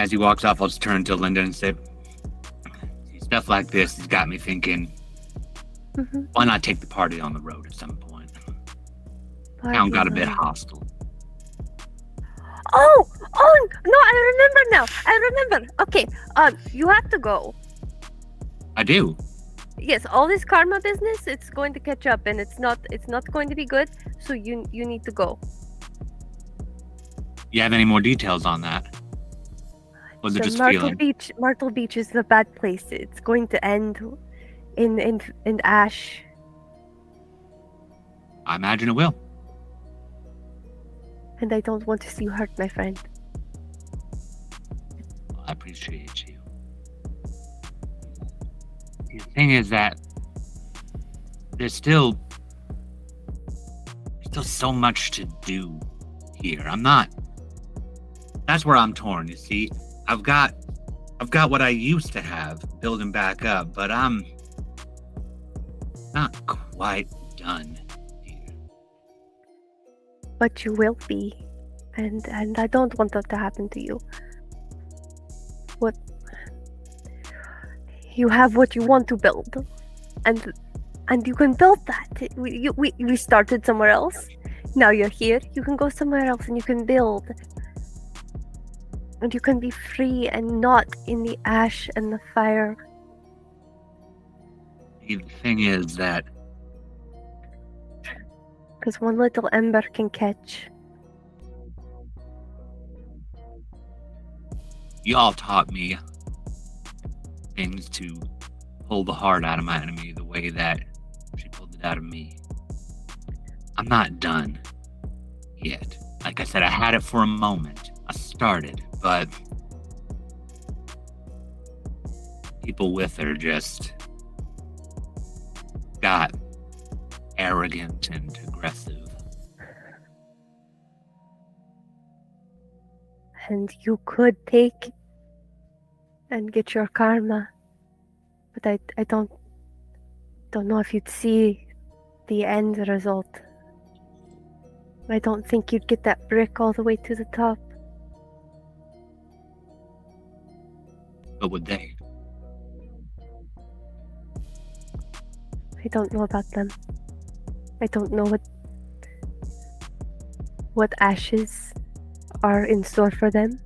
[SPEAKER 5] As he walks off, I'll just turn to Linda and say, stuff like this has got me thinking, why not take the party on the road at some point? Town got a bit hostile.
[SPEAKER 4] Oh, no, I remember now. I remember. Okay, you have to go.
[SPEAKER 5] I do.
[SPEAKER 4] Yes, all this karma business, it's going to catch up, and it's not going to be good. So you need to go.
[SPEAKER 5] You have any more details on that? Was it just feeling?
[SPEAKER 4] Myrtle Beach is the bad place. It's going to end in ash.
[SPEAKER 5] I imagine it will.
[SPEAKER 4] And I don't want to see you hurt, my friend.
[SPEAKER 5] I appreciate you. The thing is that there's still so much to do here. That's where I'm torn, you see. I've got what I used to have building back up, but I'm not quite done here.
[SPEAKER 4] But you will be, and I don't want that to happen to you. What you have, what you want to build, and you can build that. We started somewhere else. Now you're here. You can go somewhere else, and you can build. And you can be free and not in the ash and the fire.
[SPEAKER 5] The thing is that
[SPEAKER 4] because one little ember can catch.
[SPEAKER 5] Y'all taught me things to pull the heart out of my enemy the way that she pulled it out of me. I'm not done yet. Like I said, I had it for a moment. I started, but people with her just got arrogant and aggressive.
[SPEAKER 4] And you could take and get your karma, but I don't know if you'd see the end result. I don't think you'd get that brick all the way to the top.
[SPEAKER 5] But would they?
[SPEAKER 4] I don't know about them. I don't know what ashes are in store for them.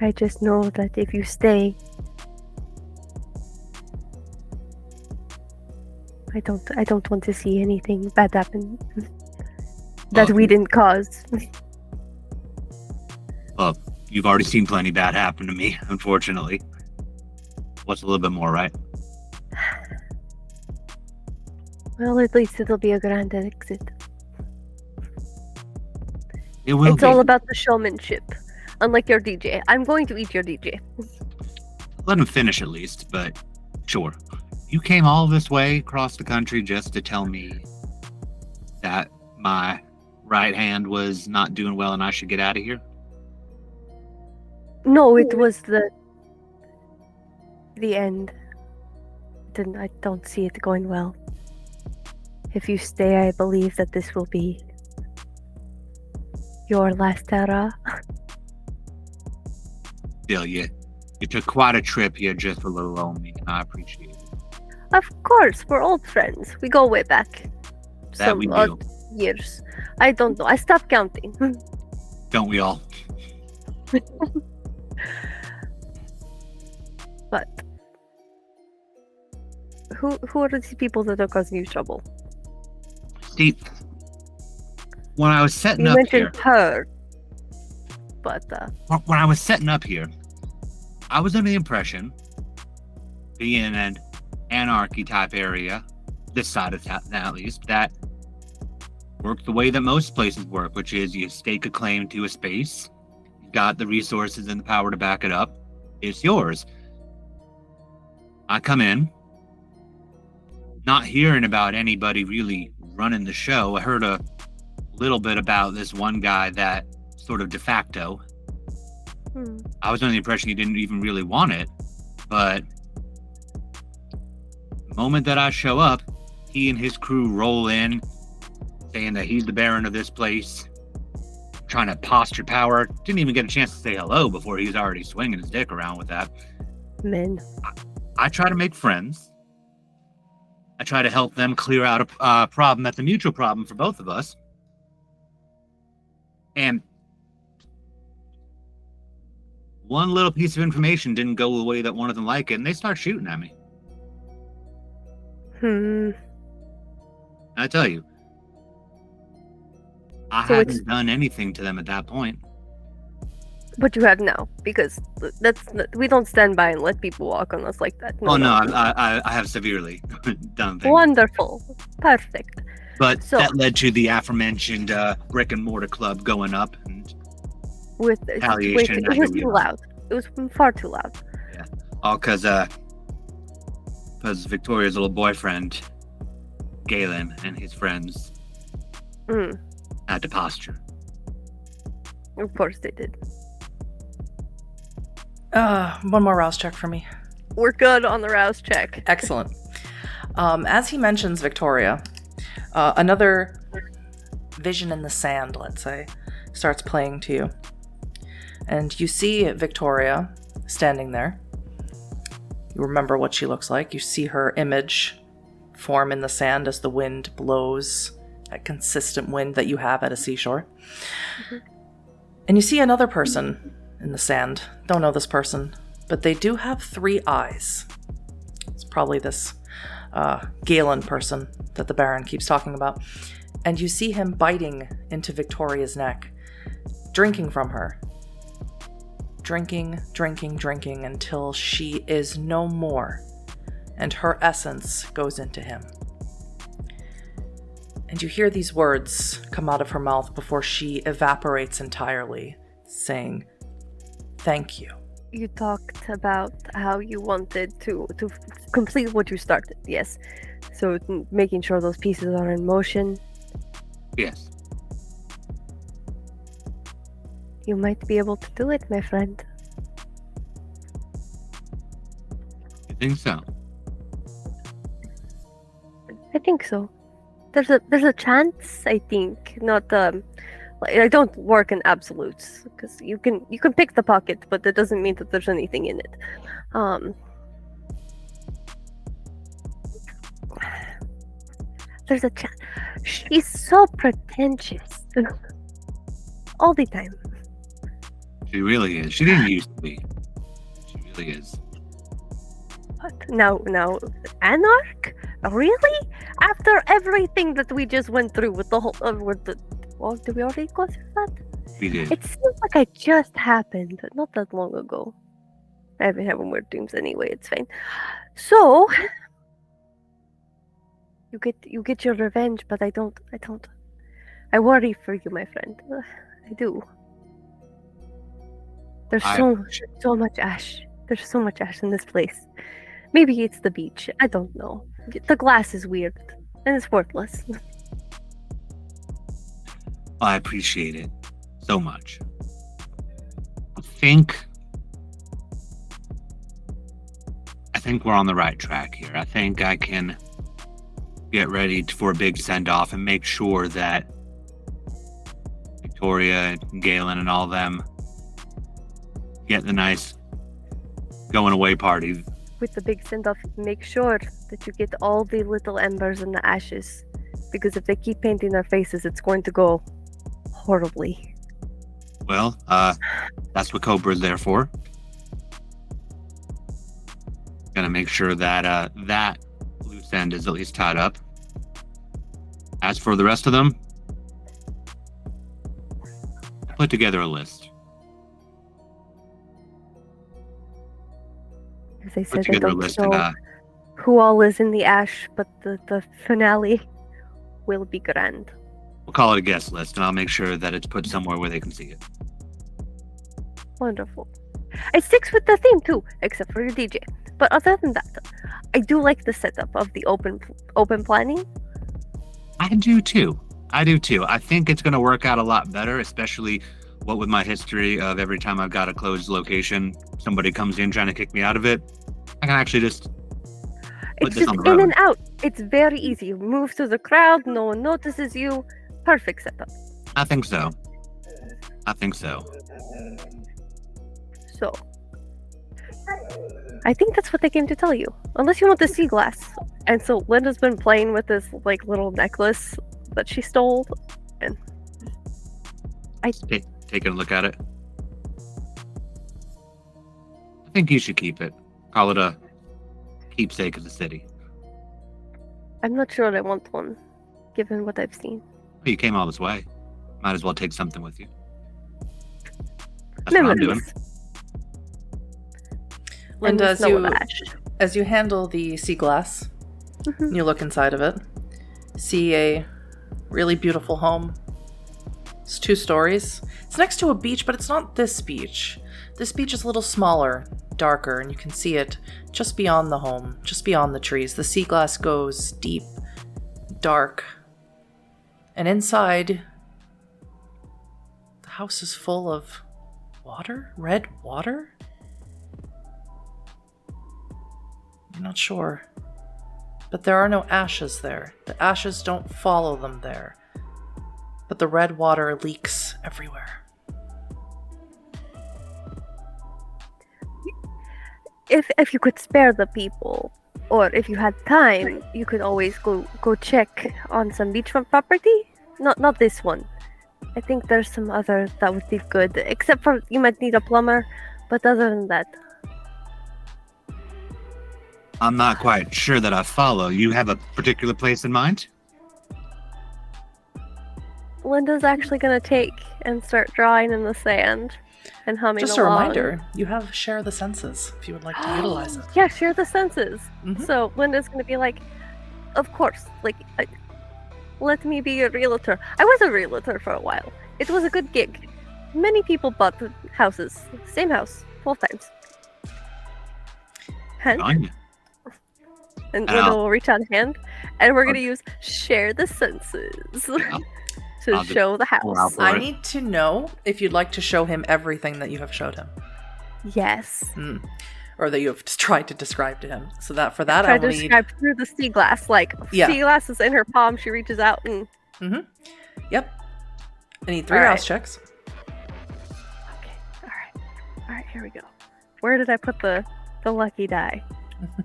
[SPEAKER 4] I just know that if you stay, I don't want to see anything bad happen that we didn't cause.
[SPEAKER 5] Well, you've already seen plenty bad happen to me, unfortunately. What's a little bit more, right?
[SPEAKER 4] Well, at least it'll be a grand exit.
[SPEAKER 5] It will.
[SPEAKER 4] It's all about the showmanship. Unlike your DJ. I'm going to eat your DJ.
[SPEAKER 5] Let him finish at least, but sure. You came all this way across the country just to tell me that my right hand was not doing well and I should get out of here?
[SPEAKER 4] No, it was the end. I don't see it going well. If you stay, I believe that this will be your last hurrah.
[SPEAKER 5] Still, you took quite a trip here just for little old me, and I appreciate it.
[SPEAKER 4] Of course, we're old friends. We go way back.
[SPEAKER 5] That we do.
[SPEAKER 4] Years. I don't know. I stopped counting.
[SPEAKER 5] Don't we all?
[SPEAKER 4] But who are these people that are causing you trouble?
[SPEAKER 5] See, when I was setting
[SPEAKER 4] You
[SPEAKER 5] up
[SPEAKER 4] mentioned
[SPEAKER 5] here,
[SPEAKER 4] her, but
[SPEAKER 5] when I was setting up here, I was under the impression, being in an anarchy type area, this side of town at least, that worked the way that most places work, which is you stake a claim to a space, you've got the resources and the power to back it up, it's yours. I come in, not hearing about anybody really running the show. I heard a little bit about this one guy that sort of de facto. I was under the impression he didn't even really want it, but the moment that I show up, he and his crew roll in, saying that he's the Baron of this place, trying to posture power. Didn't even get a chance to say hello before he was already swinging his dick around with that.
[SPEAKER 4] Men.
[SPEAKER 5] I try to make friends. I try to help them clear out a problem that's a mutual problem for both of us. And one little piece of information didn't go the way that one of them liked it, and they start shooting at me. I tell you, I hadn't done anything to them at that point.
[SPEAKER 4] But you have now, because we don't stand by and let people walk on us like that.
[SPEAKER 5] No. I have severely done things.
[SPEAKER 4] Wonderful. Perfect.
[SPEAKER 5] But that led to the aforementioned brick and mortar club going up and retaliation.
[SPEAKER 4] It was too loud. It was far too loud.
[SPEAKER 5] Yeah. All because Victoria's little boyfriend, Galen, and his friends had to posture.
[SPEAKER 4] Of course they did.
[SPEAKER 1] One more rouse check for me.
[SPEAKER 4] We're good on the rouse check.
[SPEAKER 1] Excellent. As he mentions Victoria, another vision in the sand, let's say, starts playing to you. And you see Victoria standing there. You remember what she looks like. You see her image form in the sand as the wind blows, that consistent wind that you have at a seashore. Mm-hmm. And you see another person in the sand. Don't know this person, but they do have 3 eyes. It's probably this Galen person that the Baron keeps talking about. And you see him biting into Victoria's neck, drinking from her. Drinking until she is no more, and her essence goes into him. And you hear these words come out of her mouth before she evaporates entirely, saying, "Thank you."
[SPEAKER 4] You talked about how you wanted to complete what you started, yes. So making sure those pieces are in motion.
[SPEAKER 5] Yes.
[SPEAKER 4] You might be able to do it, my friend.
[SPEAKER 5] You think so?
[SPEAKER 4] I think so. There's a chance, I think. Not I don't work in absolutes, because you can pick the pocket, but that doesn't mean that there's anything in it. There's a chance. She's so pretentious all the time.
[SPEAKER 5] She really is. She didn't used to be. She really is.
[SPEAKER 4] What? Now, Anarch? Really? After everything that we just went through with the whole, well, did we already go through that?
[SPEAKER 5] We did.
[SPEAKER 4] It seems like it just happened, not that long ago. I've been having weird dreams anyway. It's fine. So, you get your revenge, but I don't. I worry for you, my friend. I do. There's so much ash. There's so much ash in this place. Maybe it's the beach. I don't know. The glass is weird, and it's worthless.
[SPEAKER 5] I appreciate it so much. I think we're on the right track here. I think I can get ready for a big send-off and make sure that Victoria and Galen and all them get the nice going away party.
[SPEAKER 4] With the big send-off, make sure that you get all the little embers and the ashes, because if they keep painting their faces, it's going to go horribly.
[SPEAKER 5] Well, that's what Cobra's there for. Gonna make sure that that loose end is at least tied up. As for the rest of them, I put together a list.
[SPEAKER 4] As I said, I don't know who all is in the ash, but the finale will be grand.
[SPEAKER 5] We'll call it a guest list, and I'll make sure that it's put somewhere where they can see it.
[SPEAKER 4] Wonderful. It sticks with the theme too, except for your DJ. But other than that, I do like the setup of the open planning.
[SPEAKER 5] I do too. I think it's going to work out a lot better, especially what with my history of every time I've got a closed location, somebody comes in trying to kick me out of it. I can actually just
[SPEAKER 4] It's just in and out. It's very easy. You move through the crowd, no one notices you. Perfect setup.
[SPEAKER 5] I think so. I think so.
[SPEAKER 4] So, I think that's what they came to tell you. Unless you want the sea glass. And so Linda's been playing with this like little necklace that she stole, and
[SPEAKER 5] Taking a look at it. I think you should keep it. Call it a keepsake of the city.
[SPEAKER 4] I'm not sure I want one, given what I've seen.
[SPEAKER 5] Well, you came all this way. Might as well take something with you. That's what I'm doing.
[SPEAKER 4] Memories.
[SPEAKER 1] Linda,
[SPEAKER 4] And snow of ash.
[SPEAKER 1] as you handle the sea glass,
[SPEAKER 4] Mhm.
[SPEAKER 1] you look inside of it, see a really beautiful home. It's 2 stories. It's next to a beach, but it's not this beach. This beach is a little smaller, darker, and you can see it just beyond the home, just beyond the trees. The sea glass goes deep, dark. And inside, the house is full of water? Red water? I'm not sure. But there are no ashes there. The ashes don't follow them there. But the red water leaks everywhere.
[SPEAKER 4] If you could spare the people, or if you had time, you could always go check on some beachfront property. Not this one. I think there's some other that would be good. Except for you might need a plumber, but other than that,
[SPEAKER 5] I'm not quite sure that I follow. You have a particular place in mind?
[SPEAKER 4] Linda's actually gonna take and start drawing in the sand and humming
[SPEAKER 1] Just a
[SPEAKER 4] along.
[SPEAKER 1] reminder, you have Share the Senses if you would like to utilize it.
[SPEAKER 4] Yeah, share the senses.
[SPEAKER 1] Mhm.
[SPEAKER 4] So Linda's gonna be like, of course, like, let me be a realtor. I was a realtor for a while. It was a good gig. Many people bought the houses, same house, 12 times. Hand,
[SPEAKER 5] Anya.
[SPEAKER 4] and
[SPEAKER 5] Ow.
[SPEAKER 4] Linda will reach out a hand, and we're gonna use share the senses
[SPEAKER 5] Yeah.
[SPEAKER 4] to
[SPEAKER 5] I'll just
[SPEAKER 4] show the
[SPEAKER 5] pour out
[SPEAKER 4] house.
[SPEAKER 5] for
[SPEAKER 1] I
[SPEAKER 5] it.
[SPEAKER 1] need to know if you'd like to show him everything that you have showed him.
[SPEAKER 4] Yes.
[SPEAKER 1] Or that you have tried to describe to him. So that for that
[SPEAKER 4] Try
[SPEAKER 1] I
[SPEAKER 4] to
[SPEAKER 1] will need...
[SPEAKER 4] describe through the sea glass. Like,
[SPEAKER 1] Yeah.
[SPEAKER 4] sea glass is in her palm. She reaches out and.
[SPEAKER 1] Yep. I need 3
[SPEAKER 4] All right.
[SPEAKER 1] mouse checks.
[SPEAKER 4] Okay. All right. Here we go. Where did I put the lucky die?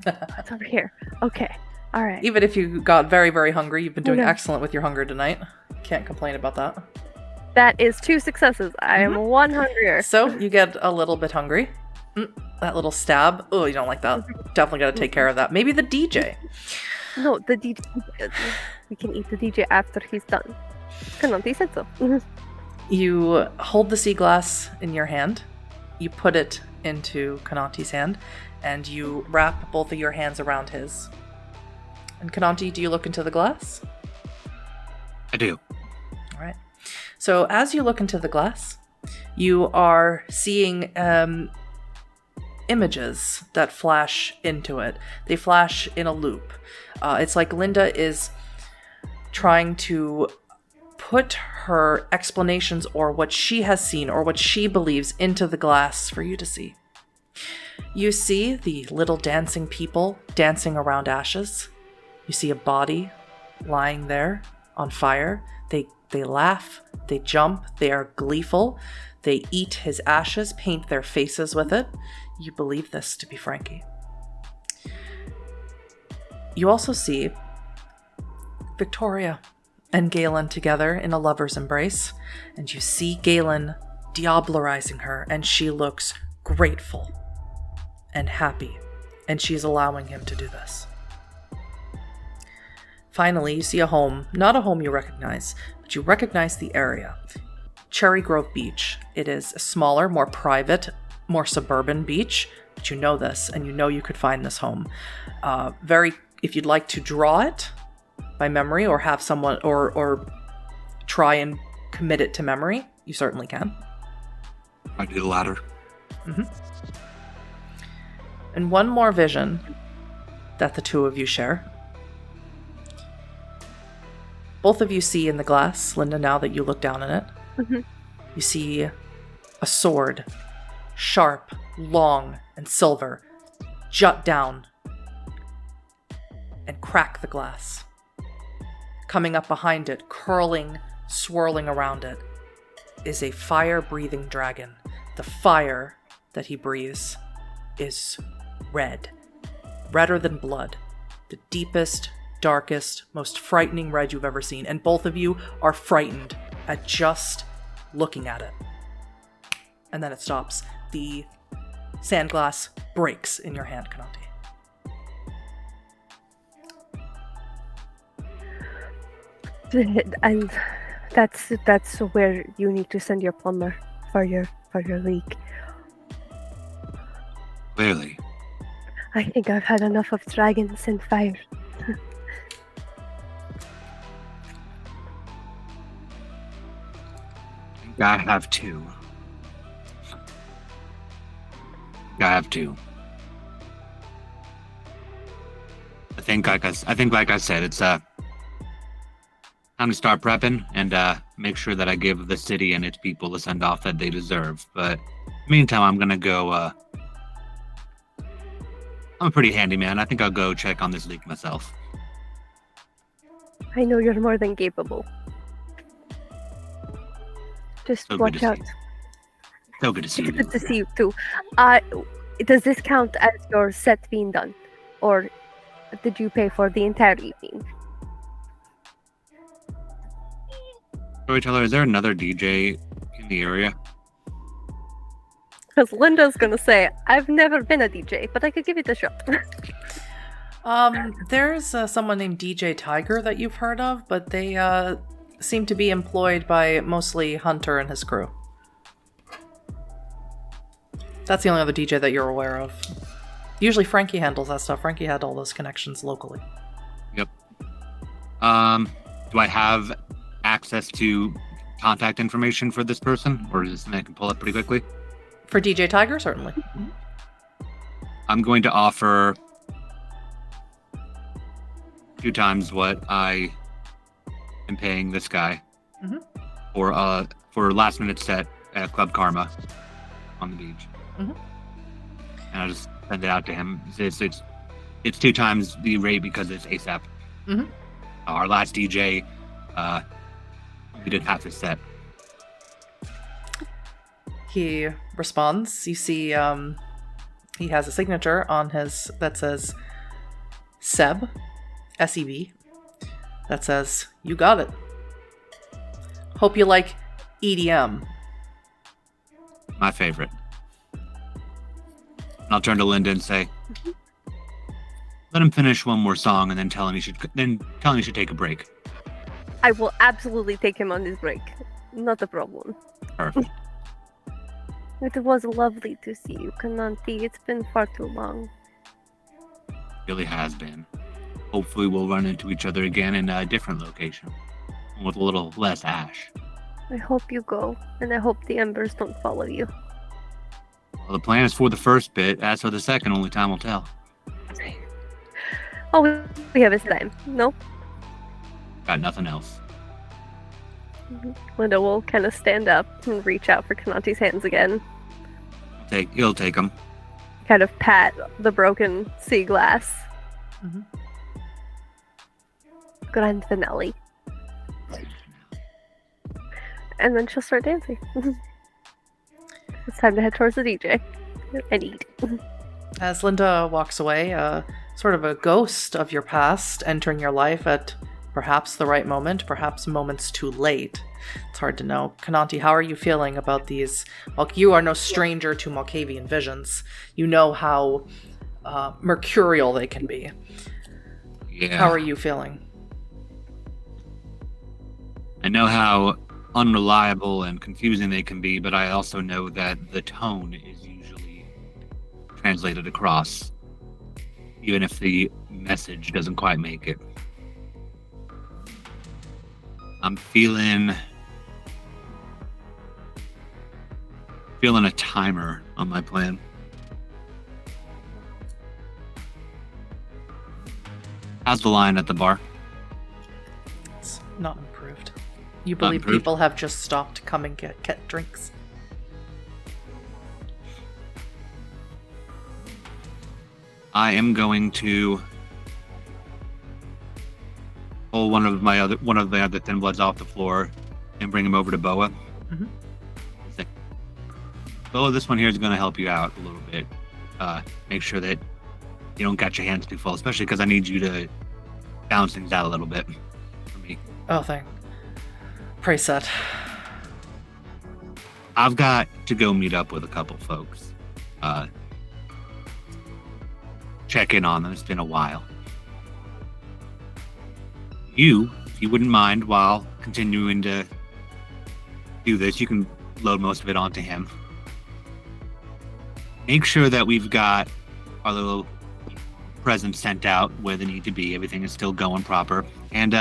[SPEAKER 4] It's over here. Okay. All right.
[SPEAKER 1] Even if you got very, very hungry, you've been doing
[SPEAKER 4] Okay.
[SPEAKER 1] excellent with your hunger tonight. Can't complain about that.
[SPEAKER 4] That is 2 successes. I am 1 hungrier.
[SPEAKER 1] So you get a little bit hungry. That little stab. Oh, you don't like that. Definitely got to take care of that. Maybe the DJ.
[SPEAKER 4] No, the DJ. We can eat the DJ after he's done. Cananti said so.
[SPEAKER 1] You hold the sea glass in your hand. You put it into Cananti's hand. And you wrap both of your hands around his. And Cananti, do you look into the glass?
[SPEAKER 5] I do.
[SPEAKER 1] All right. So as you look into the glass, you are seeing images that flash into it. They flash in a loop. It's like Linda is trying to put her explanations or what she has seen or what she believes into the glass for you to see. You see the little dancing people dancing around ashes. You see a body lying there on fire. They laugh, they jump, they are gleeful. They eat his ashes, paint their faces with it. You believe this to be Frankie. You also see Victoria and Galen together in a lover's embrace, and you see Galen diablerizing her, and she looks grateful and happy, and she's allowing him to do this. Finally, you see a home, not a home you recognize, but you recognize the area. Cherry Grove Beach. It is a smaller, more private, more suburban beach, but you know this, and you know you could find this home. If you'd like to draw it by memory or have someone, or try and commit it to memory, you certainly can.
[SPEAKER 5] I do the latter.
[SPEAKER 1] And one more vision that the two of you share. Both of you see in the glass, Linda, now that you look down in it, you see a sword, sharp, long, and silver, jut down and crack the glass. Coming up behind it, curling, swirling around it, is a fire-breathing dragon. The fire that he breathes is red. Redder than blood. The deepest, darkest, most frightening red you've ever seen. And both of you are frightened at just looking at it. And then it stops. The sand glass breaks in your hand, Conanti.
[SPEAKER 4] And that's where you need to send your plumber for your leak.
[SPEAKER 5] Clearly.
[SPEAKER 4] I think I've had enough of dragons and fire.
[SPEAKER 5] I have two. I think, like I said, it's time to start prepping and make sure that I give the city and its people the send off that they deserve. But meantime, I'm gonna go. I'm a pretty handy man. I think I'll go check on this leak myself.
[SPEAKER 4] I know you're more than capable. Just
[SPEAKER 5] So good
[SPEAKER 4] watch
[SPEAKER 5] to
[SPEAKER 4] out.
[SPEAKER 5] see you. So good to see you.
[SPEAKER 4] Good to see you too. Does this count as your set being done, or did you pay for the entire evening?
[SPEAKER 5] Storyteller, is there another DJ in the area?
[SPEAKER 4] Because Linda's gonna say, I've never been a DJ, but I could give it a shot.
[SPEAKER 1] There's someone named DJ Tiger that you've heard of, but they seem to be employed by mostly Hunter and his crew. That's the only other DJ that you're aware of. Usually Frankie handles that stuff. Frankie had all those connections locally.
[SPEAKER 5] Yep. Do I have access to contact information for this person, or is this something I can pull up pretty quickly?
[SPEAKER 1] For DJ Tiger, certainly.
[SPEAKER 5] I'm going to offer 2 times what I am paying this guy for last minute set at Club Karma on the beach. And I'll just send it out to him. It's 2 times the rate because it's ASAP. Our last DJ, we did half his set.
[SPEAKER 1] He responds. You see, he has a signature on his that says Seb, S-E-B. That says, "You got it. Hope you like EDM."
[SPEAKER 5] My favorite. And I'll turn to Linda and say, "Let him finish one more song, and then tell him he should take a break."
[SPEAKER 4] I will absolutely take him on his break. Not a problem.
[SPEAKER 5] Perfect.
[SPEAKER 4] It was lovely to see you, Cananti. It's been far too long.
[SPEAKER 5] Really has been. Hopefully we'll run into each other again in a different location, with a little less ash.
[SPEAKER 4] I hope you go, and I hope the embers don't follow you.
[SPEAKER 5] Well, the plan is for the first bit. As for the second, only time will tell.
[SPEAKER 4] All we have is time. No?
[SPEAKER 5] Got nothing else.
[SPEAKER 4] Linda will kind of stand up and reach out for Cananti's hands again.
[SPEAKER 5] He'll take them.
[SPEAKER 4] Kind of pat the broken sea glass. Grand finale. And then she'll start dancing. It's time to head towards the DJ and eat.
[SPEAKER 1] As Linda walks away, sort of a ghost of your past entering your life at perhaps the right moment, perhaps moments too late. It's hard to know. Conanti, how are you feeling about these? Well, you are no stranger to Malkavian visions. You know how mercurial they can be.
[SPEAKER 5] Yeah.
[SPEAKER 1] How are you feeling?
[SPEAKER 5] I know how unreliable and confusing they can be, but I also know that the tone is usually translated across, even if the message doesn't quite make it. I'm feeling a timer on my plan. How's the line at the bar?
[SPEAKER 1] It's not improved. You believe
[SPEAKER 5] improved?
[SPEAKER 1] people have just stopped coming get drinks?
[SPEAKER 5] I am going to pull one of the other thin bloods off the floor and bring him over to Boa. Well, this one here is going to help you out a little bit. Make sure that you don't got your hands too full, especially because I need you to balance things out a little bit for me.
[SPEAKER 1] Oh, pray set.
[SPEAKER 5] I've got to go meet up with a couple folks. Check in on them. It's been a while. If you wouldn't mind, while continuing to do this, you can load most of it onto him. Make sure that we've got our little presents sent out where they need to be. Everything is still going proper. And,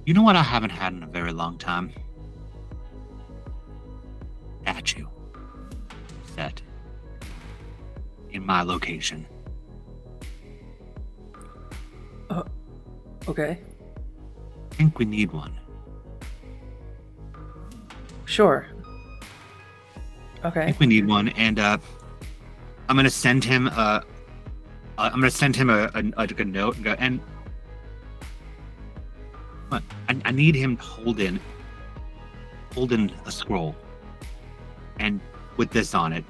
[SPEAKER 5] you know what I haven't had in a very long time? Statue. Set. In my location.
[SPEAKER 1] Okay.
[SPEAKER 5] I think we need one.
[SPEAKER 1] Sure.
[SPEAKER 5] I
[SPEAKER 1] Okay.
[SPEAKER 5] think we need one, and I'm gonna send him a note and go. And what? I need him holding a scroll, and with this on it.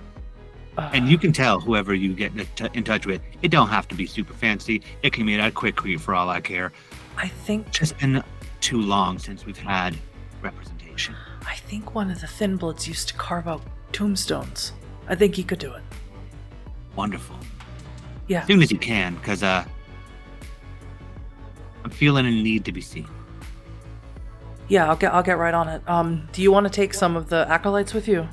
[SPEAKER 5] And you can tell whoever you get in touch with. It don't have to be super fancy. It can be a quick read for all I care.
[SPEAKER 1] I think
[SPEAKER 5] It's just been too long since we've had representation.
[SPEAKER 1] I think one of the Thin Bloods used to carve out tombstones. I think he could do it.
[SPEAKER 5] Wonderful.
[SPEAKER 1] Yeah.
[SPEAKER 5] As soon as you can, because I'm feeling a need to be seen.
[SPEAKER 1] Yeah, I'll get right on it. Do you want to take some of the acolytes with you?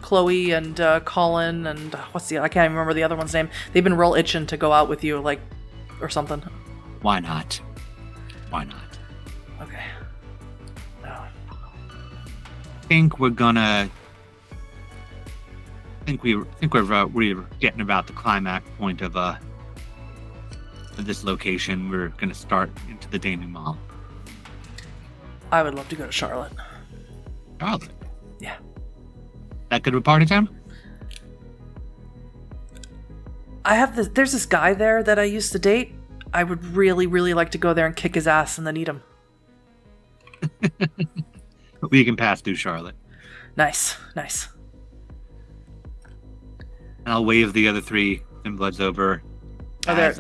[SPEAKER 1] Chloe and Colin and I can't even remember the other one's name. They've been real itching to go out with you, like, or something.
[SPEAKER 5] Why not? Why not?
[SPEAKER 1] Okay. No.
[SPEAKER 5] I think we're getting about the climax point of this location. We're gonna start into the denouement.
[SPEAKER 1] I would love to go to Charlotte.
[SPEAKER 5] Charlotte.
[SPEAKER 1] Yeah.
[SPEAKER 5] That good of a party town?
[SPEAKER 1] There's this guy there that I used to date. I would really, really like to go there and kick his ass and then eat him.
[SPEAKER 5] We can pass through Charlotte.
[SPEAKER 1] Nice.
[SPEAKER 5] And I'll wave the other three Thin Bloods over.
[SPEAKER 1] Oh,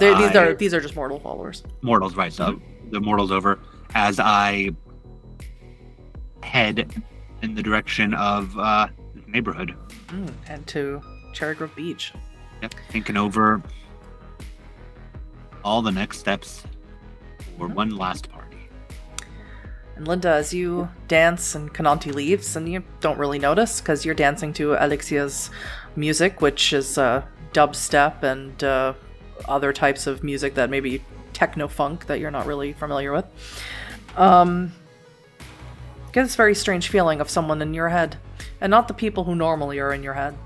[SPEAKER 1] these are just mortal followers.
[SPEAKER 5] Mortals, right? So the mortals over as I head in the direction of the neighborhood.
[SPEAKER 1] And to Cherry Grove Beach.
[SPEAKER 5] Yep, thinking over all the next steps for one last party.
[SPEAKER 1] And Linda, as you dance and Cananti leaves, and you don't really notice because you're dancing to Alexia's music, which is dubstep and other types of music that maybe techno-funk that you're not really familiar with. Get this very strange feeling of someone in your head, and not the people who normally are in your head.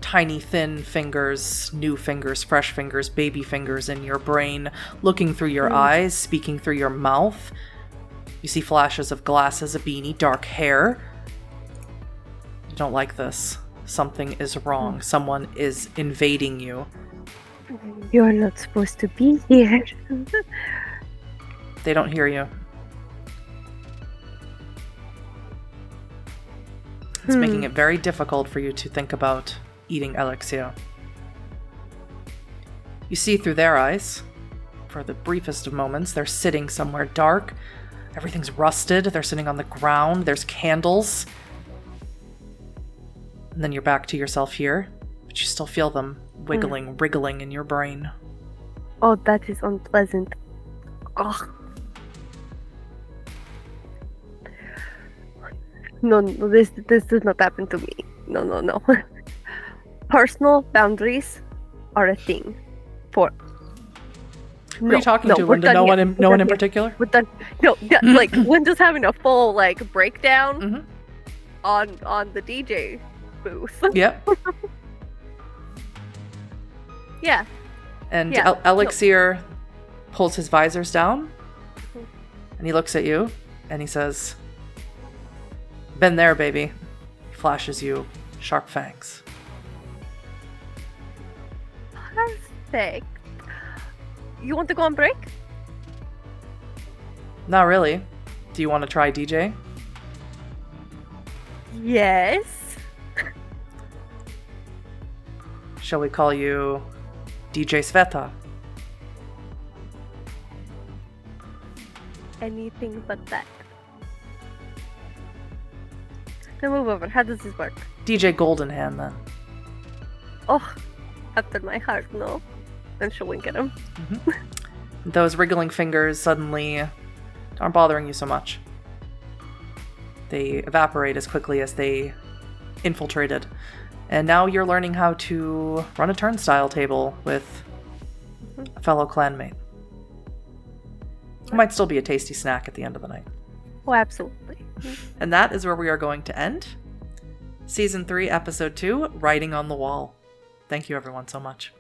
[SPEAKER 1] Tiny, thin fingers, new fingers, fresh fingers, baby fingers in your brain, looking through your eyes, speaking through your mouth. You see flashes of glasses, a beanie, dark hair. You don't like this. Something is wrong. Someone is invading you.
[SPEAKER 4] You're not supposed to be here.
[SPEAKER 1] They don't hear you. It's making it very difficult for you to think about eating Alexia. You see through their eyes. For the briefest of moments, they're sitting somewhere dark. Everything's rusted. They're sitting on the ground. There's candles. And then you're back to yourself here, but you still feel them wiggling, wriggling in your brain.
[SPEAKER 4] Oh, that is unpleasant. Ugh. No, this does not happen to me. No. Personal boundaries are a thing.
[SPEAKER 1] Who are you talking to, Linda? No one in particular?
[SPEAKER 4] We're done. No, yeah, like Linda's having a full breakdown on the DJ booth.
[SPEAKER 1] Yep.
[SPEAKER 4] Yeah.
[SPEAKER 1] And Elixir pulls his visors down, and he looks at you, and he says, "Been there, baby." He flashes you sharp fangs.
[SPEAKER 4] Perfect. You want to go on break?
[SPEAKER 1] Not really. Do you want to try DJ?
[SPEAKER 4] Yes.
[SPEAKER 1] Shall we call you DJ Sveta?
[SPEAKER 4] Anything but that. Now move over. How does this work?
[SPEAKER 1] DJ Goldenhand, then.
[SPEAKER 4] Oh, after my heart, no. And she'll wink at him.
[SPEAKER 1] Those wriggling fingers suddenly aren't bothering you so much. They evaporate as quickly as they infiltrated. And now you're learning how to run a turnstile table with a fellow clanmate. It might still be a tasty snack at the end of the night.
[SPEAKER 4] Oh, absolutely.
[SPEAKER 1] And that is where we are going to end. Season 3, Episode 2, Writing on the Wall. Thank you everyone so much.